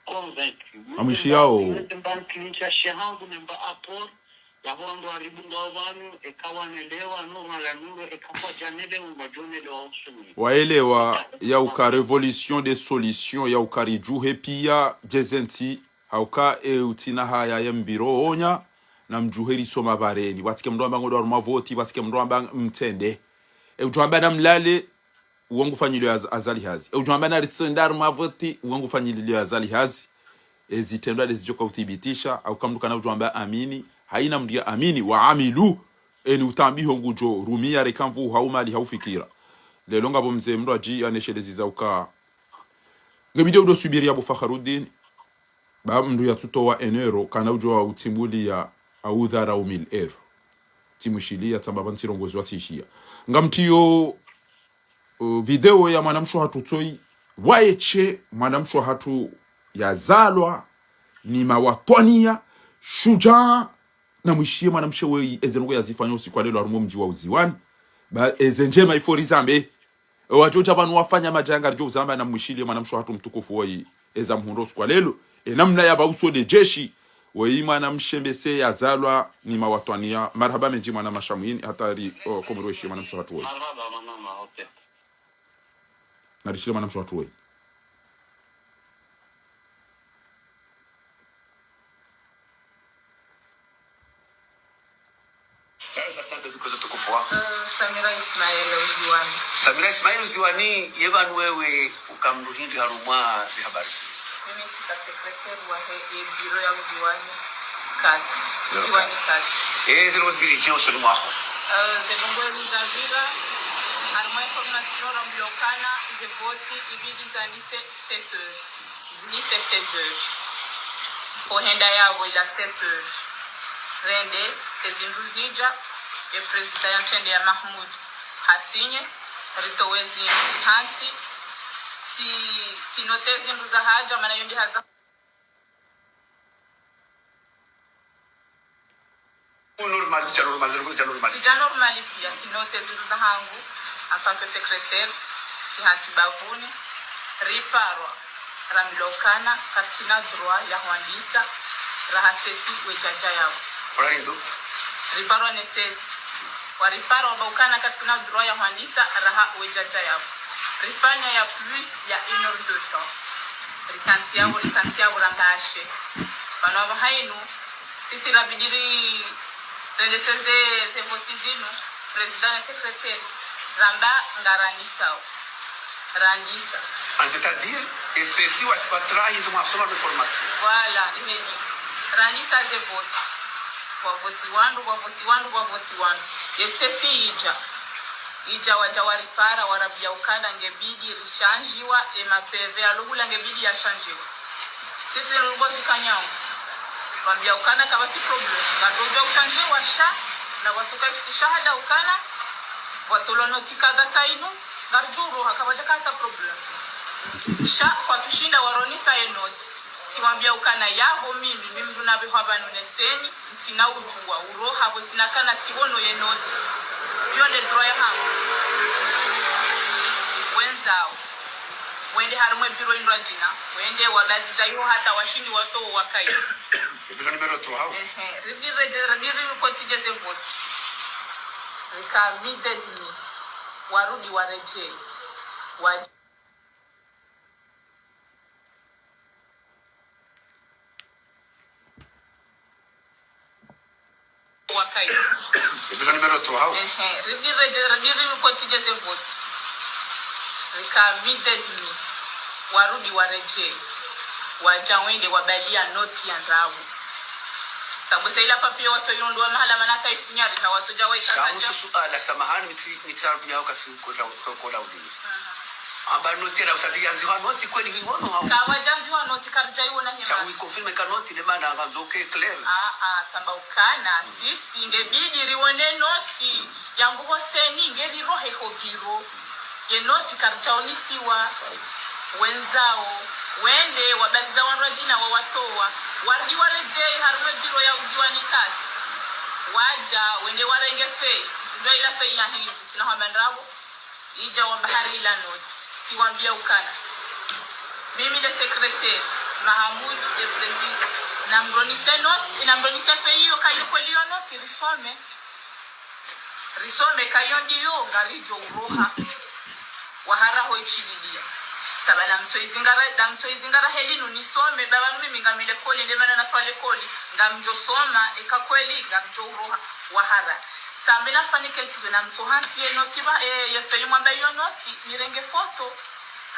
convaincu amishi yao mbankinisha shahangu nemba apport ya hondo aribunga wanu ekawanelewa normal nuru ekapwa janele umajonelewa usumi waelewa ya uka revolution de solution ya ukari juhe pia jezenti hauka utina haya ya mbiro onya na mjuheri soma bareni watike mndo ambango do mavoti watike mndo ambang mtende ujwamba na mlale uwangu fanyilio azali hazi ujwamba na ritsendar mavoti uwangu fanyilio azali hazi ezitendwa lezijoka uthibitisha au kamduka na ujwamba amini haina mdia amini wa amilu eni utambiho ngujo rumia rekamvu haumali haufikira lelo ngabo mzee mndo aji aneshelezi uka ngebidio do subiria bu Fakharuddin ba mndu ya tutowa enero kana ujwa utimbuli ya audhara umil euro timushilia tambaba ntirongozi watishia ngamtiyo video ya mwanamsho hatutoi waeche mwanamsho hatu ya zalwa ni mawatonia shujaa na mwishie mwanamsho wei ezengo ya zifanya usiku wa lelo arumo mji wa uziwani ba ezenjema ifori zambe wajoja banu wafanya majanga rjo zamba na mwishilie mwanamsho hatu mtukufu wei eza mhundo usiku wa lelo namna ya bauso de jeshi wei mwana mshembese yazalwa ni mawatwania marhaba menji mwana mashamuini hatari komroshi mwana mshahatu wei marhaba mama hotel narishile mwana mshahatu wei Samira Ismail Uziwani yebanu wewe ukamruhindi harumwa zi habari zi mimi tika sekretari wa biro ya Uziwani kat Uziwani kat zero zibiri Johnson mwaho zengongwezi za vira harumwa information rambiokana ze voti ibidi zanise 7 heures zinite 7 heures pohenda yabo ila 7 heures rende ezinduzija e president yantende ya Mahmoud Hasinye ritowezi hansi ti notezi nduza haja mana yondi haza normal pia ti notezi nduza hangu en tant que secrétaire ti hansi bavuni riparwa ramilokana kartina droit ya Rwandisa rahasesi wejaja yao riparwa nesesi waripara wabaukana kasina droit ya Rwandisa raha wejaja yao rifanya ya plus ya 1 heure de temps rikansi yao rambashe bano hainu sisi rabidiri rendeseze ze votizino president et secrétaire ramba ngaranisa randisa c'est-à-dire et ceci was patra hizo mafsoma de formation voilà imeni randisa ze vote wa voti wandu yesesi ija wajawari para warabia ukanda ngebidi rishanjiwa mapeve alugula ngebidi yashanjiwa sisi nulugozi kanyangu wambia ukanda kabati problem ngadobia ushanjiwa sha na watuka istishahada ukana watolonotika data inu garjuru hakabaja kata problem sha kwa tushinda waronisa enoti siwambia ukana yabo mimi mdunabe hwabanu neseni sina ujua uroha abo tinakana tiwono yenoti yole droya hangu wenzao wende harumwe biro indwajina wende wabaziza yo hata washindi wato wakai biro numero 3 hao ribiri kotijeze vote rika midedni warudi wareje wakai biro numero 3 hao ribiri kotijeze vote rika midedni warudi wareje wajawende wabalia noti ya ndabu tabuse ila papio watu yondwa mahala manaka isinyari na watu jawai kanja shamu suala samahani mitsarudia hao kasi kola udini aba noti la usati yanzi wa noti kweli hiwono hao kawa janzi wa noti karja iwona hima chawi confirme ka noti le mana ngazoke clair samba ukana sisi ngebidi riwone noti yangu hoseni ngeri rohe hobiro ye noti karja onisiwa wenzao wende wabaziza wanrajina wa watoa wardi warejei harume biro ya Uziwani kati waja wende warengefe ndio ila fei ya hili tunahamandrabo ija wa bahari ila noti siwambia ukana mimi le secrétaire Mahmoud le président na mbronise noti ina mbronise fei yo kayo kweli yo noti risome kayo ndiyo ngarijo uroha wahara hoichibilia sabana mtoizingara helinu nisome baba mimi ngamile koli ndemana na swale koli ngamjo soma ekakweli ngamjo uroha wahara sambena fanike tizo na mtohanti noti ba yefe mwamba yo noti nirenge foto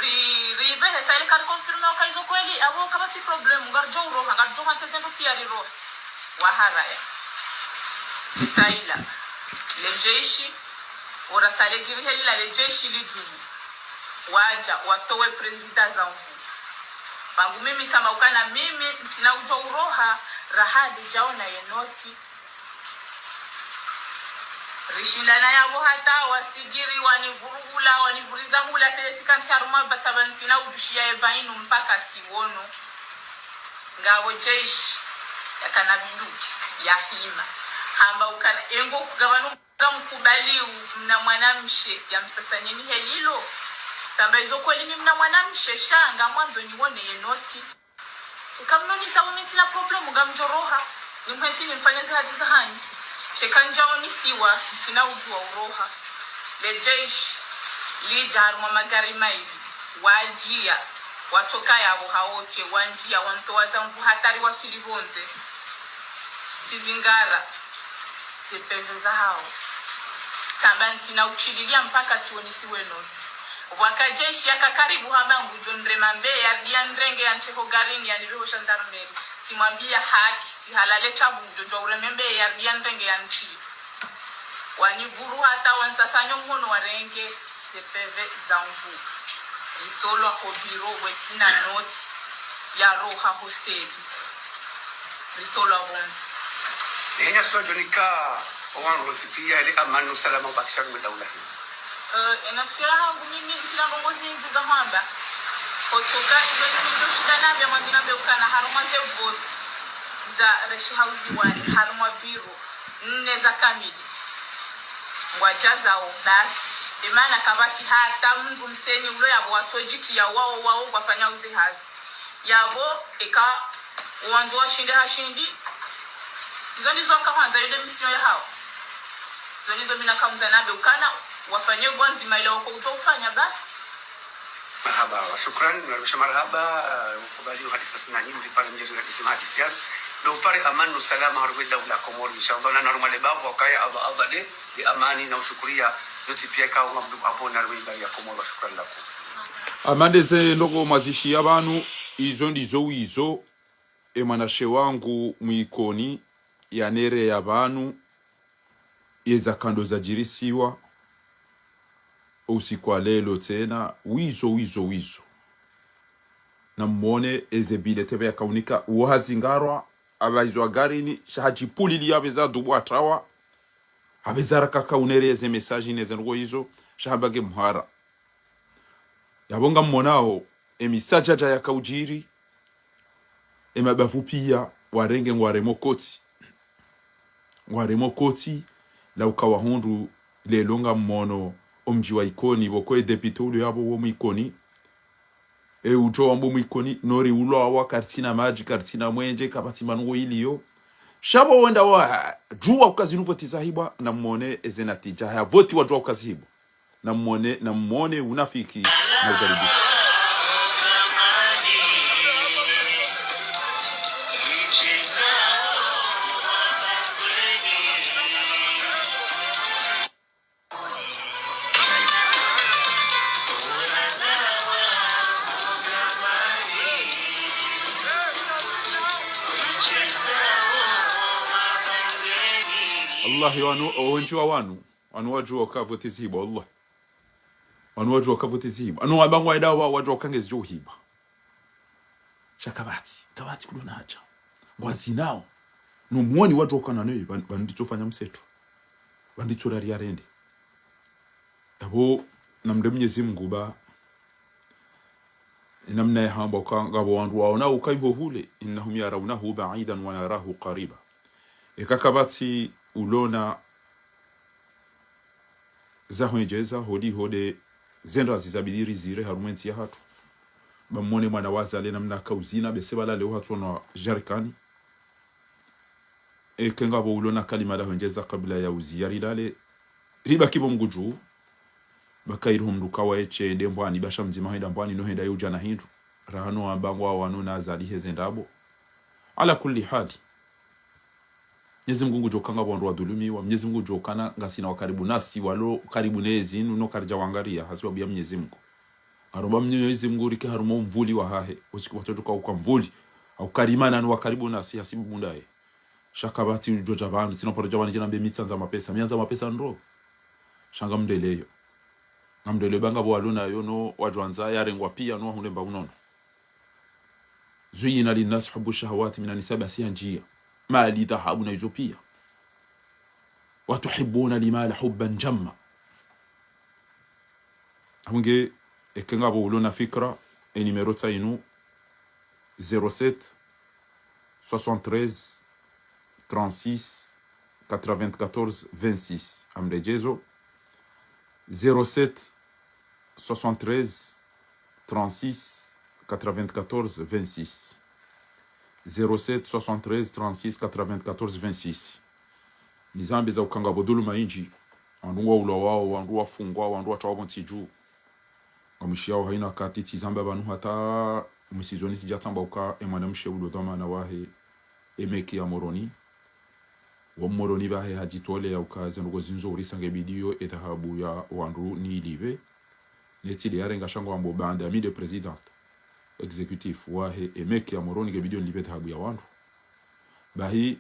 ribe hesa ile kar confirme okaizo kweli abo kabati problem ngarjo uroha ngarjo hante sendo pia riro wahara ya isaila lejeshi ora sale giri helila lejeshi lidzulu waja watowe president zangu bangu mimi tamaukana mimi ntina ujo uroha rahadi jaona yenoti rishindana yabo hata wasigiri wanivurugula wanivuriza hula teletika nsaruma batabantina ujushia ebainu mpaka tiwono ngawo jeshi yakanabiluki ya hima hamba ukana engo kugabanu mkubaliu mna mwanamshe ya msasanyeni helilo samba izo kweli mimi na mwanamshe shanga mwanzo nione yenoti ikamnoni sawa miti na problem ngamjoroha ni mhenti ni mfanya zazi zahani shekanjao ni siwa ntina ujua uroha le jesh lijar mwa magari maili wajia watoka yabo haoche wanjia wantowaza mvu hatari wasulibonze tizingara zipeveza hao tabanti na uchililia mpaka tuonisiwe noti wakajeshi yakakaribu habangu jonre mambe ya diandrenge ya ncheko garini ya nibeho shandarmeri timwambia haki tihalale tabu jojo uremembe ya diandrenge ya nchi wanivuru hata wansasanyo mhono warenge zepeve za mvu itolwa kobiro wetina noti ya roha hosteli ritolwa bonzi henya sojonika wangu sipia ile amani usalama bakisha kwa daula hii enasfia hangu mimi ntina bongozi nji za mwamba kotoka izo ndio shida nabya mwandina beukana haruma ze vote za reshi house wani haruma biro nne za kamili ngwajazao basi imana kabati hata mndu mseni ulo yabo watojiti ya wao wafanya uzi hazi yabo eka uwanzo wa shinde hashindi izo ndizo kawanza yule misio ya hao izo ndizo mina kaunza nabe ukana wafanye gwanzi maila wako utofanya basi marhaba wa shukran na marhaba kubali hadisi sana nyingi pale mjeru hadisi hadisi ya do pare amani usalama harwe daula Komoro inshallah na normale bavu wakaya abade di amani na ushukuria yote pia kwa mabdu abona harwe ya Komoro shukran lako amande ze ndoko mazishi y'abantu izo ndizo wizo emanashe wangu mwikoni ya nere y'abantu yeza kando za jirisiwa usiku wa lelo tena wizo na mwone ezebile tebe ya kaunika uhazingarwa abaizwa garini shahajipulili yabeza dubu atawa abezara kaka unereze message neze ngo izo shahabage muhara yabonga mmonao emisajaja ya kaujiri emabavu pia warenge ngwaremo koti la ukawa hundu lelonga mmono omji wa ikoni boko deputolo yabo wo mwikoni ujo wambo mwikoni nori ulo awa kartina maji kartina mwenje kabati manugo iliyo shabo wenda wa juwa ukazinu voti zahibwa na mwone ezenatija ya voti wa juwa ukazihibu na mwone unafiki na ugaribu Allah wanjua wanu wajua kavoti zihiba Allah wajua kavoti zihiba wabangwa idawa wajua kangezi jo hiba shakabati kulona haja ngwazinao no muoni wajua kana naye banditsofanya mseto banditsorari yarende yabo namde Mwenyezi Mungu ba namna yahamba ukangabo wandu waona ukaiho hule innahum yarawnahu ba'idan wa yarahu qariba ekakabati ulona zahwenjeza hode zendra zizabidiri zire harumenti ya hatu bamone mwana wazale namna kauzina besebala leo hatu na jarikani kengabo ulona kalima da hwenjeza kabla ya uziyari dale riba kibo mguju bakairu mduka wa eche ndembwani basha mzima henda mbwani no henda yujana hindu rahano ambangwa wanona azali hezendabo ala kulli hali Mwenyezi Mungu jokanga bondu wa dhulumiwa Mwenyezi Mungu jokana ngasina wa karibu nasi walo karibu nezi no karja wangaria hasibabu ya Mwenyezi Mungu aroba Mwenyezi Mungu rike harumo mvuli wa hahe usiku watotoka kwa mvuli au karimana wa karibu nasi hasibu mundae shakabati ujoja bantu sino jabani jina mbe mitsanza mapesa mianza mapesa ndo shanga mdeleyo ngamdele banga bo aluna yono wajwanza yarengwa pia no hulemba unono zuyina linnas hubu shahawati min anisaba sianjia mali dhahabu na hizo pia watuhibbuna limala hubban jamma hunge ekengabo ulona fikra numero tainu 07 73 36 94 26 amrejezo 07 73 36 94 26 07 73 36 94 26 nizambi za ukanga bodulu mainji wandu wa ula wao wandu wafungwa wandu watawabo ntiju ngamushiyao haina kati tizambi abantu hata umisizoni sijatamba uka emwana mshewulo doma na wahe emeki ya moroni wa moroni bahe hajitole ya ukaze nuko zinzo urisange bidiyo etahabu ya wandu ni ilive netili yarenga shango wambo bande ami de president executif wahe emeki ya moroni ge bidiyo nilive etahabu ya wandu bahi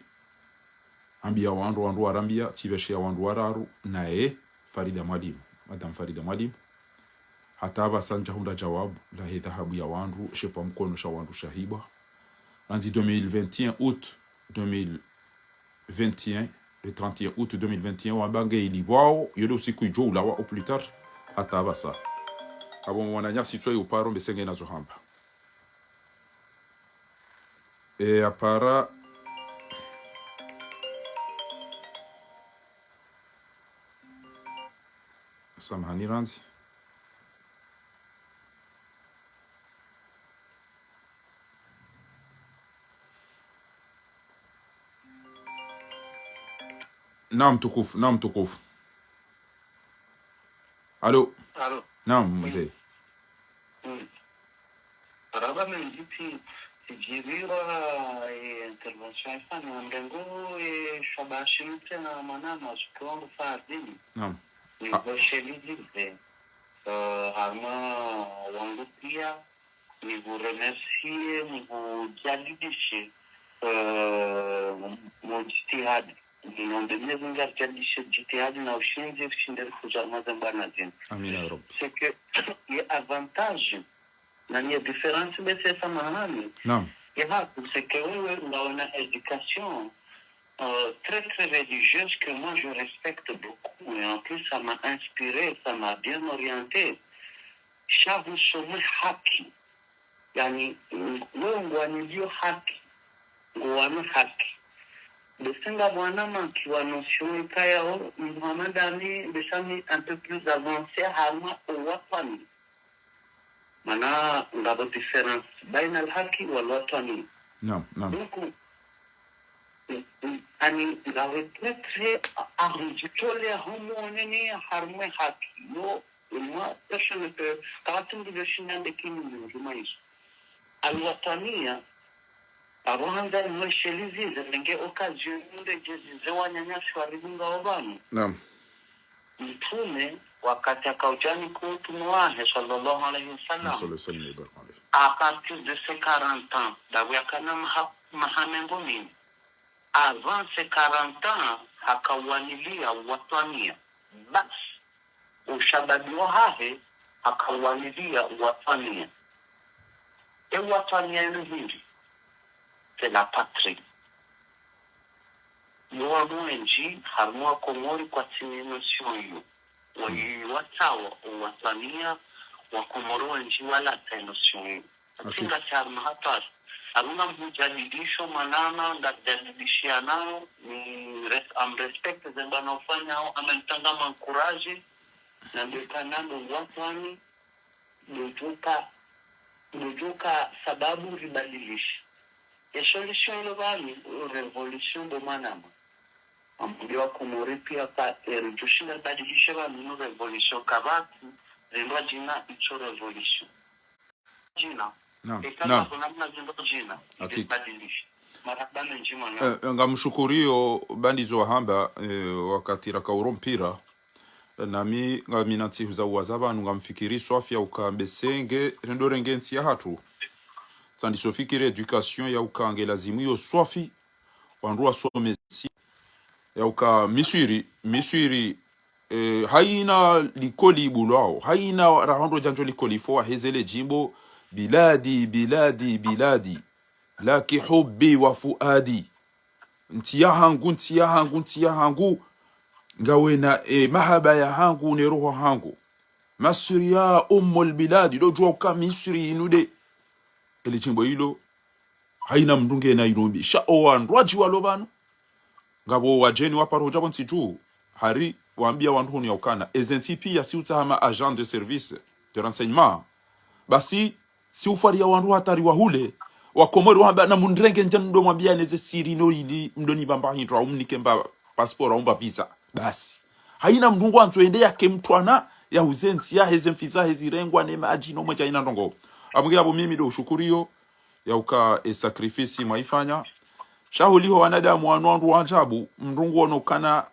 ambia wandu warambia tibeshe ya wandu wararu nae Farida Mwalimu madam Farida Mwalimu hata basanja hunda jawabu la etahabu ya wandu shepa mkono sha wandu shahibwa lundi 2021 août 2021 le 31 août 2021 wabange ilibwao yole usiku ijo ulawa au plus tard hata basa abo mwananya sitwa uparo mbesenge nazo hamba apara samahani ranzi Naam tukufu. Alo. Naam mzee. Raba mjiti sijiriwa intervention sana ndengo shabashi mtena manana shukrani fardini. Naam. Ni shelidize. Harma wangu pia ni vous remercier ni vous jalidishe mujtihadi niombe zingar jalishe jitihadi na ushindi ushinde kuzama zambana zin. Amina ya Rabbi. C'est que il y a avantage na ni différence mais c'est ça manani. Naam. Et là c'est que on a une éducation très très religieuse que moi je respecte beaucoup et en plus ça m'a inspiré, ça m'a bien orienté. Shavu somu haki. Yani ngwani ndio haki. Ngwani haki. Besenga bwana mankiwa notion kayao Muhammad Ali besami un peu plus avancé harma watani mana ngabo difference baina al-haki wal watani. Naam. Donc ani ngabo très arjitole homoneni harma haki no moi personne que quand tu veux changer de kini njumais al-wataniya abonga mweshelizi zenge occasion nde jezi wanyanya shwaringa obani. Naam. Mtume wakati akaujani kwa mtume sallallahu alayhi wasallam Sallallahu à partir de ses 40 ans dawakana mahamengo nini avant ses 40 ans akawanilia watania bas ushababi wa hahe akawanilia watania watania ni hivi c'est la patrie. Nous enji harmwa komori kwa notion hiyo. Watawa watania wa komoro enji wala notion hiyo. Kinga charma hata aluna mjadidisho manana ndadidishia nao ni respect zembana ufanya au amentanga encourage na ndio watani nduka sababu ribadilisha. Ya solution ile bali revolution do manama ambuliwa kumuri pia ka erujushinda badilisha ba no revolution kabati zindwa jina icho revolution jina Naam. Kuna zindwa jina badilisha marabana njima na ngamshukurio bandizo wahamba wakati rakaurompira nami ngaminati za wazabanu ngamfikiri swafia ukambesenge rendorengensi ya hatu tandi sofikire education ya ukange lazimu yo swafi wandu wasomesi ya uka miswiri haina likoli bulao haina rahondo janjo likoli fo hezele jimbo biladi laki hubbi wa fuadi ntia hangu ngawena mahaba ya hangu ne roho hangu Masri ya ummul biladi do jwa uka misri inude ele jimbo hilo haina mdunge na Nairobi sha oandwaji walobano ngabo wajeni waparo jabo nsiju hari waambia wandu ni yaukana SNTP ya siuta hama agent de service de renseignement basi si ufaria wandu hatari wahule wa Komori wamba na mundrenge njani ndo mwambia neze siri no ili mdoni bamba hindra umnike mba passport umba visa basi haina mndungu anzoende yake mtwana ya uzenzi ya heze mfiza hezi rengwa nema ajino mweja ina ndongo amungi abo mimi do ushukuriyo ya uka sacrifice maifanya shahuliho wanadamu wanwandu wanjabu mndungu wanokana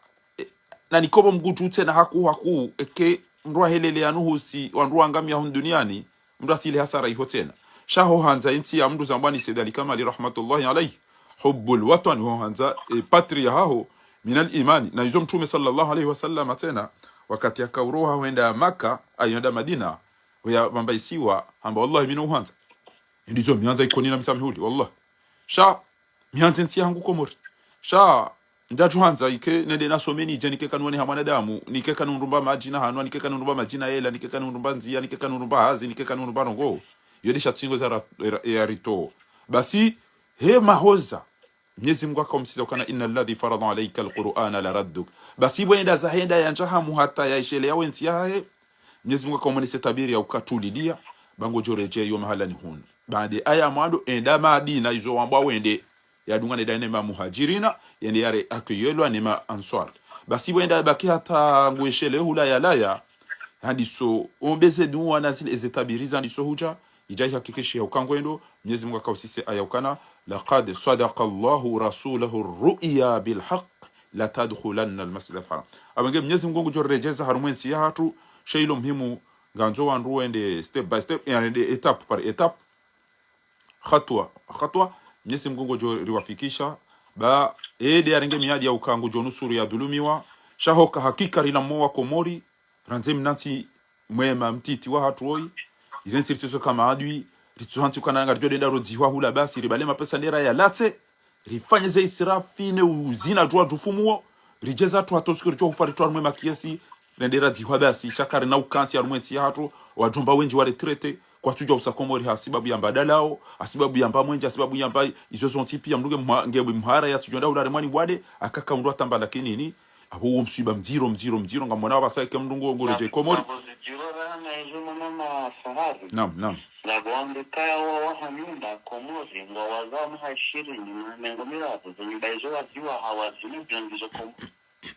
na nikobo mgutute na haku eke mrua helele ya nuhusi wanrua ngami ya duniani mratile hasara iho tena shaho hanza inti ya mndu zambani sedali kama li rahmatullahi alayhi hubbul watan ho hanza patria haho minal imani na yuzo mtume sallallahu alayhi wasallam tena wakati akauroha huenda Maka ayenda Madina ya mambaisiwa hamba wallahi minu hanza ndizo mianza ikoni na misamihuli wallahi sha mianza inti yangu Komori sha ndatu hanza ike nende nasomeni je nike kanuni ha mwanadamu nike kanurumba majina hanwa nike kanurumba majina yela nike kanurumba nzia nike kanurumba hazi nike kanurumba rongo yodi shatingo za ya rito basi he mahoza Mwenyezi Mungu akamsiza kana innal ladhi farada alayka alqur'ana la radduk basi bwenda za henda yanjahamu hata yaishele ya wensi yae Mwenyezi Mungu akamwonesa tabiri ya ukatulilia bango joreje yo mahala ni hun baade aya mwando enda Madina izo wamba wende yadungane da nema muhajirina yende yare akuyelwa nema answar basi wenda baki hata ngweshele hula ya laya handiso ombeze duwa nazile ezetabiriza handiso huja ijai hakikishi ya ukangwendo Mwenyezi Mungu akausise aya ukana laqad sadaqa Allahu rasulahu ar-ru'ya bil haqq la tadkhulanna al-masjid al-haram abange Mwenyezi Mungu jorejeza harumwensi ya hatu shaylo muhimu ganzo wandu ende step by step yani etape par etape khatwa Mwenyezi Mungu riwafikisha ba ede arenge miadi ya ukangu jonusuru ya dhulumiwa shahoka hakika rina mowa Komori ranze mnati mwema mtiti wa hatuoi izensi ritizo kama adui rituhanti ukananga rjode nda rodziwa hula basi ribalema pesa nera ya late rifanye ze israfine uzina jua jufumuo rijeza tu hatosikiri jua hufaritu arumwema kiesi nendera dziwa basi shakari na ukanti arumwensi ya hatu wajumba wenji wa retrete kwa tuja usakomori hasibabu ya mbadalao asibabu ya mba mwenja asibabu ya mba izozo ntipi ya mluge ngewe mhara ya tujonda ulare mwani wade akaka undua tamba lakini ni abu msiba mziro nga mwana wabasa ike mdungu ngoreje Komori naam Nagwambe kaya wa hamunda Komori ngo wazamu hashirini mengomira hapo zenye waziwa hawazini blangizo Komori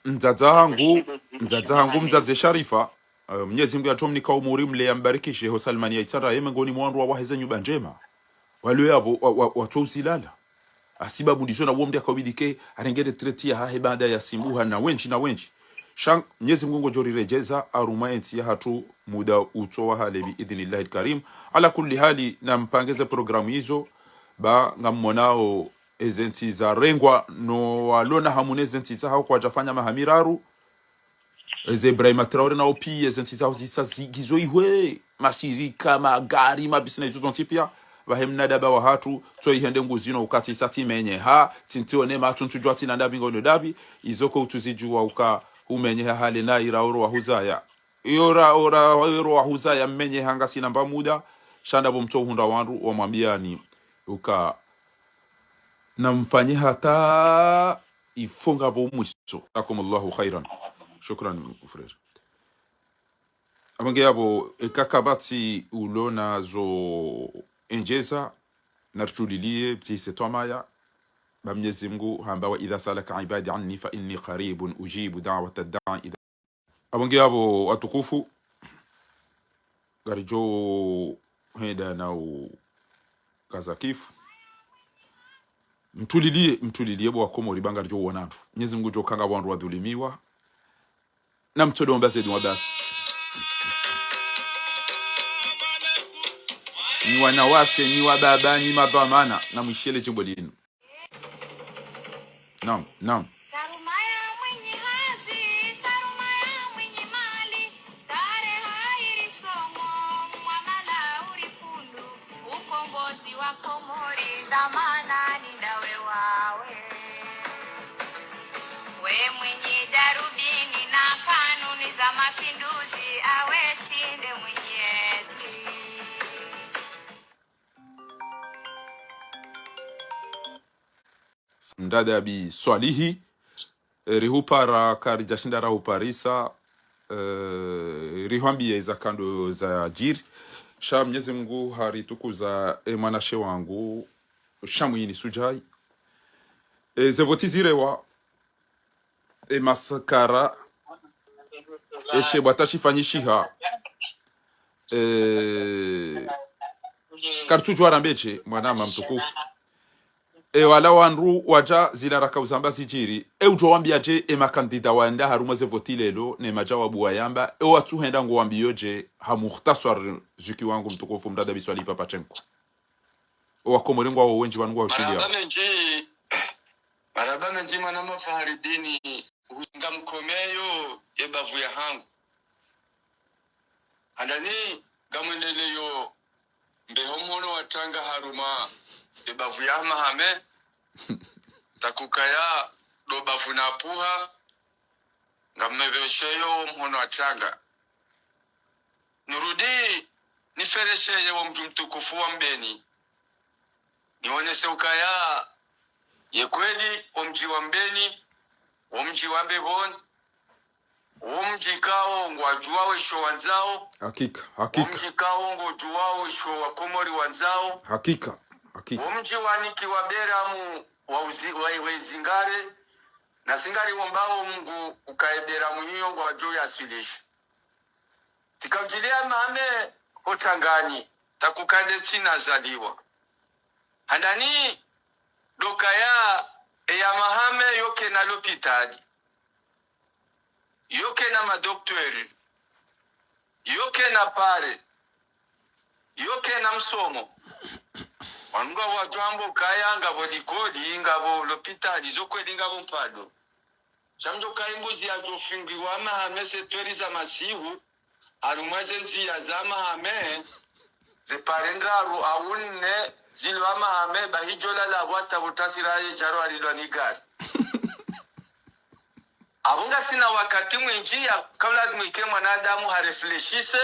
mzaza hangu mzaze Sharifa Mwenyezi Mungu atomnika umuri mle yambarikishe ho Salmani yaitara yemengoni mwandu wa waheze nyumba njema wale yabo watouzilala asibabu ndizo na womdi akawidike arengere tretia hahe baada ya simbuha na wenji shang Mwenyezi Mungu jorirejeza aruma enti ya hatu muda utowa hale bi idhnillahi karim ala kulli hali na mpangeze programu hizo ba ngamonao ezenti za rengwa no walona hamuneze enti za hao kwa jafanya mahamiraru eze Ibrahim Traore na opi ezenti za uzisa zigizo ihwe mashirika magari mabisina hizo zontipia bahemna daba wa hatu to ihende nguzino ukati sati menye ha tintione matuntujwa tina ndabi ngono dabi izoko utuzijua uka umenye hali na irauro wa huzaya ora wa huzaya menye hanga sina muda shanda bomto hunda wandu wamwambia ni uka namfanye hata ifunga bomuso akumullahu khairan shukran frere abange yabo ekakabati ulona zo enjeza nartulilie btise tomaya Mwenyezi Mungu hambawa idha salaka ibadi anni fa inni qaribun ujibu da'wata ad-da'i idha abange yabo watukufu garijo henda na kazakifu mtulilie bo Komori banga rjo wonantu Mwenyezi Mungu jo kanga wandu wadhulimiwa na mtodomba zedu wabasi ni wanawake ni wababa ni mabamana na mwishele jimbo linu naam Sarumaya mwenye hazi, sarumaya mwenye mali, tare hairi somo, mwamala urifundu, ukombozi wa Komori, dhamana ni dawe wawe. We mwenye darubini na kanuni za mapinduzi, awe tinde Mwenyezi. mdada bi swalihi rihupara karijashinda rahuparisa rihambie za kando za jiri sha Mwenyezi Mungu haritukuza mwanashe wangu shamwini sujai zevoti zirewa masakara eshe batashifanyishiha kartuju arambeche mwanama mtukufu wala wanru waja zilaraka uzamba zijiri ujo wambiaje makandida wanda haruma zevoti lelo ne majawabu wayamba watu henda ngo wambiyoje hamukhtasar zuki wangu mtukufu mdada biswali papa chenko wakomore ngo wenji wangu wa ushilia marabana njima na mafaharidini uhinga mkomeyo ebavu ya hangu andani gamwendeleyo mbehomono watanga haruma ebavu ya mahame takukaya dobavu na puha ngamevesheyo mhono watanga nurudi niferesheye wa mtu mtukufu wa mbeni nione ukaya ye kweli omji wa mbeni omji wa mbebon omji kao ngwajua wesho wanzao hakika omji kao ngojua wesho wa komori wanzao hakika omji waniki wa beramu wa zingare na singari wombao Mungu ukaeberamu hiyo ngwajua yasilisha tikamjilia mame otangani takukande tina zaliwa handani dokaya ya mahame yoke na lopitali yoke na madoktori yoke na pare yoke na msomo wanunga wajambo kaya ngabo likodi ngabo lopitali zokweli ngabo mpado chamjo kaimbuzi ya jofingi wa mahame setweri za masihu arumwaje nzia za mahame ziparengaru awunne zilwa mahame bahijola la wata butasiraye jaro alilwa ni gari abunga sina wakati mwinjia kabla mwike mwanadamu harefleshise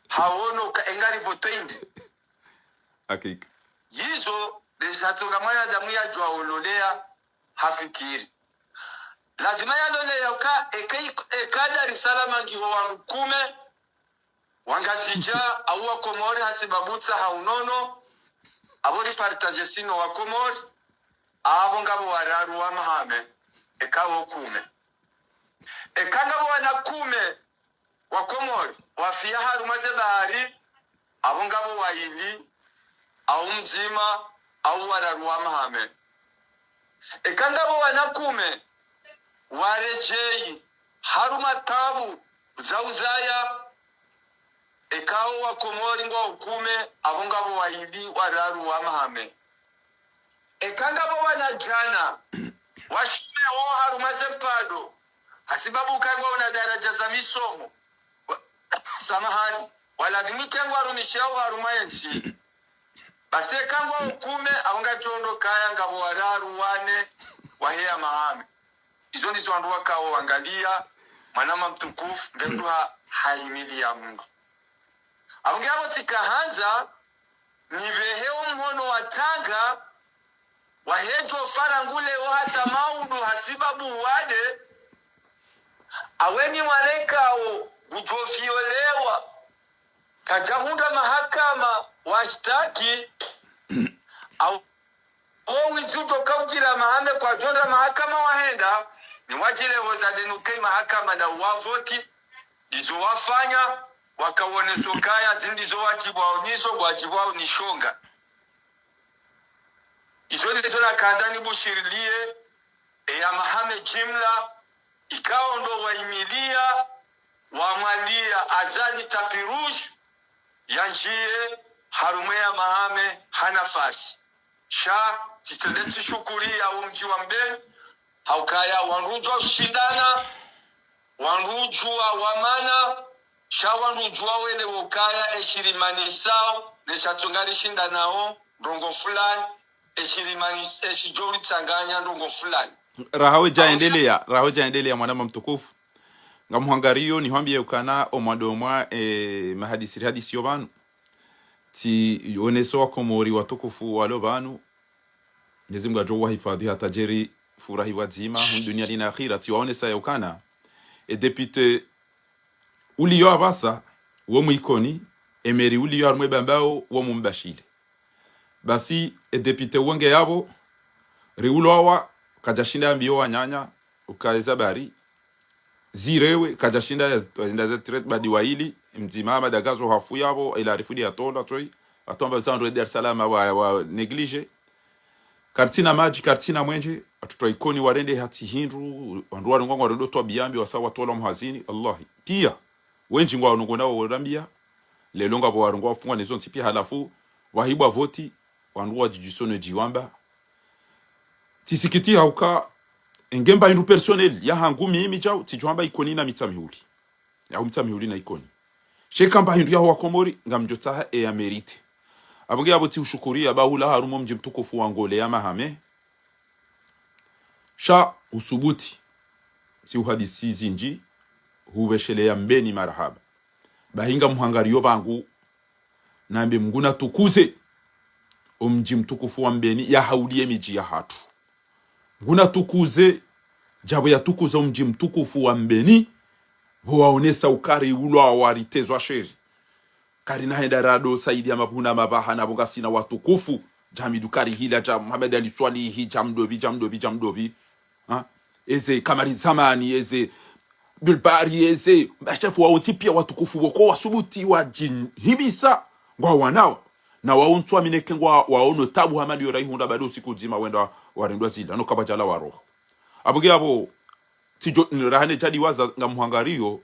haono engari voto indi hakika yizo desatunga mwanadamu ya jwa ololea hafikiri lazima ya lole ya uka ekada risalama ngiho wangukume wangazija awa komori hasibabutsa haunono abori partage sino wa komori abo ngabo wararu wa mahame ekawo kume ekangabo wanakume wa komori wafia harumaze bahari abo ngabo waili au mzima au wararu wa mahame ekangabo wanakume warejei haruma tabu zauzaya ekao wa komori ngo ukume abongabo waili wararu wa mahame ekangabo wanajana washime wo harumaze pado hasibabu kangwa una daraja za misomo samahani waladhimike ngo arumishao harumayensi basi kangwa ukume abonga chondo kaya ngabo wararu wane wahea mahame izo ndizo andu wakao angalia manama mtukufu ngenduha haimili ya Mungu abungabo tikahanza niveheo mhono watanga wahejo farangule o hata maudu hasibabu wade aweni mwalekao gujofiolewa kajahunda mahakama washtaki au wizuto kaujira mahame kwa jonda mahakama wahenda ni wajile wazadenuke mahakama na wavoti izo wafanya wakawone sokaya zindizo wajibu waoniso wajibu wao nishonga izo ndizo na kandani bushirilie ya mahame jimla ikao ndo waimilia wamalia azali tapiruj ya njie harumea mahame hanafasi sha titendeti shukuri ya umji wa mbe haukaya wanrujwa ushindana wanrujwa wamana shawanrujwa wene wokaya eshirimani sao neshatungari shinda nao ndongo fulani eshirimani eshijori tsanganya ndongo fulani rahawe jaendelea mwanama mtukufu ngamuhangario nihwambie ukana omwadomwa mahadisiri hadisi yobanu ti yoneso wa komori watukufu walo banu Mwenyezi Mungu ajowa hifadhi hata jeri furahi wazima dunia lina akhira ti waonesa yokana depute uliyo abasa wo muikoni emeri uliyo armwe bambao wo mumbashile basi edepite wenge yabo riulowa kajashinda ambio wanyanya ukaeza bari zirewe kajashinda ya tret badi waili mzima madagazo hafu yabo ila rifudi ya tonda toi atomba zando Dar es Salaam wa neglige kartina maji kartina mwenje atuto ikoni warende hati hindu wanduwa ngongo warendo to biambi wasawa tola mhazini Allah pia wenji ngwa ngongo warambia lelonga bo warungo afungwa nezo tipia halafu wahibwa voti wanduwa jijisone jiwamba tisikiti hauka engemba indu personnel ya hangu mimi jao tijwamba ikoni na mitamihuli ya mitamihuli na ikoni shekamba hindu ya wa Komori ngamjota ya merite abonge aboti ushukuri abahula harumo mji mtukufu wa Ngole ya Mahame sha usubuti si uhadisi zinji hubeshele ya mbeni marhaba bahinga muhangariyo bangu nambe mnguna tukuze mji mtukufu wa mbeni ya haudie miji ya hatu nguna tukuze jabo ya tukuze mji mtukufu wa mbeni waonesa ukari ulwa waritezwa sheri karina hendarado saidi ya mabuna mabaha na boga sina watukufu jamidu kari hila jam Muhammad Ali Swalihi jamdobi eze kamari zamani eze bilbari eze mashafu waonti pia watukufu wako wasubuti wa jin hibisa ngwa wanao na waontwa mineke ngwa waono tabu hamadi yorai hunda bado siku zima wenda warendwa zida no kabajala wa roho abuge abo tijo rahane jadi waza ngamuhangariyo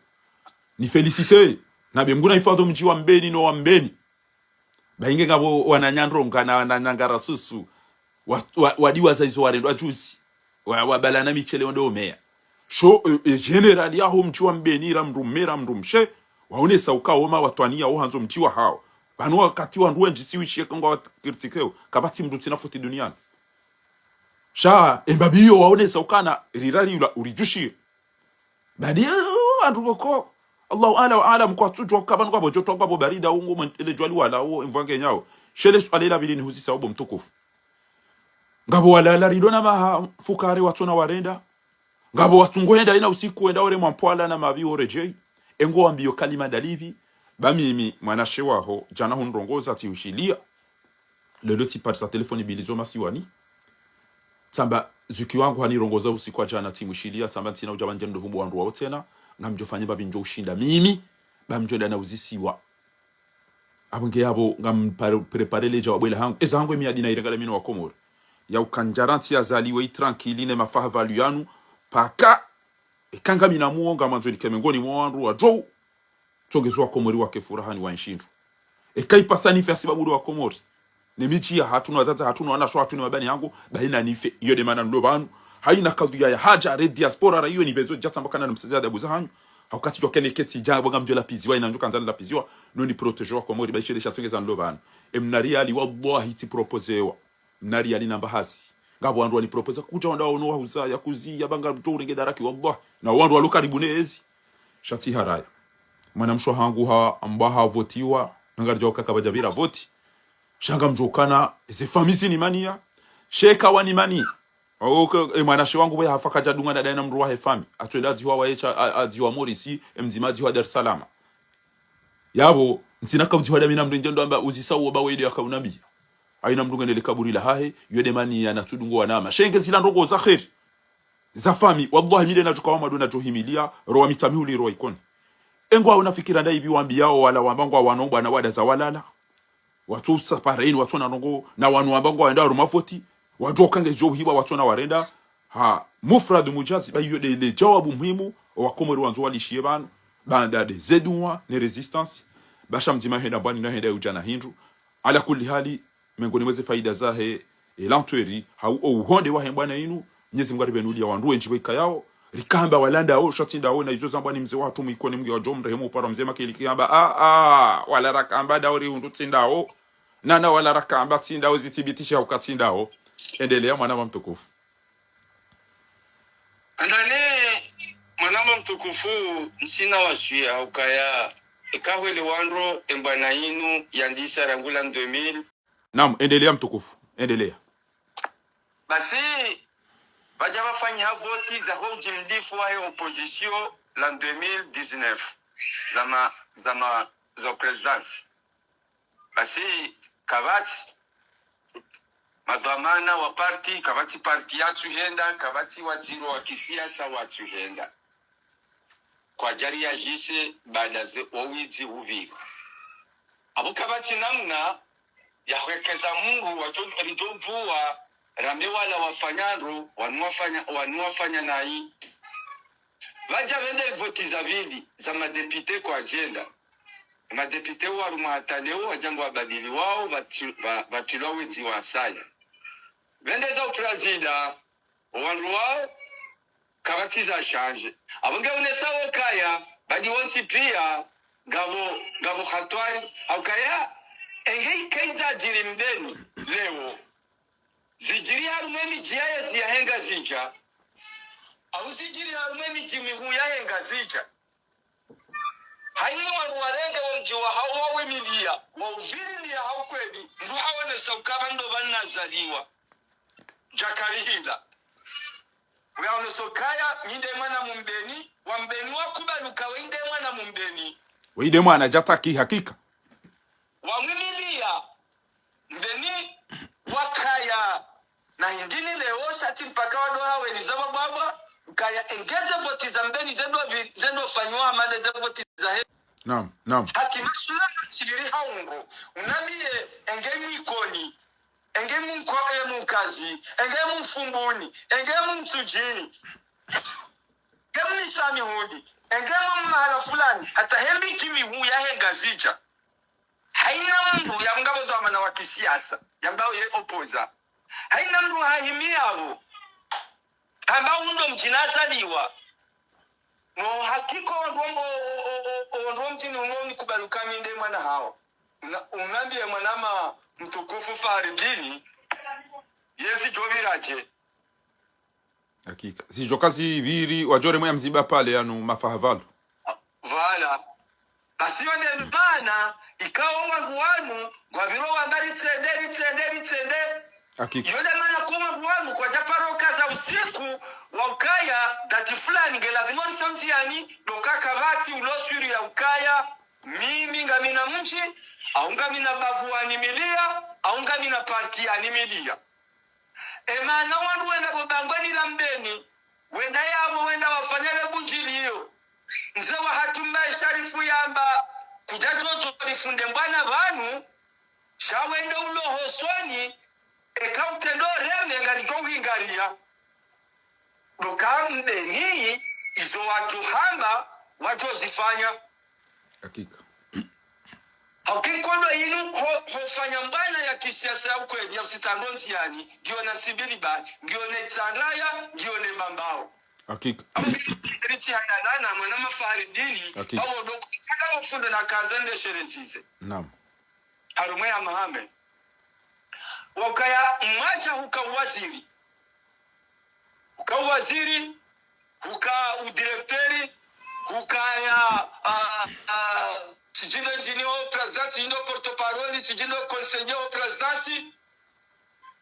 ni felicite na bemguna ifado mji wa mbeni no wa mbeni bainge ngabo wananyandronga na wananyangara susu wadiwa za izo warendwa juzi wabalana michele ndo mea sho general ya ho mji wa mbeni ramrumera mrumshe waonesa ukaoma watwania ho hanzo mji wa hao banu wakati wa nduwe njisi wishe kangwa kritikeo kabati mdutina futi duniani sha embabiyo waonesa ukana rirari urijushi badi andukoko Allah ala mkwa tutu kabanu kwa bojoto kwa barida ungo ele jwali wala o mvange nyao shele swalila bilini huzisa obo mtukufu ngabo wala ridona maha fukare watona warenda ngabo watungoenda ina usiku enda ore mwampwala na mabi oreje engo ambiyo kalima dalivi bamimi mwanashe waho jana hunrongoza ati ushilia lelo tipati sa telefoni bilizo masiwani tamba zuki wangu hanirongoza usiku jana timushilia tamba tina ujabanje ndovumbu wandu wao tena ngamjofanye babinjo ushinda mimi bamjoda na uzisiwa abonge yabo prepare leja wabwela hangu eza hangu emiadi na irengala mino wa Komori ya ukanjaranti ya zaliwe tranquille mafaha valuyanu paka ekanga mina muonga manzo likemengoni mwandu wa jo tongezwa Komori wake furahani wa nshindu ekaipa nife asibabu wa Komori nemichi ya hatuna wazaza hatuna wana shwa hatuna mabani yangu baina nife iyo de mana ndo banu haina kadhi ya haja red diaspora ra hiyo ni bezo jatambaka na msezea adabu zanyu hakati to kene keti jabo ngamjo la piziwa inanjuka nzala la piziwa no ni proteger kwa Komori baishe chatongeza ndo banu emnari ali wallahi ti proposewa nari ali namba hasi ngabo wandu wali propose kuja wanda ono huza ya kuzi ya banga mto urenge daraki wallahi na wandu walu karibu nezi shati haraya mwana mshwa hangu ha ambaha votiwa ngarjo kakabajabira voti shanga mjokana ze famisi ni mania sheka wani mani oke mwanashe wangu we hafaka jadunga na daina mruwa hefami atwela ziwa waecha aziwa morisi mzima ziwa Dar es Salaam yabo ntinaka mziwa damina mrenje ndo amba uzisawo bawede akaunambia aina mrunga nele kaburi la hahe yode mani ya natudungo wanama shenge zila ndongo za kheri za fami wallahi mile na tukawa madona johimilia roa mitamihuli roa ikoni engwa unafikira ndai biwambi yao wala wambangwa wanoba na wada za walala watu sapareini watu na ndongo na wanu wambangwa waenda rumafoti watu kange jo hiba watu na warenda ha mufrad mujazi ba yode le jawabu muhimu wa Komori wanzo walishie bana banda de zedunwa ne resistance basha mzima henda bani na henda ujana hindu ala kulli hali mengoni mweze faida zahe elantweri hau uhonde wa hembana inu Mwenyezi Mungu aribenulia wandu enjiweka yao rikamba walanda ao shatinda ao na izo zambani mze watu mwikone mge wa jomre hemu upara mzema kilikamba wala rakamba daori undu tindao nana wala rakamba tindao zithibitisha ukatindao endelea mwanama mtukufu andane mwanama mtukufu nsina washia ukaya ikawele wandro embana inu yandisa rangula 2000 naam endelea mtukufu endelea basi baja bafanya voti za hoji mdifu wa opposition la 2019 za presidence basi kabati madhamana wa parti kabati parti yatu henda kabati waziri wa kisiasa watu henda kwa jari ya jise baada ze owizi uviri abo kabati namna ya wekeza Mungu walitojua rambe wala wafanyaro wanuwafanya nai waja vende voti za vili za madepite kwa agenda madepite wa rumahataleo wajangu wabadili wao batulwa wezi wa asaya vende za uprazida wanru wao kabati za shanje abonge unesawo kaya badi wonti pia gabo khatwari au kaya engei kaiza jirimbeni leo zijiri harumeni jiaye ziyahenga zija au zijiri harumeni jimihu yahenga zija haini waruwarenge wonjiwa hawawe milia wavili ya haukweli nduhawane saukaba ndo banazaliwa jakarihila uyaone sokaya nyinde mwana mumbeni wambeni wakubaluka winde mwana mumbeni wide mwana jataki hakika wamwimilia mbeni wakaya na hindini leo shati mpaka wadoha wenizaba baba kaya engeze voti za mbeni zendo fanywa amade za voti za he naam hati masula chiliri haungo unambie engemi ikoni engemu mkazi engemu mfumbuni engemu mtujini engemu nisami hudi engemu mahala fulani hata hembi kimi huu ya henga zija haina mndu ya mngabo za mana wa kisiasa ya mbao ye opoza haina mndu hahimiabo ambao ndo mjinazaliwa no hakiko wandu mtini umoni kubaluka minde mwana hao unambie mwanama mtukufu Faridini yesi joviraje hakika sijokazi biri wajore mwe mziba pale yanu mafahavalo vala basi wende mbana ikawa wanu gwaviro wambari tsende hakika yode mana kuma wanu kwa japaroka za usiku wa ukaya dati fulani gelazimoni santi yani dokaka vati uloswiri ya ukaya mimi ngamina mchi aunga mina bavu animilia aunga mina parti animilia emana wandu wenda bobangoni lambeni wenda yabo wenda wafanyale bunjiliyo nze wa hatumba sharifu yamba kujatoto lifunde mbwana banu shawende ulo hoswani ekautendo reme ngalijohingaria dokambe hii izo watu hamba wajozifanya hakika hakikono inu hofanya mbana ya kisiasa ya ukweli ya usitandonzi yani gione nsibiriba gione tsandaya gione mbambao hakika richi hanadana mwana Faridini bawo doko saka ufundo na kanzende sherezize naam harumwe ya mahame wakaya mwacha ukawaziri uka udirekteri ukaya sijindo njinio president sijindo portoparoli sijindo conseiller presidency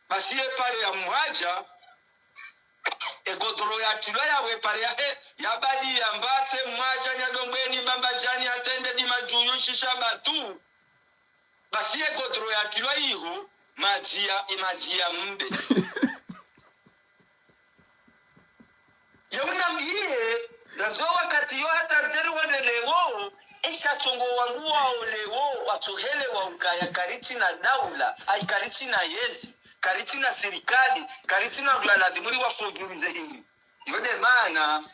basiye pale ya mwaja egodoro ya tilo ya we pale ya he ya badi ya mbate mwaja nyadombeni bamba jani atende di majuyu shisha batu basiye egodoro ya tilo hiho majia mbe yawina mhiye nazo wakati yo hata zeri wanelewo isha tongo wangu wao lewo watuhele wa ukaya kariti na daula ay kariti na yezi kariti na serikali kariti na ulanadimuri wa fogurize hili yone maana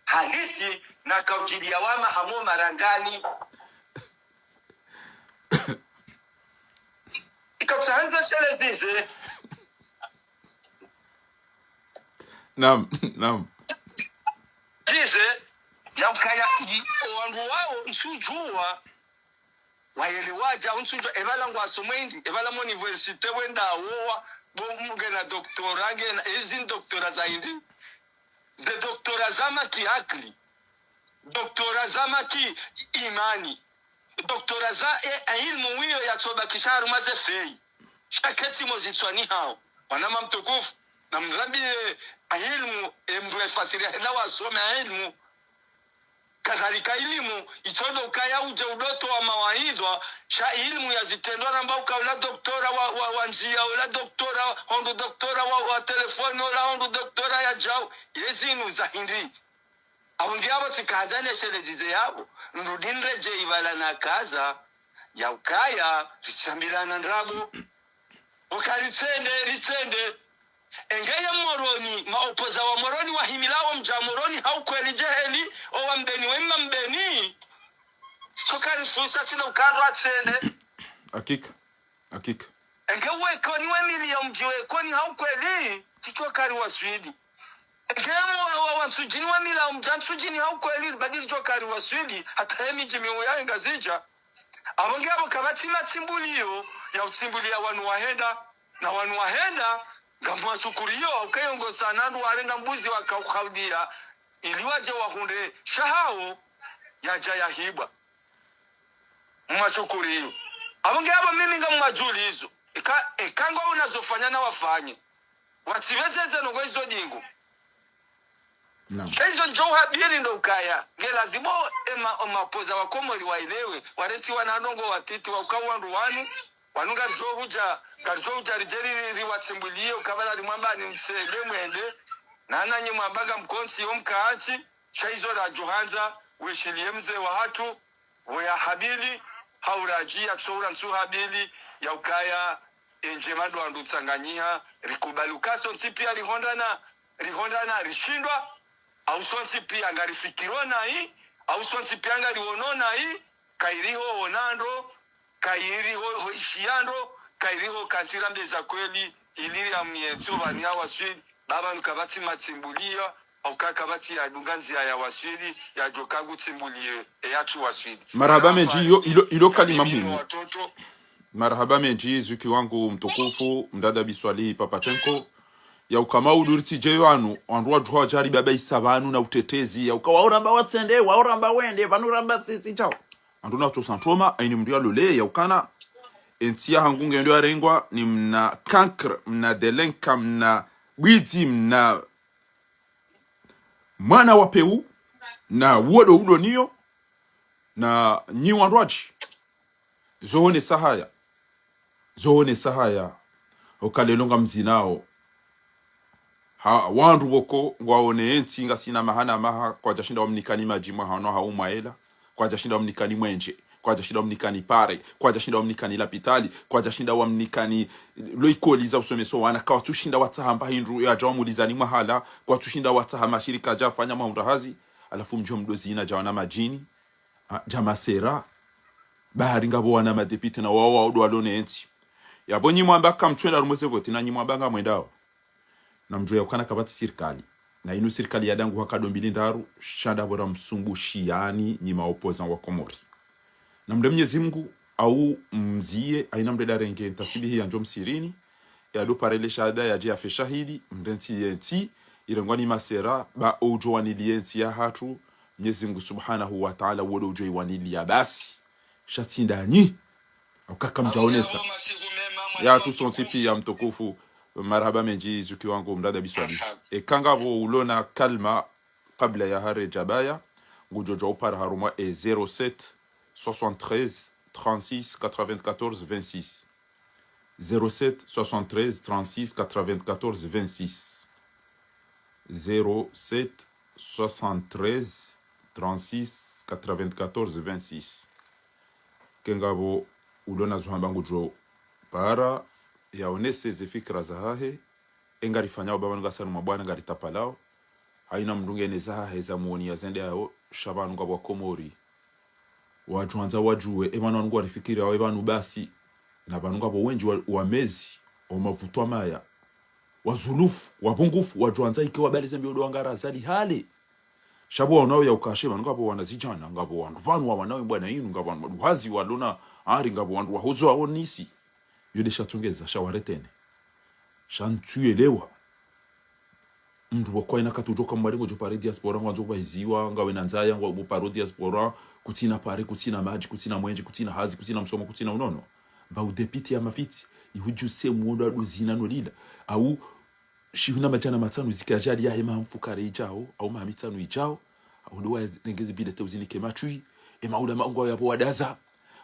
halisi na kaujilia wama hamo marangani ikakusanza shele zize naam zize ya ukaya wangu wao nsujua waelewaja unsujua ebala ngwasomwendi ebala mo universite wenda awoa bomuge na doktora ngena ezin doktora zaindi ze doktora zama ki akli doktora zama ki imani doktora za ilmu wiyo ya toba kisharu mazefei shaketi mozitwani hao wanama mtukufu na mrabi ilmu mbwe fasiria hela wasome ilmu kadhalika elimu itondo ukaya uje udoto wa mawaidha sha elimu yazitendwa namba ukaula doktora wa njia ula doktora hondo doktora wa telefoni ula hondo doktora ya jao yezinu za hindi abundi abo tikadane shelezize yabo ndudinre je ibala na kaza ya ukaya ritsambilana ndrabo ukaritsende engeye moroni maopoza wa moroni wa himilawo mja moroni haukweli jeheli owa mbeni wema mbeni sokari fusa tina ukandwa atsende hakika engewe koni wemili ya mjiwe koni haukweli kichokari wa swidi engemo wa wansujini wemila wa mja nsujini haukweli badili chokari wa swidi hata hemi jimiu ya engazija abongabo kabatima timbuliyo ya utimbulia wanu wahenda na wanu wahenda ngamwa shukuriyo ukayongo sanandu warenga mbuzi wakaudia iliwaje wahunde shahao yaja yahibwa mwashukuriyo abongabo mimi ngamwa julizo ekango unazofanya na wafanye watsivezeze no hizo dingu hizo njoha bili ndo ukaya ngela zibo mapoza wakomori waelewe wareti wananongo watiti wakawandu wanu wanunga garjohuja rijeri riwatsimbuliye ukabala rimwamba ni mtsebe mwende nana nye mwabanga mkonsi yomkaansi shaizo la juhanza weshilie mze wa hatu wea habili haurajia tsoura nsu habili ya ukaya enjemadu wandu tsanganyiha rikubalukaso nsipia rihondana rishindwa au sonsi pia ngarifikirona hii au sonsi pia ngarionona hii kairiho onando kairiho ishiando kairiho kantira mbeza kweli iliri amyetu bani awaswili baba nukabati matsimbulia au kakabati ya dunganzi ya waswili ya jokagu tsimbulie yatu waswili marhaba meji ilo kalima muhimu marhaba meji zuki wangu mtukufu mdada Biswali Papatenko ya ukama uduriti jeyo anu wanduwa juwa jari baba isabanu na utetezi ya ukawa uramba watsende wa uramba wende vanu uramba tsitsi chao anduna to santoma aini mdia lole ya ukana entia hangunge ndio arengwa ni mna kankre mna delenka mna bwiti mna mwana wa peu na wodo ulo niyo na nyi wandwaji zohone sahaya ukalelonga mzinao ha wandu woko ngwaone enti nga sina mahana maha kwa jashinda wamnikani majimwa hano haumaela kwa jashinda wamnikani mwenje kwa jashinda wamnikani pare kwa jashinda wamnikani lapitali kwa jashinda wamnikani loikoliza usomeso wana kwa tushinda watahamba hindru ya jawa mulizani mahala kwa tushinda watahama shirika jafanya maundahazi alafu mjo mdozina jawana majini jamasera bahari ngabo wana madepite na wawa odo alone enti yabo nyi mwamba kamtwenda rumwese voti na nyi mwamba nga mwendao na mjo ya ukana kabati sirikali na inu sirikali ya dangu hakadombili ndaru shanda bora msumbushi yani nyima opozan wa Komori na mde Mwenyezi Mungu au mzie aina mde darenge ntasibihi ya njom sirini ya do parele shahada ya jia feshahidi mdenti yenti irengwani masera ba ojo wanilienti ya hatu Mwenyezi Mungu subhanahu wa ta'ala wodo ojo iwanili ya basi shatinda nyi au kaka mjaonesa ya tu sontipi ya mtukufu marhaba meji zuki wangu mdada Biswali kangabo ulona kalma kabla ya hare jabaya ngujojo upara haruma 07 73 36 94 26 07 73 36 94 26 07 73 36 94 26 kengabo ulona zuhamba ngujo para yaonese zifikra zahahe engarifanya baba ngasanu mabwana ngaritapalao haina mndungene zahahe za muoni ya zende yao shabanu ngabwa Komori wajuanza wajue emana ngo arifikira wa ebanu basi na banu ngabo wenji wa mezi wa mavutwa maya wazulufu wabungufu wajuanza ike wabalize mbiodo ngara zali hale shabo wanao ya ukashema ngabo wanazijana ngabo wandu vanu wa wanao mbwana inu ngabo wandu wazi walona ari ngabo wandu wahozo aonisi yule shatungeza shawaretene shantuelewa mndu wakoina katujoka mwarengo jo pare diaspora ngwanzo baziwa ngawe nanzaya ngwa bo paro diaspora kutina pare kutina maji kutina mwenje kutina hazi kutina msomo kutina unono ba udepiti ya mafiti ihuju se muondo aduzina no lila au shihuna majana matano zikajali ya hema mfukare ijao au mamitano ijao ndio nengezi bila tawzini kematui maula mango yapo wadaza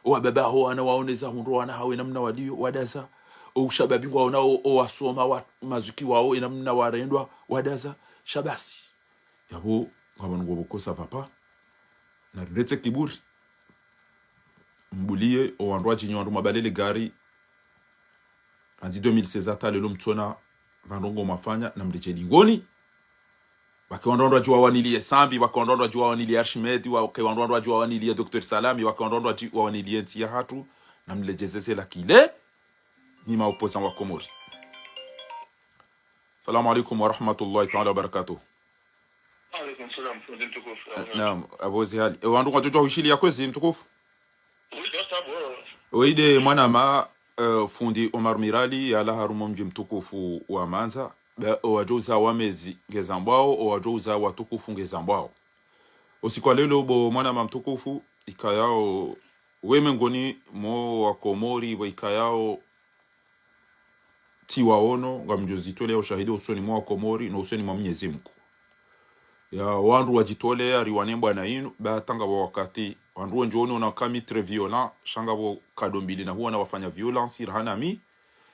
wa baba ho ana waoneza hundo ana hawe namna wadio wadaza o shababi ngo ona o wasoma wa mazuki wao namna warendwa wadaza shabasi yabo ngabona ngo bokosa papa na rete kiburi mbulie o andwa jinyo ndo mabalele gari andi 2016 atale lo mtona bandongo mafanya na mdeje lingoni wakondondwa jua wanilie Sambi wakondondwa jua wanilie Archimedi wakondondwa jua wanilie Dr. Salami wakondondwa jua wanilie Ntia hatu na mlejezeze la kile ni maopoza wa Komori. Salamu alaikum wa rahmatullahi ta'ala wa barakatuh. Alaikum salam fundi mtukufu. Naam abozi hali wandu kwa tutoa ushili ya kwezi mtukufu. Oide mwana ma fundi Omar Mirali ya la harumo mji mtukufu wa Manza owajoza wamezi ngezambwao owajoza watukufu ngezambwao usiku lelo bo mwana mamtukufu ikayao wemengoni mo wa Komori wa ikayao tiwaono ngamjozitole ushahidi usoni mwa Komori na usoni mwa Mwenyezi Mungu ya wandu wajitole ariwanemba na inu batanga wakati wandu njoni na kami très violent shanga bo kadombili na huwa na wafanya violence irhanami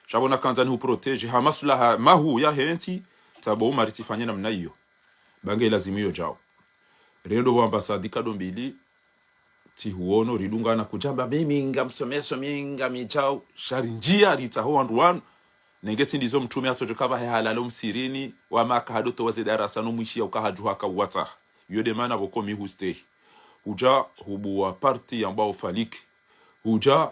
Shabona kanzani hu protege hamasulaha mahu ya henti tabo maritifanya namna hiyo bange lazimiyo jao rendo wa ambasadi kadombili ti huono ridunga na kujamba mimi ngamsomeso minga mijao sharinjia ritaho wandu wanu nengeti ndizo mtume atojo kaba halalo msirini wa makahado to waze darasa no mwishia ukahaju haka wata yode mana boko mi hustay uja hubu wa parti ambao faliki uja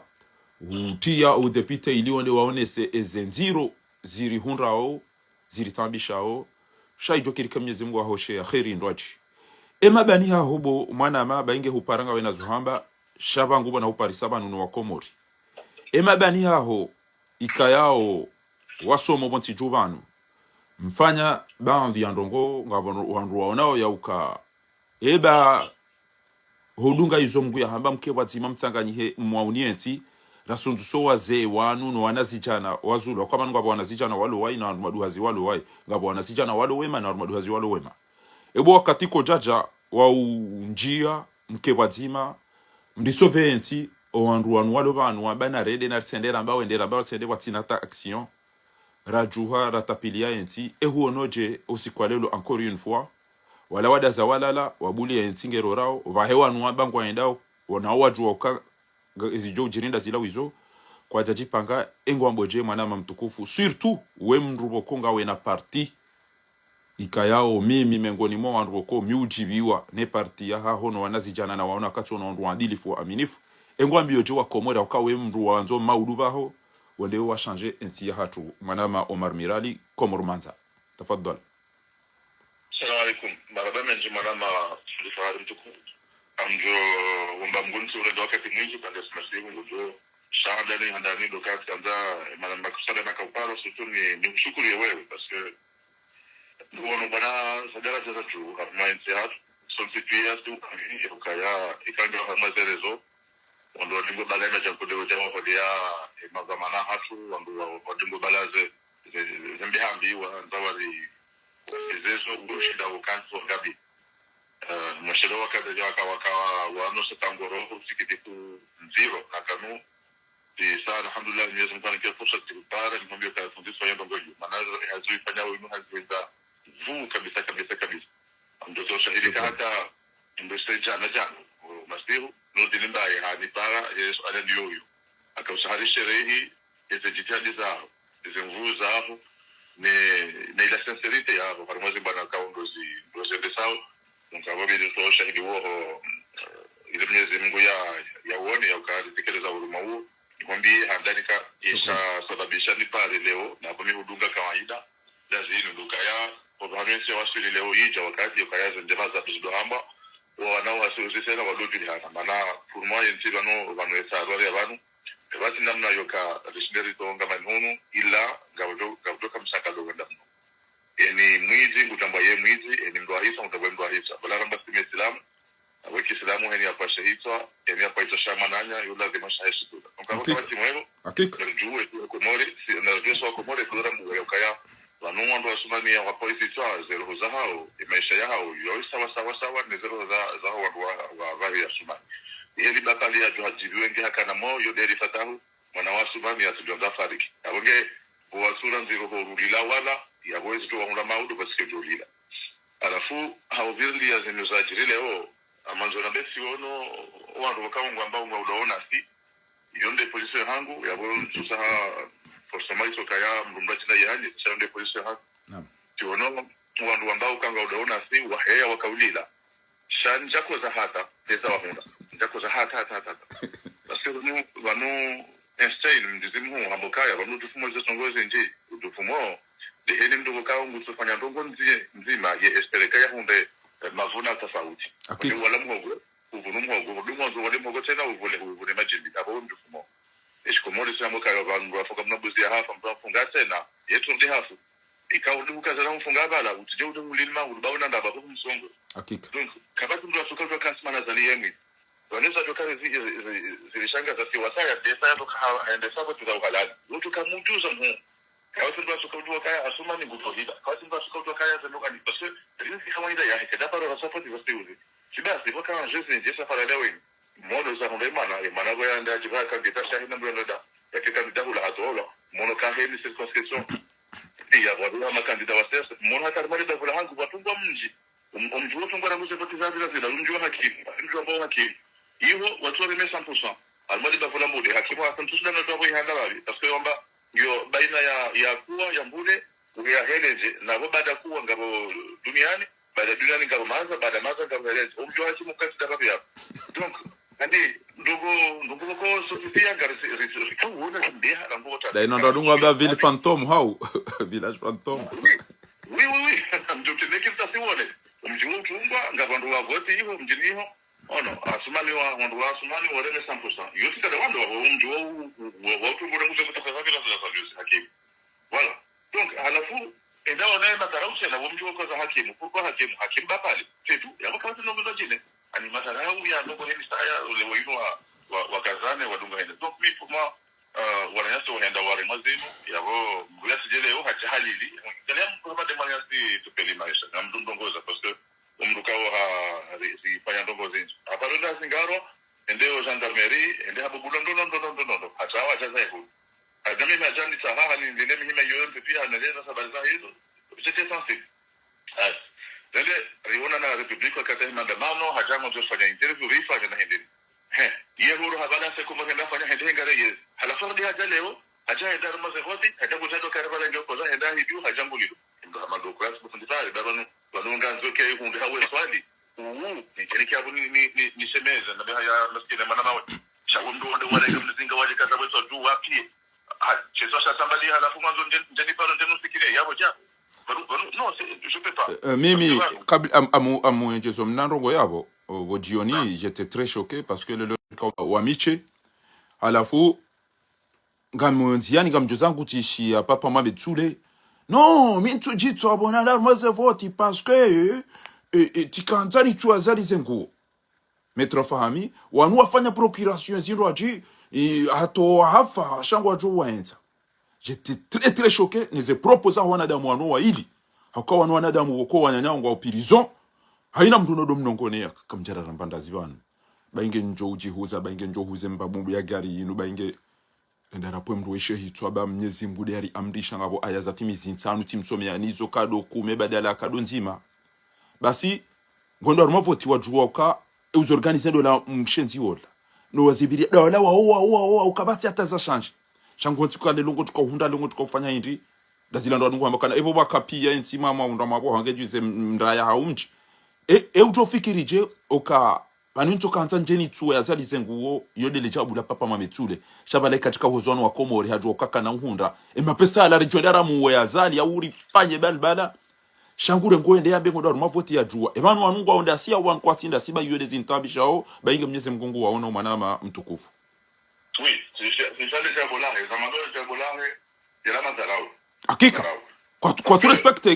utia udepite ilione waonese ezenziro ziri hunrao ziri tambishao shaijo kirika Mwenyezi Mungu ahoshe ya khairi ndwaji mabani ha hubo mwana ma bainge huparanga wena zuhamba shaba ngubo na uparisaba nunu wa Komori mabani ha ho ikayao wasomo bonti jubanu mfanya bandi ya ndongo ngabo wandu waonao ya uka hodunga izo mgu ya hamba mke watima mtanganyihe mwaunienti rasundu so waze wanu no wanazijana wazulu kwa manu ngabo wanazijana walo wai na maduhazi walo wai ngabo wanazijana walo wema na maduhazi walo wema wakati ko jaja wa unjia mke watima mdisoventi owandu wanu walo banu wabana rede na tsendera ambao endera ambao tsende watinata action rajuha ratapilia enti huonoje usikwalelo encore une fois wala wadaza walala wabuli ya ntingero rao vahewa nuwa bangwa endao wanawajua uka ezijo jirinda zila wizo kwa jaji panga engwa mboje mwana mamtukufu surtout we mrubo konga we na parti ikayao mimi mengoni mwa wanroko miujibiwa ne parti ya hono wanazijana na waona katso na ndo adilifu aminifu engwa mbioje wa Komora ukawe mru wanzo maudubaho wale wa changer Ntia hatu mwana Omar Mirali Komoro Manza tafadhali. Assalamu alaikum. Marabama njimanama tulifahari mtukufu. Amjo wamba mgunzi ule doka timwingi pande simasimu njojo shahandani handani dokati kanza manama kusale na kauparo sutu ni mshukuru ya wewe paske nuono bana sadara jaza juu haruma Ntia hatu sonsipiya stu kami yukaya ikanga haruma zerezo wando wadingo balena jankude ujawa hodia mazamana hatu wando wadingo balaze zembihambi wa ndawari izezo ushida ukanso gabi mshelo wakati waka wano setangoro sikitiku zero nakanu di sana alhamdulillah Mwenyezi Mungu anakia fursa tikupara nikwambia kwa fundisho yendo ngoju manazo hazui fanya wenu haziweza vuu kabisa mtoto shahidi hata mbese jana masiru nudi nimbaye hadi para Yesu anadiyo akausahari sherehi eze jitihadi zao eze mvuu zao ne ila sincerite yabo harimo zibana kaundozi ndosao nkababe nito shahidi wo ile Mwenyezi Mungu ya uone ya ukatekeleza huruma huo nikwambie handalika isa sababisha ni pale leo na kwa hudunga kawaida lazima ndukaya kwa hamisi wasili leo hii wakati ukayaza ndema za bizuhamba wanao wasiozesera wadoji hana maana furuma yentira no banwesa rwari abantu basi namna yoka rishinderi tonga manunu ila gabdo kamsaka doganda yani mwizi ngutamba ye mwizi ni ndo ahisa ngutamba ahisa balanga basi Muislamu aweki Islamu hani hapa shahitwa yani hapa ito shamananya yula de mashahishi tu ngakaba kama timwelo hakika rujue tu Komori na rejeso wa Komori kudara mwe yokaya wanu ndo asumani ya polisi twa zero zahao maisha yao yo sawa nezero za wa vari ya suma yeli bakali ya johajibi wenge hakana mo yo deri fatahu mwana wa suma mi atudonda fariki awenge wasura nziro horulila wala ya boys to wangula maudu basike jolila alafu hao vili ya zinuzajiri leo amanzo na besi ono wandu wakangwa ambao unaona si yonde position hangu ya bo susaha forsama iso kaya mrumba china yani chande position hangu tiono wandu ambao kanga unaona si waheya wakaulila shanja ko za hata pesa wahunda njako za hata basi wanu Einstein mdizimu hamokaya wanu tufumo za songoze nje tufumo deheni mdogo kao ngusufanya ndongo nzima ye espereka ya hunde mavuna tofauti wala mhogo uvunu mhogo dumozo wale mhogo tena uvule majindi abo mdufumo eshikomori samo kayo bantu bafoka mnabuzi ya hafa mbafunga tena yetu ndi hafu ikaudu kazana mfunga bala utije udumulima ubaona ndaba ko msongo hakika donc kabati ndo asuka kwa kasma na zaliyemi wanaweza tokare zilishanga za siwasaya desa yato haende sabo tuzahalali utu kamujuza mhu kawasi ndo asuka utu kaya asuma ni gutohida kawasi ndo asuka utu kaya zenuka ni parce rinsi kawaida ya hekada para rasapoti vasiuzi kibasi waka jesi jesa para dawe mono za honde mana go yanda jiba kandida shahina mbrenda ya kandida hula atola mono ka heli circonscription ya wadula makandida wasesa mono hata mali da hula hangu watungwa mji umjuo tungwa na muse poti zazi lazila umjuo hakimu ambao hakimu hiyo watu wame 100% almadi da hula mode hakimu asantusula na dogo ihanda babi parce kwamba ndio baina ya kuwa ya mbule ya heleje na baada kuwa ngabo duniani baada duniani ngabo maza ngabo heleje umjuo hakimu kati da babi hapo donc andi ndugu ko sofia garisi kuona ndia na ngota da ino ndungu ba ville fantôme hao village fantôme oui mjote nekita siwone umjuo tungwa ngabandu wa vote hiyo mjiniho ono asumani wa wandu wa asumani wa reme 100% yote kada wandu wa umjuo wa tungwa nguzo kutoka za service hakimu voilà donc halafu endawa naye matarausi na umjuo kwa hakimu kwa hakimu bapali tetu yabo kazi nongo jine ani matarau ya nongo hili saya ule wino wa kazane wa dunga hende donc mimi pour moi wanyaso henda wale mazinu yabo mbuyasi jeleo hachahalili kalamu kwa demaliasi tupeli maisha na mdundongoza parce que umruka wa si fanya ndongozi aparonda singaro endeo gendarmerie ende hapo bulondo hatawa jaza hiyo adami majani sahaha ni ndile mihima yote pia analeza habari za hizo c'était sensible Dele riona na republika wakati maandamano hajango jofanya interview rifanya na hindi ye huru habana se kuma henda fanya hindi ngare ye halafu ndi haja leo haja enda rama zehoti haja kujado karabala ndio kwa henda hidu hajango lido ndo amado class bufunditari babano wanunga nzoke hundi hawe swali ni keliki abu ni semeza na haya maskini mana mawe shawo ndo wale mzinga wale kaza wetu tu wapi chezo sha sambali halafu mwanzo ndeni pale ndenu sikile yabo ja non je peux pas mimi kabla amuenjezo mnanrongo yabo jioni j'étais très choqué parce que le wamiche alafu ngamunziani ngamjozangu tishi papa mabetsule non mintu jitso abona la maze vote parce que tikanzani tu azali zengu metro fahami wanu wafanya procuration ziro aji hato hafa shangwa jo waenza. J'étais très choqué nize proposa wanadamu wanu wa ili hakawa wanadamu woko wanyanyango wa prison haina mtu no domnongonea kamjara rambandazi bana bainge njo ujihuza bainge njo huze mbabumbu ya gari inu bainge ndarapo mrueshe hitwa ba mnyezi mgude ari amrisha ngabo aya za timizi nsanu timsome ya nizo kado kume badala kado nzima basi ngondo arumavoti wajuoka uzorganize do la mshenzi wola no wazibiri dola wa ukabati ataza change changu ntikale longo tukahunda longo tukafanya hindi dazila ndo ndungu ambakana ebo bakapia ntima maunda mabo hangejuze mndaya haumji utofikirije oka banunto kanza njeni tuwe azali zenguo yodele jabu la papa mametsule shabale katika hozono wa komori haju okaka na nhunda mapesa ala rejodara muwe azali ya uri fanye balbala shangure ngoende ya bengo ndo mavoti ya jua ebanu wanungu waonda siya wan kwatinda siba yode zintabishao bainge mnyeze mgungu waona manama mtukufu. Oui, c'est ça les jabolares, les amadors de jabolares, il y a la mazarao. Hakika. Kwa tu respecte.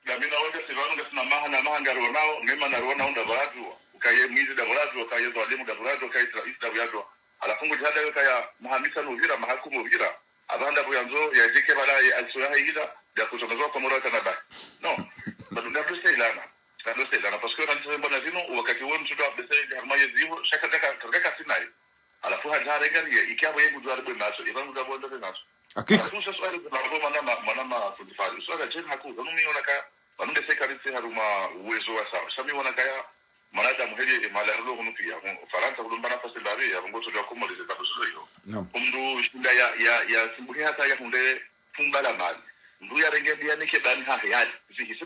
La mina wende sivanu ngasina maha ngaronao, nema narona onda baradu, ukaye mwizi da baradu, ukaye zwalimu da baradu, ukaye rais da baradu. Alafungu jihada kaya muhamisa nuvira, mahakumu vira, abanda buyanzo, ya jike bala ya alsuyaha hila, ya kutokazoa kwa mura kanaba. No, badunga bese ilana parce que ranzo mbona zino wakati wao mtu bese harma yezivo shaka kaka sinai alafu hajare gari ikiabo yebu jware bwe maso ivan udabo ndo naso hakika sasa swali za mwana fundifari swali je hakuza numiona ka banunde sekariti haruma uwezo wa sawa sami wana kaya manada muheli malarlo hunu pia faransa kulombana fasi labe ya ngoto ya komolize tabusulo yo mndu shinda ya simbuhi hata ya hunde fumbala mali ndu ya renge ya nike bani ha ya zihisi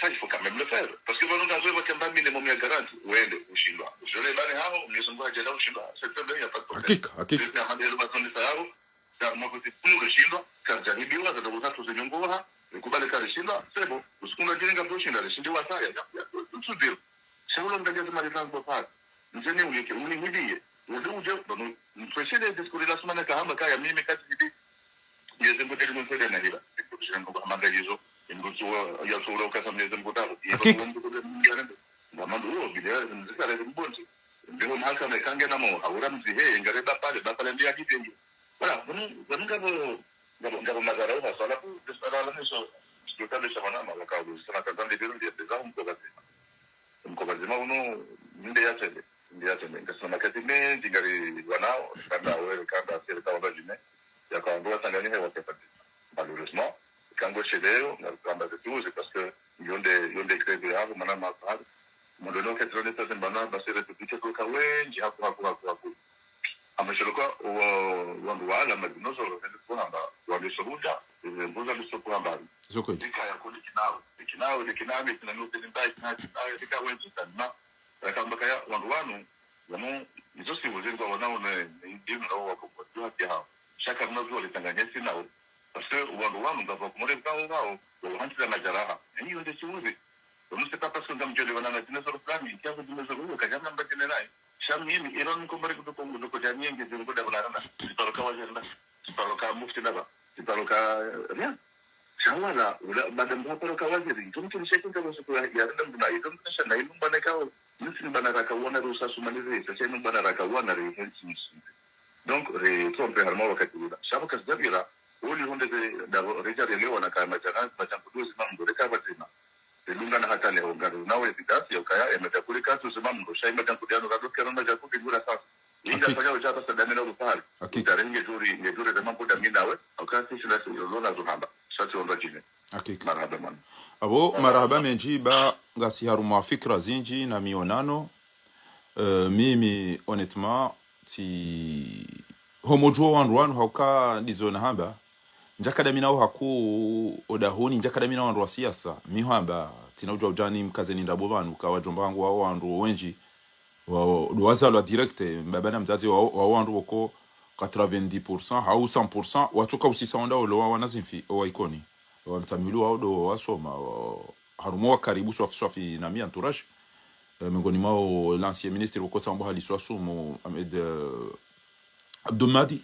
ça il faut quand même le faire parce que nous avons un minimum de garantie uende ushindwa usole bani hao mnizungua jela ushindwa c'est très bien, il y a pas de problème hakika c'est un modèle de sababu ça moi que pour le shindwa kajaribiwa za dogo tatu zinyongora nikubali kale shindwa sebo usikunda jenga kushinda shindwa sasa ya tudio shauri ndio ndio mali zangu pale mzeni ulike unihidie ndio uje mfreshe diskuri la semana kama kaya mimi kati hivi yeye ngote mzeni na hila ndio kwa magalizo ingozo ya sura ukasa mneze mkutano ndio bila nzikale mbonzi ndio mahaka mekange namo haura mzihe ngareba pale ndia kitenge voilà ngabo mazara wa sala ku desala la neso stokale shamana malaka u sana kazande biro ndia teza mkobazima uno ndio yatende ngasema katime ngari wanao kanda wewe kanda serika wabajine yakaondoa Tanganyika wakapata malheureusement kango cheleo na kamba zetuze parce que yonde kredi yao mana mapad modono ketrone tete bana basere tupite kwa wengi hapo ameshoka wandu wala madinozo ndio kwamba walishuhuda mbuza lisoko habari zoko dika ya kuli kinao na nupe ndai na dika wengi sana kamba kaya wandu wanu yamu hizo si waziri kwa wanao ndio ndio wako kwa pia shaka mnazo litanganyesi nao parce que wandu ngava kumore ngao wanataka majaraha hiyo ndio shughuli unaweza pas qu'on damjole wana na dinosaur fulani kiasi dinosaur kajana mbakene naye shamimi iron ko bari ko jamii ngeze ngo dabana tutaroka wajenda tutaroka mufti naba tutaroka rien shawala wala madam tutaroka wajeri tumtu nishakinga basi ya ndam na ido mtashana ido bana kao nisi bana raka wana rusa sumalize sasa ido bana raka wana rehensi donc trompe harma wakati ula shabaka zabira uli hunde da rejari leo na kama jana machambuzi mambo rekaba tena lunga na hata leo ngaro nawe bidasi ya kaya emetakuli kazi usimamo shaima tankudiano kado kerona jaku kigura sasa inga fanya ujata sadamina upali utarengi juri da mambo da minawe akasi sila lona zuhamba sasa onda jine marhaba man abo marhaba menjiba ngasi haruma fikra zinji na mionano mimi honnêtement ti homojo wandu hauka dizona hamba njakada minao haku odahoni njakada minao wandu wa siasa mihamba tinauja ujani mkazeni ndabo banu ka wajomba wangu wao wandu wenji wa doaza la direct mbabana mzazi wa wandu wako 90% au 100% watoka usisonda olo wanazimfi wa ikoni wa mtamilu wao do wasoma harumo wa karibu swafi na mi entourage miongoni mwao l'ancien ministre wa Kotsa Mboha Liswasu Ahmed Abdulmadi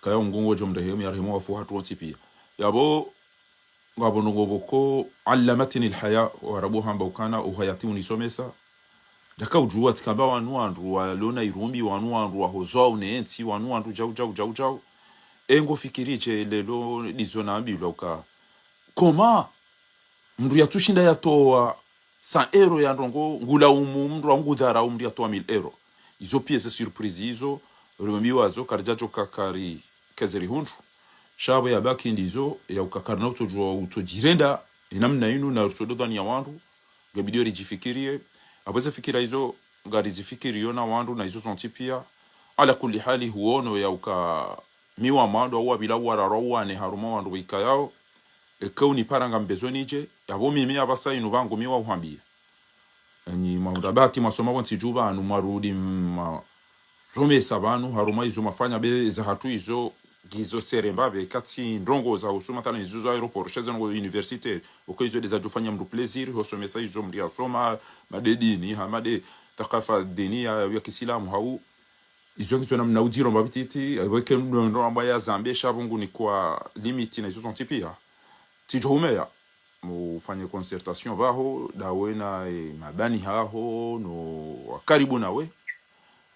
kaya ngungo jomrehemu yarehemu wafu hatu wonsi pia yabo ngabo ngoboko allamatni alhaya wa rabuha mbukana uhayati unisomesa daka ujua tikamba wandu walona irumbi wandu wahozo unenti wandu jau engo fikiriche lelo dizona ambilo uka koma mndu yatushinda yatoa 100 euro ya ndongo ngula mndu ngudhara mndu yatoa 1000 euro izo piece surprise izo rumbi wazo karjacho kakari kazeri hundu shabo ya baki ndizo ya ukakarna utojirenda namna inu na utododani ya wandu gabidio rijifikirie abweza fikira hizo ngari zifikirio na wandu na hizo zontipia ala kulli hali huono ya uka miwa mando au bila wararawane haruma wandu wikayao kauni paranga mbezonije yabo mimi abasa inu bangu miwa uhambia ni maudabati masoma wansi juba anu marudi some sabanu haruma hizo mafanya be za hatu hizo gizo serembabe kati ndongo za usoma tana hizo aeroport chazo ngo université uko hizo des adufanya mdu plaisir hosomesa hizo mdia soma madedini hamade takafa dini ya Kiislamu hau hizo hizo namna udiro mbabititi weke ndo ambaya Zambia shabungu ni kwa limit na hizo tontipia tijomeya mufanye concertation baho dawe na mabani haho no karibu nawe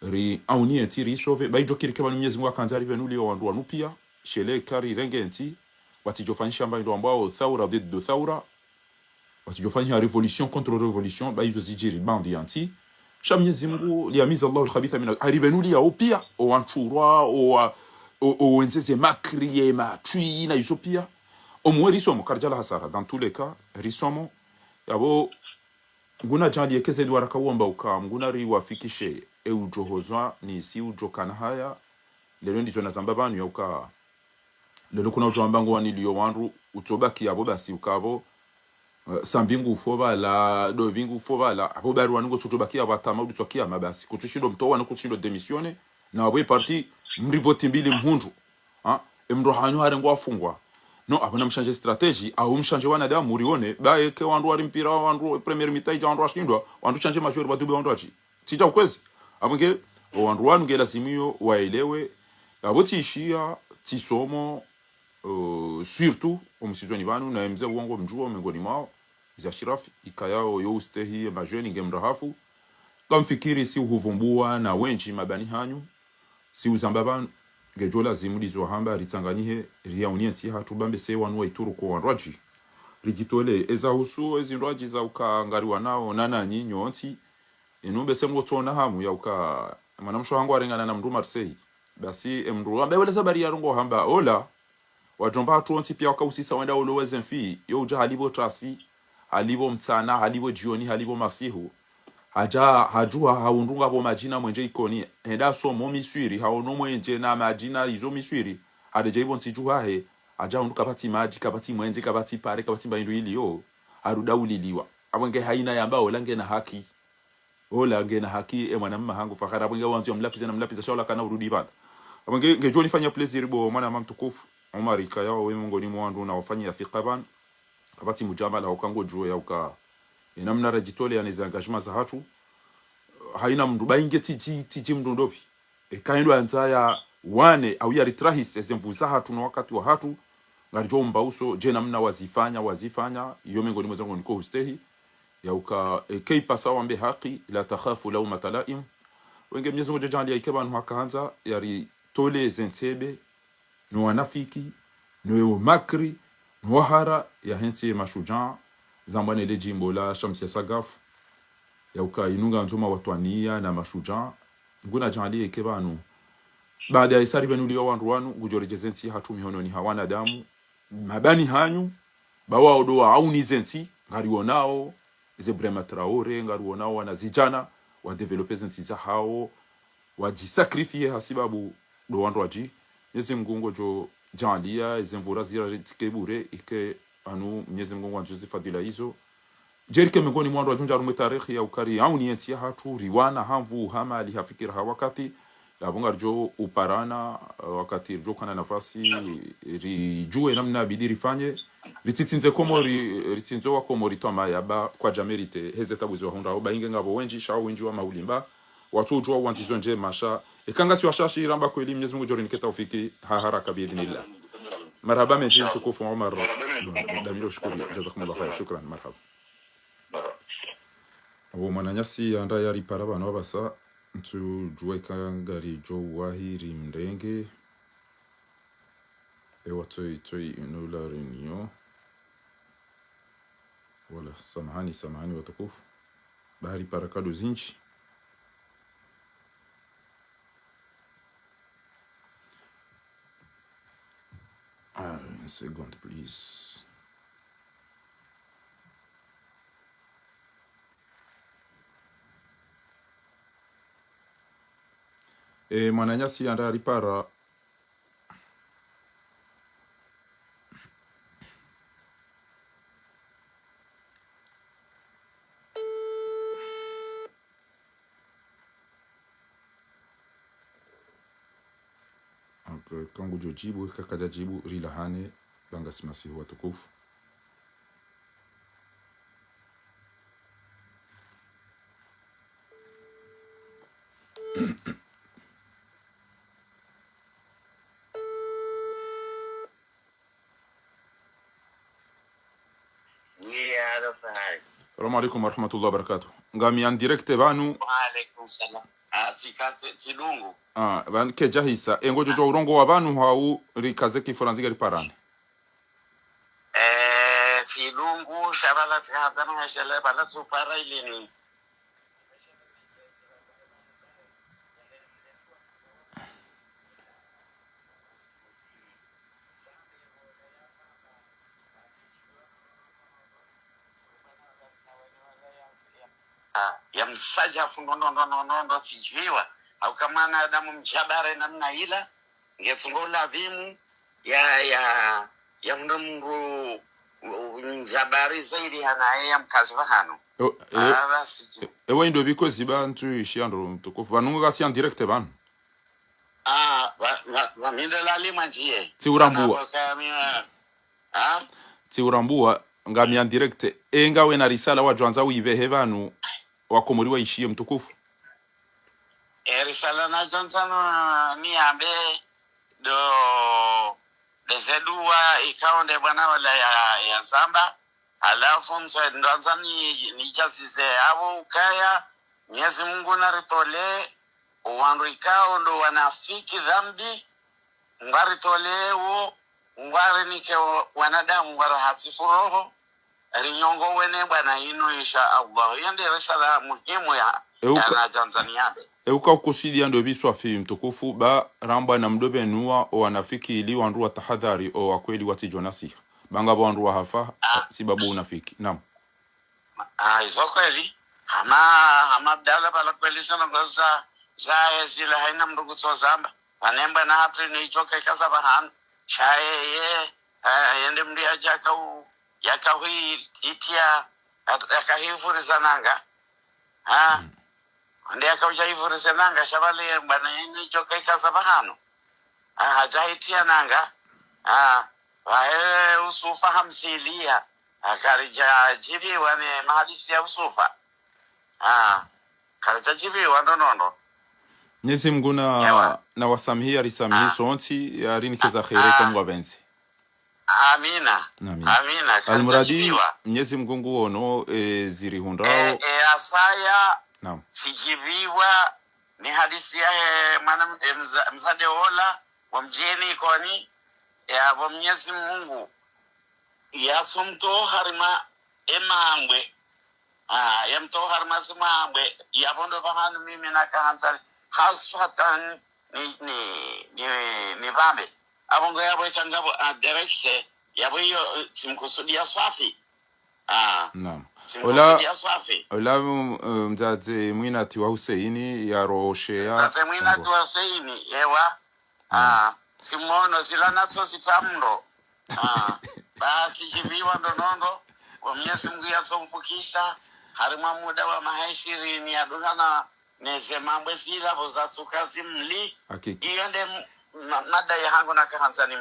ri auni tiri sove baijo kirikeba Mwenyezi Mungu akanzari benuli wandu wanupia shele kari rengenti watijofanyisha mbaindo ambao thaura dhiddu thaura wasijofanya revolution contre revolution ba hizo zijiri bandi anti sha Mwenyezi Mungu liamiza Allahu al-khabitha min aribenuli ya opia o anchurwa o wenzeze makriye ma tui na hizo pia o mwerisomo karjala hasara dans tous les cas risomo yabo nguna jali yekeze ni warakawomba uka nguna ri wafikishe ujohozwa ni si ujokana haya lelo ndizo na zamba banu ya uka lelo kuna ujomba ngo waniliyo wandu utobaki abo basi ukabo sambingu ufoba la do bingu ufoba la abo baru wanungo tutobaki abatama udutwakia mabasi kutushindo mtowa nukushindo demisione na abo parti mrivoti mbili mhundu emrohanyo harengo afungwa no abona mshanje strategy au mshanje wanadamu murione bae ke wandu wari mpira wandu premier mitaija wandu ashindwa wandu chanje majori badube wandu achi sija ukwezi abonge wandu wanu ngela simio waelewe aboti ishia tisomo surtout omusizoni banu na mzee wangu mjua miongoni mwao za shirafi ikayao yo ustehi majeni ngemrahafu kamfikiri si uhuvumbua na wenji mabani hanyu si uzambabanu gejola zimulizo hamba ritanganihe riaunienti hatubambe se wanwa ituru ko wanraji rigitole eza husu ezinraji za ukangari wanao nana nyinyo onti inumbe se ngotona hamu ya uka manamsho hangu arengana na mru Marseille basi mru ambe wala sabari ya rungo hamba ola wajomba hatu onti pia wakausisa wenda uloweze mfi yo uja halibo trasi halibo mtana halibo jioni halibo masihu hajua haundunga bo majina mwenje ikoni henda so mo miswiri haono mwenje na majina izo miswiri hadeje ibon tijua he aja unduka pati maji kapati mwenje kapati pare kapati baindu iliyo haruda uliliwa abonge haina yamba olange na haki olange na haki mwana mhangu fakara abonge wanzo mlapiza na mlapiza shaula kana urudi bad abonge ngejo nifanya plaisir bo mwana mamtukufu Omar Kayao we mngoni mwandu na wafanya fiqaban kapati mujamala ukango juo ya uka namna rajitole yani engagement za hatu haina mndu bainge tiji mndu ndopi kaendo anzaya wane au ya ritrahis ezemvuza hatu na wakati wa hatu ngarjomba uso je namna wazifanya iyo mengoni mwenzangu niko ustehi ya uka keipa sawa mbe haki la takhafu law matalaim wenge Mwenyezi Mungu janja aliyekeba hakaanza yari tole zentebe no wanafiki no makri no hara ya hensi mashujaa zambane ile jimbo la Shamsia Sagaf ya uka inunga nzoma watwania na mashujaa nguna jali ekebanu baada ya isari benulio wandu wanu gujorejezenti hatu mihononi hawana damu mabani hanyu bawa odoa au nizenti ngarionao Ibrahima Traore ngarionao wanazijana wa developer zenti za hao wajisakrifie hasibabu do wandu waji yeze mgungo jo jalia izemvura zira tikebure ike anu Mwenyezi Mungu anjuzi fadila hizo jerike mengoni mwandu wajunja rume tarikhi ya ukari au nienti hatu riwana hamvu hama alihafikira wakati labonga rjo uparana wakati rjo kana nafasi rijue namna bidiri fanye rititsinze komori ritinzo wa komori toma yaba kwa jamerite hezeta buzi wa honda oba inge ngabo wenji shao wenji wa maulimba watu ujua wantizo nje masha ikanga si washashi ramba kweli Mwenyezi Mungu jori niketa ufiki haraka biidhnillah. مرحبا من جيل تكوف عمر داميلو شكرا جزاكم الله خير شكرا مرحبا abo mananyasi anda yari paraba no basa ntu juweka ngari jo wahiri mrenge watoi inula reunion wala samahani watukufu bahari parakado zinchi a second please. Mwananyasi anda ripara kangu jojibu kakada jibu rilahane banga simasi watukufu Assalamu alaikum warahmatullahi wabarakatuh. Ngami en direct banu. Wa alaikum salam. Chidungu. Ban ke jahisa engojo jo urongo wa banu hau rikaze ki foranziga riparane. tidungu shabala tihadana mashele bala tupara ilini ya msaja fundondo tijiwa au kama na damu mjabare namna ila ngetungola adhimu ya mndu mjabari zaidi hanaye mkazi wahano ewe ndo bikozi bantu ishiyandro mtukufu banungu kasi en direct banu vaminde lalima njie tiurambua ngami en direct enga we na risala wajwanza wibehe banu wakomori waishie mtukufu risala na Johnson ni ambe do desedua ikaonde bwana wala ya Zamba alafu ndo ni jasise abo ukaya Mwenyezi Mungu na ritole wandu ikao ndo wanafiki dhambi ngari toleo ngari nike wanadamu ngara hatifu roho rinyongo wene bwana ino insha Allah yende risala muhimu ya na Tanzania euka ukusidia ndo biswa fi mtukufu ba ramba na mdobe nuwa o wanafiki ili wandu wa tahadhari o wakweli watijo nasiha banga wandu wa hafa sibabu unafiki naam izo kweli hama abdala bala kweli sana ngoza zae zila haina mndugu to Zamba anemba na hapi ni choka kaza bahan chae ye yende mdi ajaka u yakahui itia yakahifuri zananga ndi akaujaifuri zananga shabali bana ni choka kaza bahano hajaitia nanga wae usufa hamsilia akarija jibi wane mahadisi ya usufa karija jibi wandonondo Mwenyezi Mungu na wasamihia risamihi sonti ya rinikeza khairi kwa mwabenzi amina almuradi Mwenyezi Mungu ono ziri hundao asaya naam sijibiwa ni hadisi ya mwana mzade ola wa mjeni kwani ya Mwenyezi Mungu ya sumto harima emangwe ya mto harima simangwe ya bondo bahanu mimi na kahanza hasatan ni bambe abongo yabo ikangabo direct yabo hiyo simkusudia safi naam ola mzaze mwinati wa Huseini ya roshea mzaze mwinati wa Huseini yewa simono zila natso sitamndo basi jibiwa ndonondo kwa Mwenyezi Mungu yasomfukisha harima muda wa maheshiri ni adungana neze mambo zila bozatuka zimli iyende mada ya hangu na kahanza ni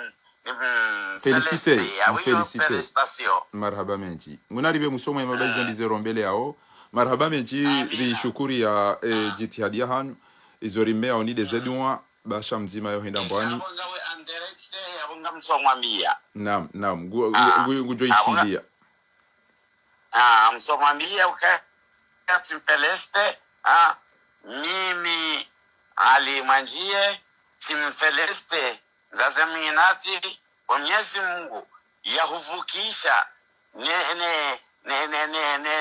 felicitation marhaba menji munaribe musomo ya mabazi ndizero mbele yao marhaba menji rishukuri ya jitihadi ya hanu izorimea oni dezedwa basha mzima yo henda mbwani abunga msomwambia naam gujo ishindia msomwambia ukati mfeleste mimi Ali Manjie simfeleste mzazi minati wa Mwenyezi Mungu yahuvukisha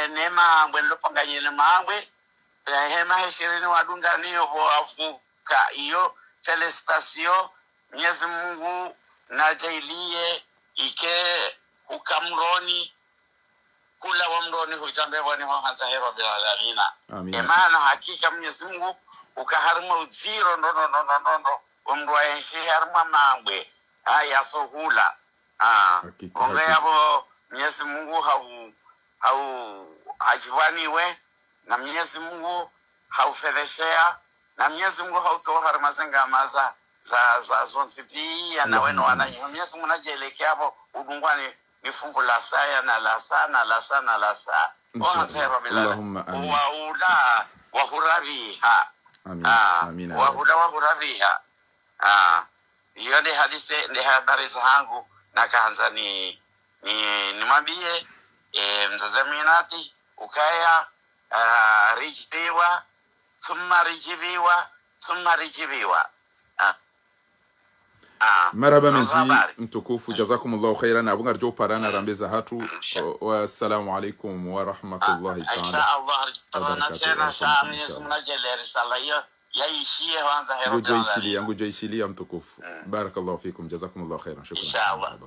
ne mambwe ndopanganyile mambwe hema heshirini wadunga niyo boafuka iyo felicitation Mwenyezi Mungu na jailie ike ukamroni kula wa mroni hujambe wani hanza hero bila alamina emana hakika Mwenyezi Mungu ukaharma uziro no umrwa enshi harma mambwe haya sohula onge yabo Mwenyezi Mungu hajivaniwe na Mwenyezi Mungu haufeleshea na Mwenyezi Mungu hautoa harma zenga maza za zonsipi na weno wana Mwenyezi Mungu najelekea hapo udungwani ni fungu la saya na la sa wanzero bila wa ula wa hurabiha amina wa ula wa hurabiha yode hadise ndi habari zangu na kaanza ni mwambie mzazaminati ukaya rijibiwa summa rijibiwa marhaba menzi mtukufu, jazakumullahu khairan. Abunga rjo parana rambeza hatu. Wa assalamu alaikum wa rahmatullahi ta'ala. Insha Allah tarana tena saa Mwenyezi Mungu ajalie risala hiyo yaishie kwanza hero. Ngujo ishilia mtukufu. Barakallahu fikum, jazakumullahu khairan. Shukran. Insha Allah.